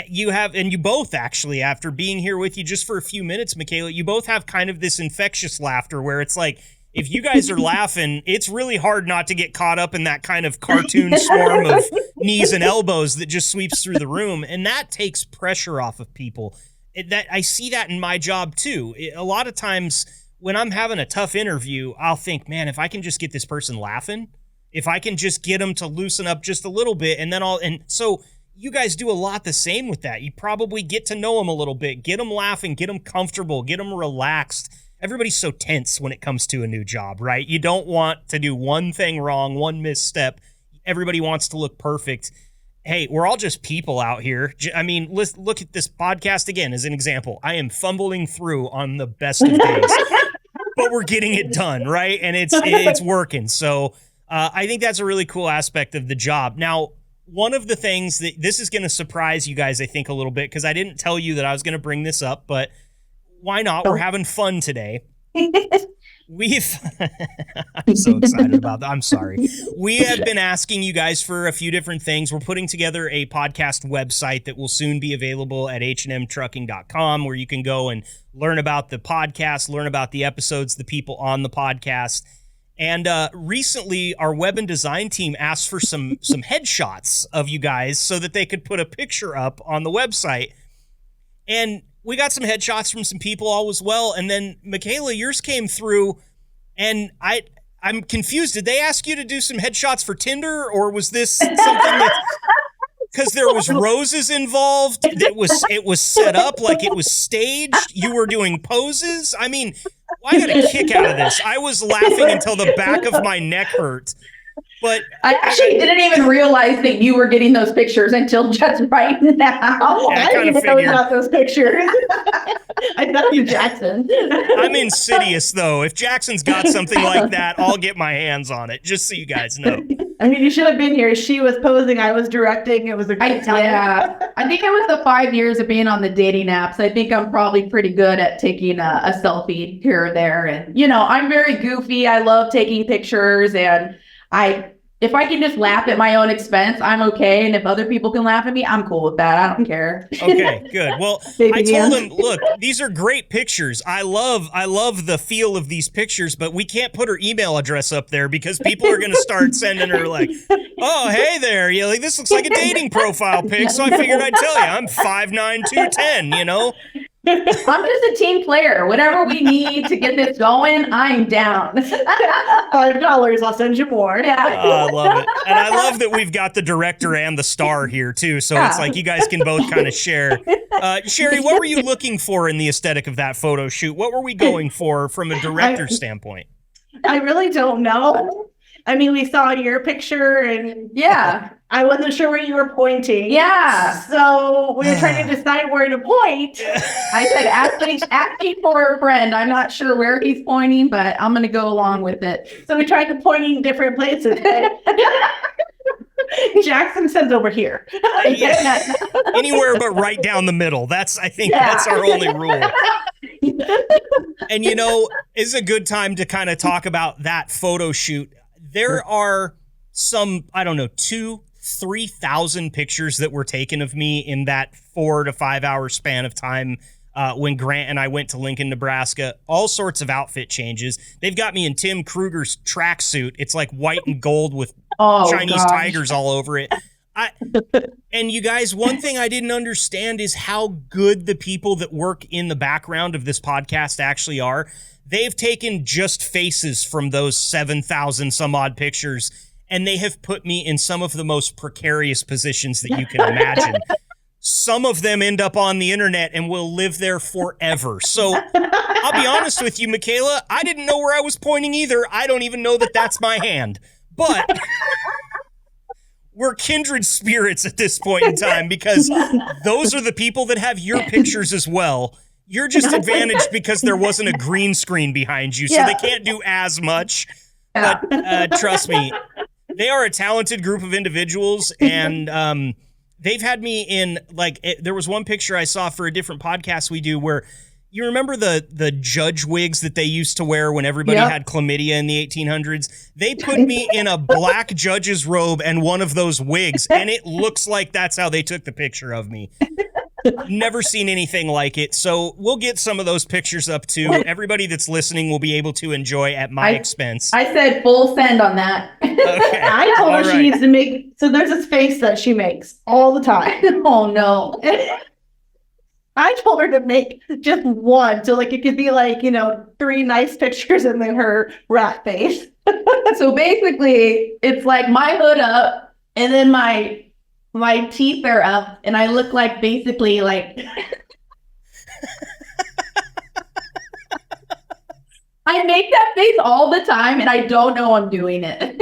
you both actually, after being here with you just for a few minutes, Michaela, you both have kind of this infectious laughter where it's like, if you guys are laughing, it's really hard not to get caught up in that kind of cartoon swarm of knees and elbows that just sweeps through the room. And that takes pressure off of people. That I see that in my job too. A lot of times when I'm having a tough interview, I'll think, man, if I can just get this person laughing, if I can just get them to loosen up just a little bit, and so you guys do a lot the same with that. You probably get to know them a little bit, get them laughing, get them comfortable, get them relaxed. Everybody's so tense when it comes to a new job, right? You don't want to do one thing wrong, one misstep. Everybody wants to look perfect. Hey, we're all just people out here. I mean, let's look at this podcast again as an example. I am fumbling through on the best of days, but we're getting it done, right? And it's working. So I think that's a really cool aspect of the job. Now, one of the things that this is going to surprise you guys, I think, a little bit, because I didn't tell you that I was going to bring this up, but why not? We're having fun today. I'm so excited about that. I'm sorry. We have been asking you guys for a few different things. We're putting together a podcast website that will soon be available at HMTrucking.com, where you can go and learn about the podcast, learn about the episodes, the people on the podcast. And recently, our web and design team asked for some headshots of you guys so that they could put a picture up on the website. And we got some headshots from some people all was well. And then, Michaela, yours came through, and I'm confused. Did they ask you to do some headshots for Tinder, or was this something that... Because there was roses involved. It was set up like it was staged. You were doing poses. I mean, I got a kick out of this. I was laughing until the back of my neck hurt. But I actually didn't even realize that you were getting those pictures until just right now. Yeah, I didn't even know about those pictures. I thought you Jackson. I'm insidious, though. If Jackson's got something like that, I'll get my hands on it, just so you guys know. I mean, you should have been here. She was posing, I was directing. It was a great time. Yeah, I think it was the 5 years of being on the dating apps. I think I'm probably pretty good at taking a selfie here or there. And, I'm very goofy. I love taking pictures, and if I can just laugh at my own expense, I'm okay. And if other people can laugh at me, I'm cool with that. I don't care. Okay, good. Well, I told him, look, these are great pictures. I love the feel of these pictures, but we can't put her email address up there because people are going to start sending her like, oh, hey there. This looks like a dating profile pic. So I figured I'd tell you, I'm 5'9", 210, I'm just a team player. Whatever we need to get this going, I'm down. $5, I'll send you more. Yeah. I love it. And I love that we've got the director and the star here, too. So it's like you guys can both kind of share. Sherry, what were you looking for in the aesthetic of that photo shoot? What were we going for from a director standpoint? I really don't know. I mean, we saw your picture, and yeah, I wasn't sure where you were pointing. Yeah. So we were trying to decide where to point. I said, ask me for a friend. I'm not sure where he's pointing, but I'm going to go along with it. So we tried to point in different places. Jackson sends over here. Yeah. Anywhere but right down the middle. That's our only rule. And it's a good time to kind of talk about that photo shoot. There are some, 2,000-3,000 pictures that were taken of me in that 4 to 5 hour span of time when Grant and I went to Lincoln, Nebraska. All sorts of outfit changes. They've got me in Tim Kruger's tracksuit. It's like white and gold with Chinese tigers all over it. And you guys, one thing I didn't understand is how good the people that work in the background of this podcast actually are. They've taken just faces from those 7,000 some odd pictures, and they have put me in some of the most precarious positions that you can imagine. Some of them end up on the internet and will live there forever. So I'll be honest with you, Michaela, I didn't know where I was pointing either. I don't even know that that's my hand. But we're kindred spirits at this point in time because those are the people that have your pictures as well. You're just advantaged because there wasn't a green screen behind you, so they can't do as much. But trust me, they are a talented group of individuals, and they've had me in, there was one picture I saw for a different podcast we do where, you remember the judge wigs that they used to wear when everybody had chlamydia in the 1800s? They put me in a black judge's robe and one of those wigs, and it looks like that's how they took the picture of me. Never seen anything like it. So we'll get some of those pictures up too. Everybody that's listening will be able to enjoy at my expense. I said full send on that. Okay. I told her she needs to make, so there's this face that she makes all the time. Oh no. I told her to make just one. So like it could be like, 3 nice pictures and then her rat face. So basically it's like my hood up and then my teeth are up and I look like basically like I make that face all the time and I don't know I'm doing it.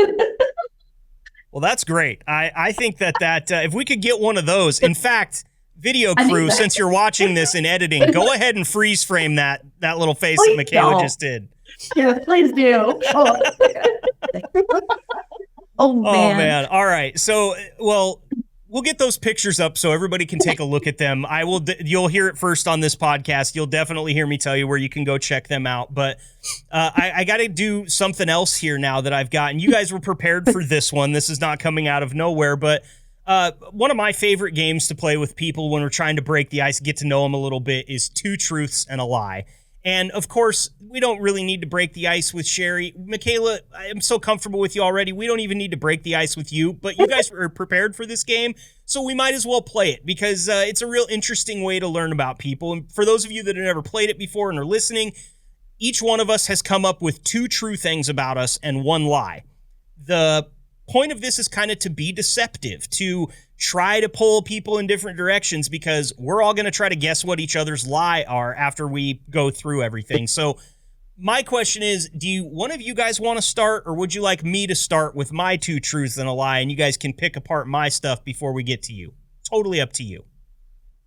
Well, that's great. I think that if we could get one of those, in fact, video crew, since you're watching this in editing, go ahead and freeze frame that little face that Michaela just did. Yeah, please do. Oh man. All right. So, we'll get those pictures up so everybody can take a look at them. You'll hear it first on this podcast. You'll definitely hear me tell you where you can go check them out. But I got to do something else here now that I've gotten. You guys were prepared for this one. This is not coming out of nowhere, but one of my favorite games to play with people when we're trying to break the ice, get to know them a little bit, is 2 truths and a lie. And of course, we don't really need to break the ice with Sherry. Michaela, I am so comfortable with you already. We don't even need to break the ice with you, but you guys are prepared for this game, so we might as well play it because it's a real interesting way to learn about people. And for those of you that have never played it before and are listening, each one of us has come up with 2 true things about us and 1 lie. The point of this is kind of to be deceptive, to try to pull people in different directions because we're all going to try to guess what each other's lie are after we go through everything. So my question is, do one of you guys want to start, or would you like me to start with my 2 truths and a lie, and you guys can pick apart my stuff before we get to you? Totally up to you.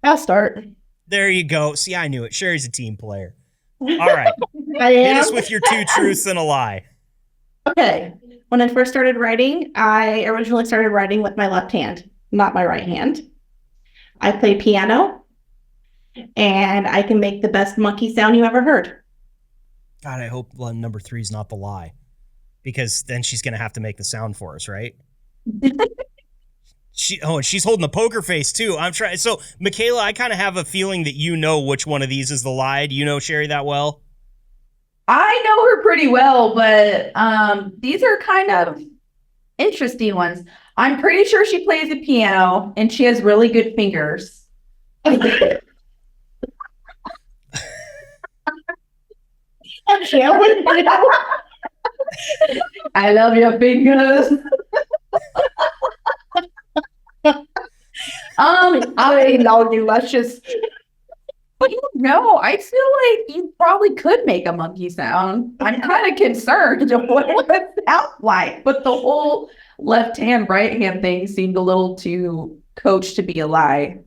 I'll start. There you go. See, I knew it. Sherry's a team player. All right. Hit us with your 2 truths and a lie. Okay. When I first started writing, I originally started writing with my left hand, not my right hand. I play piano, and I can make the best monkey sound you ever heard. God, I hope number 3 is not the lie, because then she's going to have to make the sound for us, right? She's holding the poker face too. I'm trying. So, Michaela, I kind of have a feeling that you know which one of these is the lie. Do you know Sherry that well? I know her pretty well, but these are kind of interesting ones. I'm pretty sure she plays the piano and she has really good fingers. I love your fingers. I love you, luscious. But no, I feel like you probably could make a monkey sound. I'm kind of concerned of what it would sound like. But the whole left hand, right hand thing seemed a little too coached to be a lie.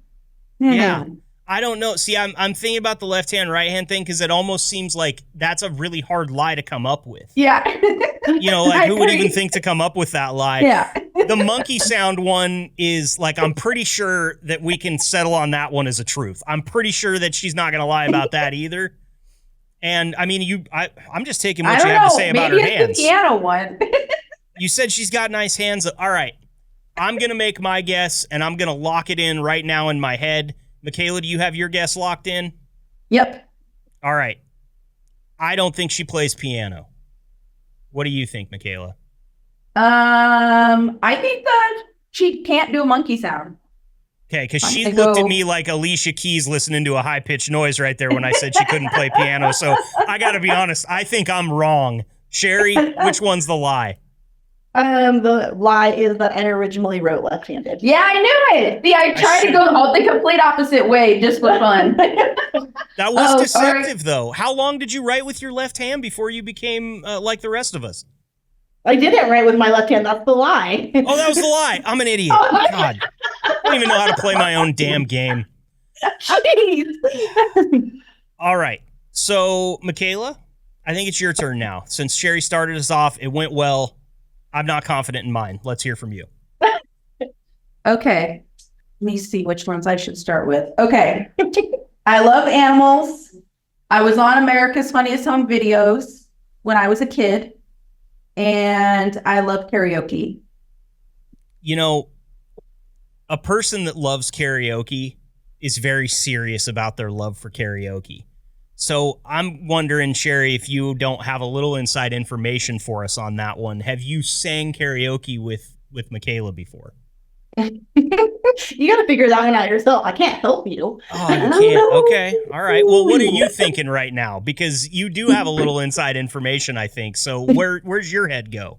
Yeah. I don't know. See, I'm thinking about the left hand, right hand thing because it almost seems like that's a really hard lie to come up with. Yeah. Who would even think to come up with that lie? Yeah. The monkey sound one is like, I'm pretty sure that we can settle on that one as a truth. I'm pretty sure that she's not going to lie about that either. And I mean, I'm just taking what you have to say about her hands. Maybe it's the piano one. You said she's got nice hands. All right. I'm going to make my guess and I'm going to lock it in right now in my head. Michaela, do you have your guess locked in? Yep. All right. I don't think she plays piano. What do you think, Michaela? I think that she can't do a monkey sound. Okay, because she looked at me like Alicia Keys listening to a high-pitched noise right there when I said she couldn't play piano. So I got to be honest, I think I'm wrong. Sherry, which one's the lie? The lie is that I originally wrote left-handed. Yeah, I knew it. See, I tried to go the complete opposite way just for fun. That was deceptive, though. How long did you write with your left hand before you became like the rest of us? I didn't write with my left hand. That's the lie. Oh, that was the lie. I'm an idiot. God. I don't even know how to play my own damn game. Jeez. All right. So, Michaela, I think it's your turn now. Since Sherry started us off, it went well. I'm not confident in mine. Let's hear from you. Okay. Let me see which ones I should start with. Okay. I love animals. I was on America's Funniest Home Videos when I was a kid. And I love karaoke. You know, a person that loves karaoke is very serious about their love for karaoke. So I'm wondering, Sherry, if you don't have a little inside information for us on that one. Have you sang karaoke with Michaela before? You got to figure that one out yourself. I can't help you. Oh, you can't. Okay. All right. Well, what are you thinking right now? Because you do have a little inside information, I think. So where's your head go?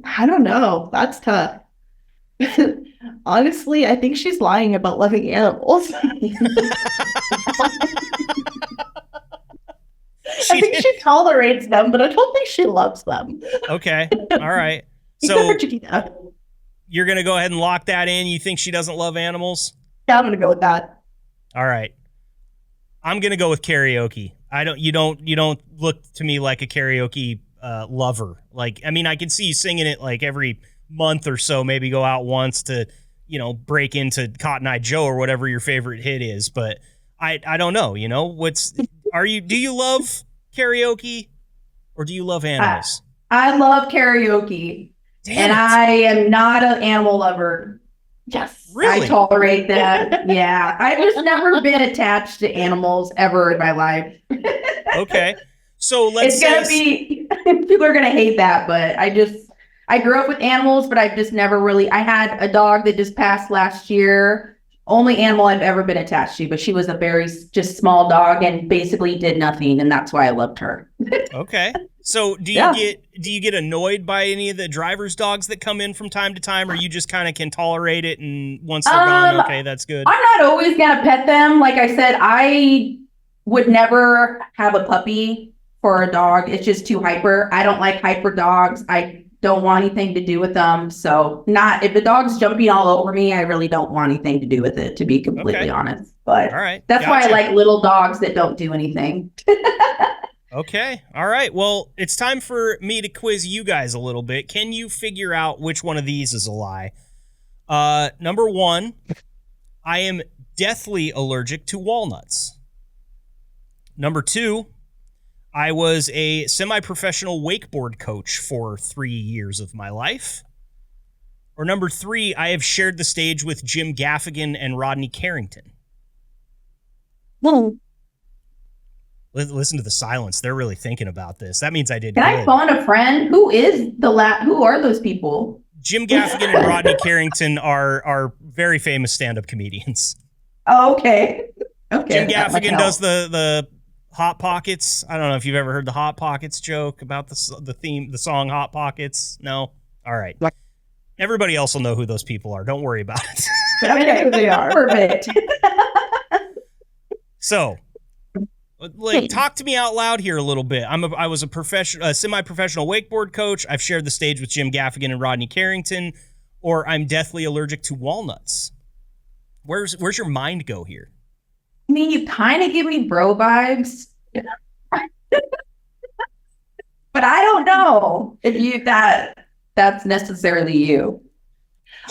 I don't know. That's tough. Honestly, I think she's lying about loving animals. I think she tolerates them, but I don't think she loves them. Okay. All right. So you're going to go ahead and lock that in? You think she doesn't love animals? Yeah, I'm going to go with that. All right. I'm going to go with karaoke. You don't look to me like a karaoke lover. Like, I mean, I can see you singing it like every month or so, maybe go out once to, break into Cotton Eye Joe or whatever your favorite hit is. But I don't know, do you love karaoke or do you love animals? I love karaoke. And I am not an animal lover. Yes. Really? I tolerate that. Yeah. I've just never been attached to animals ever in my life. Okay. So let's people are going to hate that, but I grew up with animals, but I've just never really, I had a dog that just passed last year. Only animal I've ever been attached to, but she was a very just small dog and basically did nothing, and that's why I loved her. Okay. So do you get annoyed by any of the driver's dogs that come in from time to time, or you just kind of can tolerate it and once they're gone, okay, that's good? I'm not always gonna pet them. Like I said, I would never have a puppy for a dog. It's just too hyper. I don't like hyper dogs. I don't want anything to do with them. So if the dog's jumping all over me, I really don't want anything to do with it, to be completely honest. But all right. That's why I like little dogs that don't do anything. Okay. All right. Well, it's time for me to quiz you guys a little bit. Can you figure out which one of these is a lie? Number one, I am deathly allergic to walnuts. Number two, I was a semi-professional wakeboard coach for 3 years of my life. Or number three, I have shared the stage with Jim Gaffigan and Rodney Carrington. Well, listen to the silence. They're really thinking about this. That means I did good. Can I phone a friend? Who are those people? Jim Gaffigan and Rodney Carrington are very famous stand-up comedians. Oh, okay. Jim Gaffigan does the Hot Pockets. I don't know if you've ever heard the Hot Pockets joke about the song Hot Pockets. No? All right. Everybody else will know who those people are. Don't worry about it. Okay, who they are. Perfect. So, talk to me out loud here a little bit. I was a semi-professional wakeboard coach. I've shared the stage with Jim Gaffigan and Rodney Carrington, or I'm deathly allergic to walnuts. Where's your mind go here? I mean, you kind of give me bro vibes, but I don't know if that's necessarily you.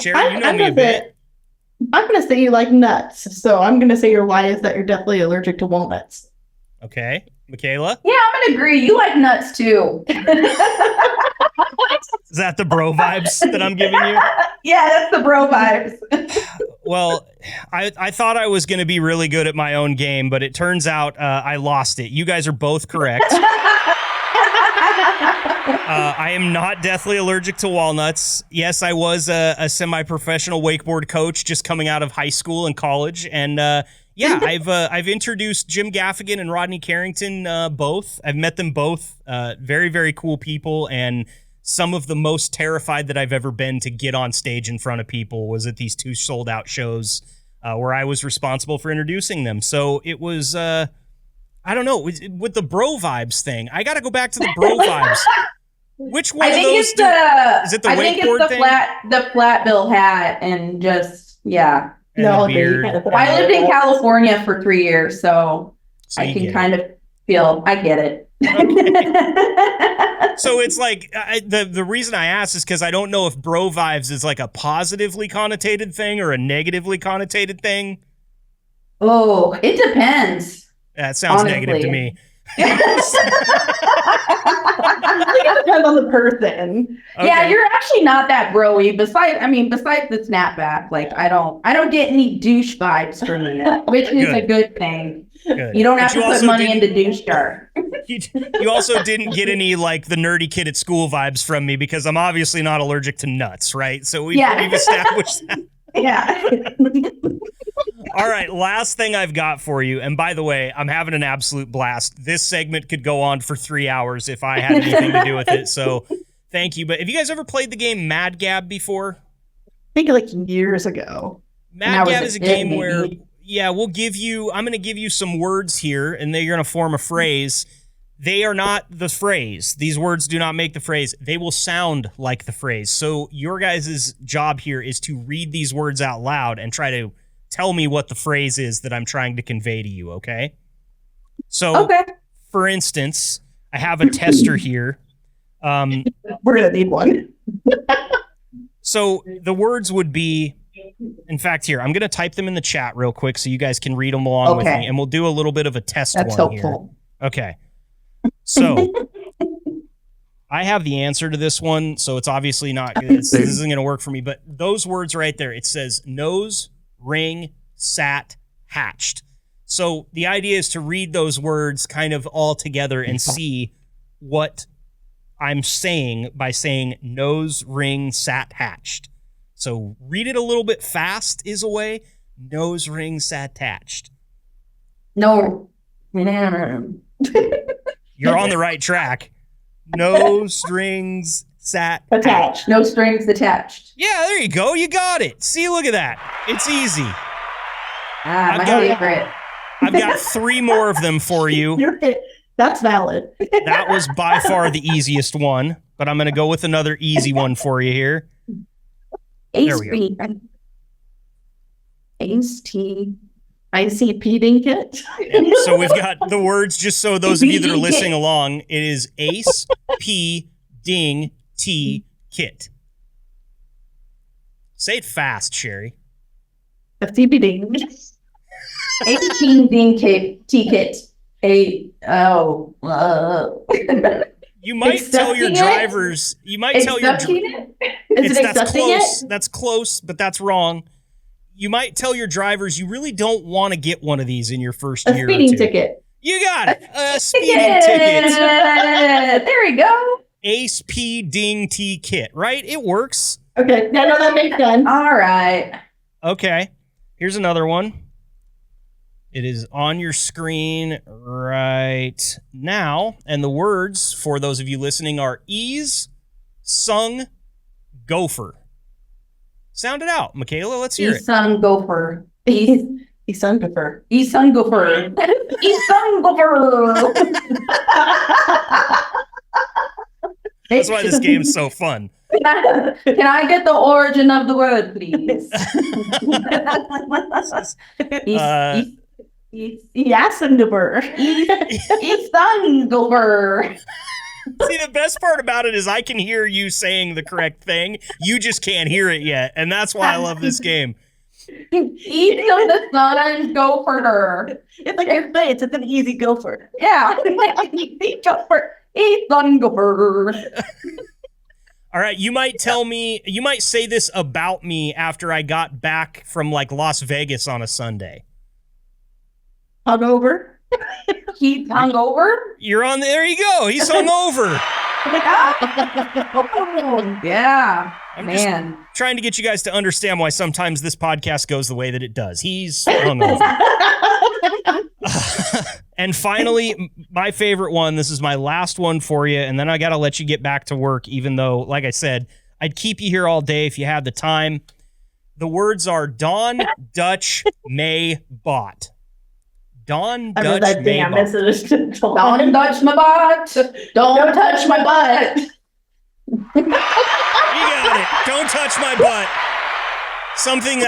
Sherry, you know me a bit. I'm going to say you like nuts, so I'm going to say your lie is that you're definitely allergic to walnuts. Okay. Michaela? Yeah, I'm going to agree. You like nuts, too. Is that the bro vibes that I'm giving you? Yeah, that's the bro vibes. Well, I thought I was going to be really good at my own game, but it turns out I lost it. You guys are both correct. I am not deathly allergic to walnuts. Yes, I was a semi-professional wakeboard coach just coming out of high school and college. And yeah, I've introduced Jim Gaffigan and Rodney Carrington both. I've met them both. Very, very cool people. And some of the most terrified that I've ever been to get on stage in front of people was at these 2 sold out shows where I was responsible for introducing them. So it was, I don't know, with the bro vibes thing. I got to go back to the bro vibes. Which one of those? Is it the wakeboard thing? The flat bill hat and just, yeah. And the beard. I lived in California for 3 years, so I can kind of feel, I get it. So it's like, the reason I asked is because I don't know if bro vibes is like a positively connotated thing or a negatively connotated thing. Oh, it depends. That sounds negative to me. It depends on the person. Okay. Yeah, you're actually not that bro-y. Besides the snapback, like I don't get any douche vibes from you, which is a good thing. Good. You don't have to put money into douche jar. You also didn't get any like the nerdy kid at school vibes from me because I'm obviously not allergic to nuts, right? So we've established that. Yeah. All right, last thing I've got for you. And by the way, I'm having an absolute blast. This segment could go on for 3 hours if I had anything to do with it. So thank you. But have you guys ever played the game Mad Gab before? I think like years ago. Mad Gab is a game where, I'm going to give you some words here, and they're going to form a phrase. They are not the phrase. These words do not make the phrase. They will sound like the phrase. So your guys' job here is to read these words out loud and try to tell me what the phrase is that I'm trying to convey to you, okay? So, for instance, I have a tester here. We're going to need one. So the words would be, in fact, here, I'm going to type them in the chat real quick so you guys can read them along with me, and we'll do a little bit of a test That's one helpful. here. Okay. So I have the answer to this one, so it's obviously not, this isn't going to work for me, but those words right there, it says nose, ring, sat, hatched. So the idea is to read those words kind of all together and see what I'm saying by saying nose, ring, sat, hatched. So read it a little bit fast is a way. Nose, ring, sat, hatched. No. You're on the right track. No strings sat attached. No strings attached. Yeah, there you go. You got it. See, look at that. It's easy. My favorite. I've got 3 more of them for you. That's valid. That was by far the easiest one, but I'm going to go with another easy one for you here. There we go. ICP kit. Yep. So we've got the words, just so those of you that are listening along, it is Ace, P, Ding, T, Kit. Say it fast, Sherry. FTP ding. 18 ding kit, T kit. You might tell your drivers. You might tell your. That's close. That's close, but that's wrong. You might tell your drivers you really don't want to get one of these in your first year. A speeding ticket. You got it. A speeding ticket. There we go. Ace P Ding T Kit, right? It works. Okay. No, that makes sense. All right. Okay. Here's another one. It is on your screen right now. And the words, for those of you listening, are ease, sung, gopher. Sound it out, Michaela. Let's hear it. Sung gopher. Sung gopher. Sung gopher. Sung gopher. That's why this game's so fun. Can I get the origin of the word, please? Yasendover. Easungover. See, the best part about it is I can hear you saying the correct thing. You just can't hear it yet, and that's why I love this game. Easy on the sun, gopher. It's like your face. It's an easy gopher. Yeah, easy gopher. Easungopher. All right, you might say this about me after I got back from like Las Vegas on a Sunday. Hungover. He's hungover. You're on there. You go. He's hungover. Yeah. I'm just trying to get you guys to understand why sometimes this podcast goes the way that it does. He's hungover. And finally, my favorite one. This is my last one for you, and then I got to let you get back to work, even though, like I said, I'd keep you here all day if you had the time. The words are Dawn, Dutch, May, Bot. Dawn, Dutch, May, Bot. Don't touch my butt. Don't touch my butt. You got it. Don't touch my butt. Something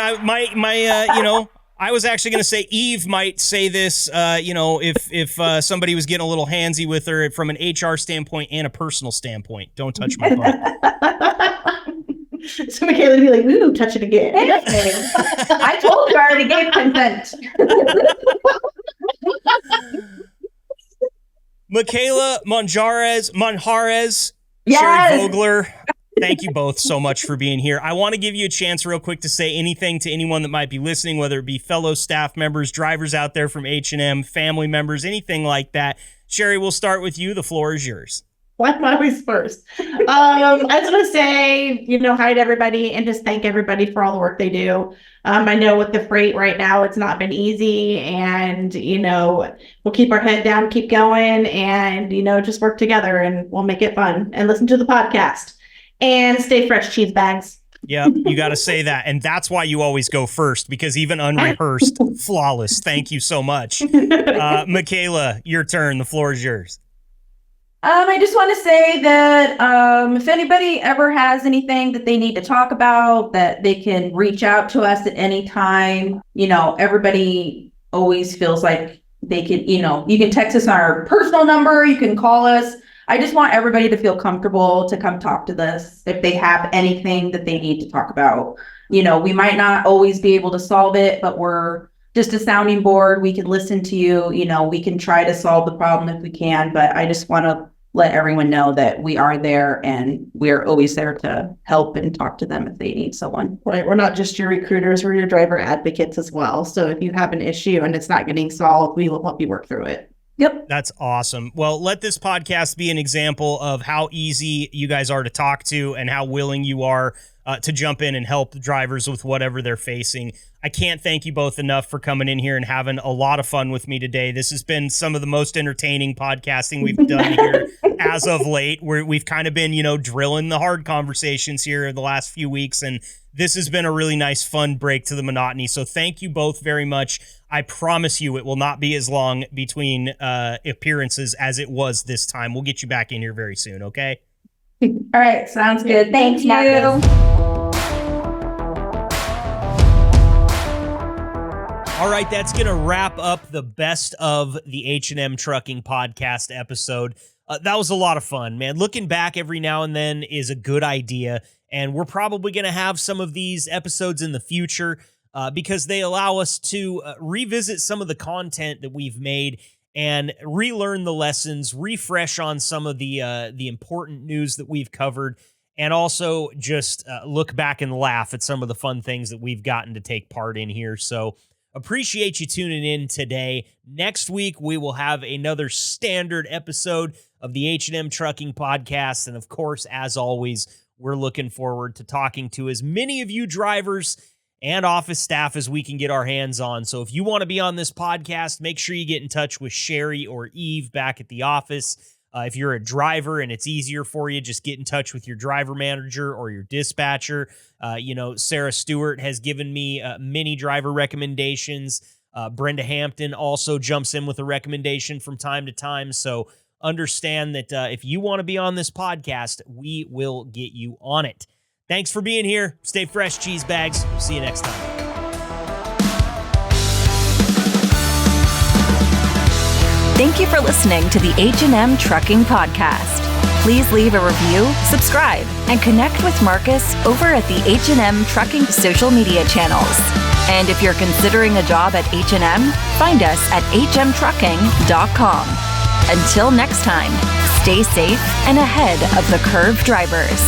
I was actually going to say Eve might say this, if somebody was getting a little handsy with her from an HR standpoint and a personal standpoint. Don't touch my butt. So Michaela would be like, ooh, touch it again. I told you I already gave consent. Michaela Manjarez, Yes. Sherry Vogler, thank you both so much for being here. I want to give you a chance real quick to say anything to anyone that might be listening, whether it be fellow staff members, drivers out there from H&M, family members, anything like that. Sherry, we'll start with you. The floor is yours. What always first? I just want to say, hi to everybody and just thank everybody for all the work they do. I know with the freight right now, it's not been easy, and, we'll keep our head down, keep going, and, just work together, and we'll make it fun, and listen to the podcast, and stay fresh, cheese bags. Yep, you got to say that. And that's why you always go first, because even unrehearsed, flawless. Thank you so much. Michaela, your turn. The floor is yours. I just want to say that if anybody ever has anything that they need to talk about, that they can reach out to us at any time. Everybody always feels like they can, you can text us on our personal number, you can call us. I just want everybody to feel comfortable to come talk to us if they have anything that they need to talk about. We might not always be able to solve it, but we're just a sounding board. We can listen to you, we can try to solve the problem if we can, but I just want to let everyone know that we are there and we're always there to help and talk to them if they need someone. Right. We're not just your recruiters, we're your driver advocates as well. So if you have an issue and it's not getting solved, we will help you work through it. Yep. That's awesome. Well, let this podcast be an example of how easy you guys are to talk to and how willing you are to jump in and help drivers with whatever they're facing. I can't thank you both enough for coming in here and having a lot of fun with me today. This has been some of the most entertaining podcasting we've done here as of late, where we've kind of been, drilling the hard conversations here the last few weeks. And this has been a really nice, fun break to the monotony. So thank you both very much. I promise you it will not be as long between appearances as it was this time. We'll get you back in here very soon, okay? All right. Sounds good. Thank you. All right, that's going to wrap up the best of the H&M Trucking Podcast episode. That was a lot of fun, man. Looking back every now and then is a good idea, and we're probably going to have some of these episodes in the future because they allow us to revisit some of the content that we've made and relearn the lessons, refresh on some of the important news that we've covered, and also just look back and laugh at some of the fun things that we've gotten to take part in here. So appreciate you tuning in today. Next week, we will have another standard episode of the H&M Trucking Podcast. And of course, as always, we're looking forward to talking to as many of you drivers and office staff as we can get our hands on. So if you want to be on this podcast, make sure you get in touch with Sherry or Eve back at the office. If you're a driver and it's easier for you, just get in touch with your driver manager or your dispatcher. Sarah Stewart has given me many driver recommendations. Brenda Hampton also jumps in with a recommendation from time to time. So understand that if you want to be on this podcast, we will get you on it. Thanks for being here. Stay fresh, cheese bags. See you next time. Thank you for listening to the H&M Trucking Podcast. Please leave a review, subscribe, and connect with Marcus over at the H&M Trucking social media channels. And if you're considering a job at H&M, find us at hmtrucking.com. Until next time, stay safe and ahead of the curve drivers.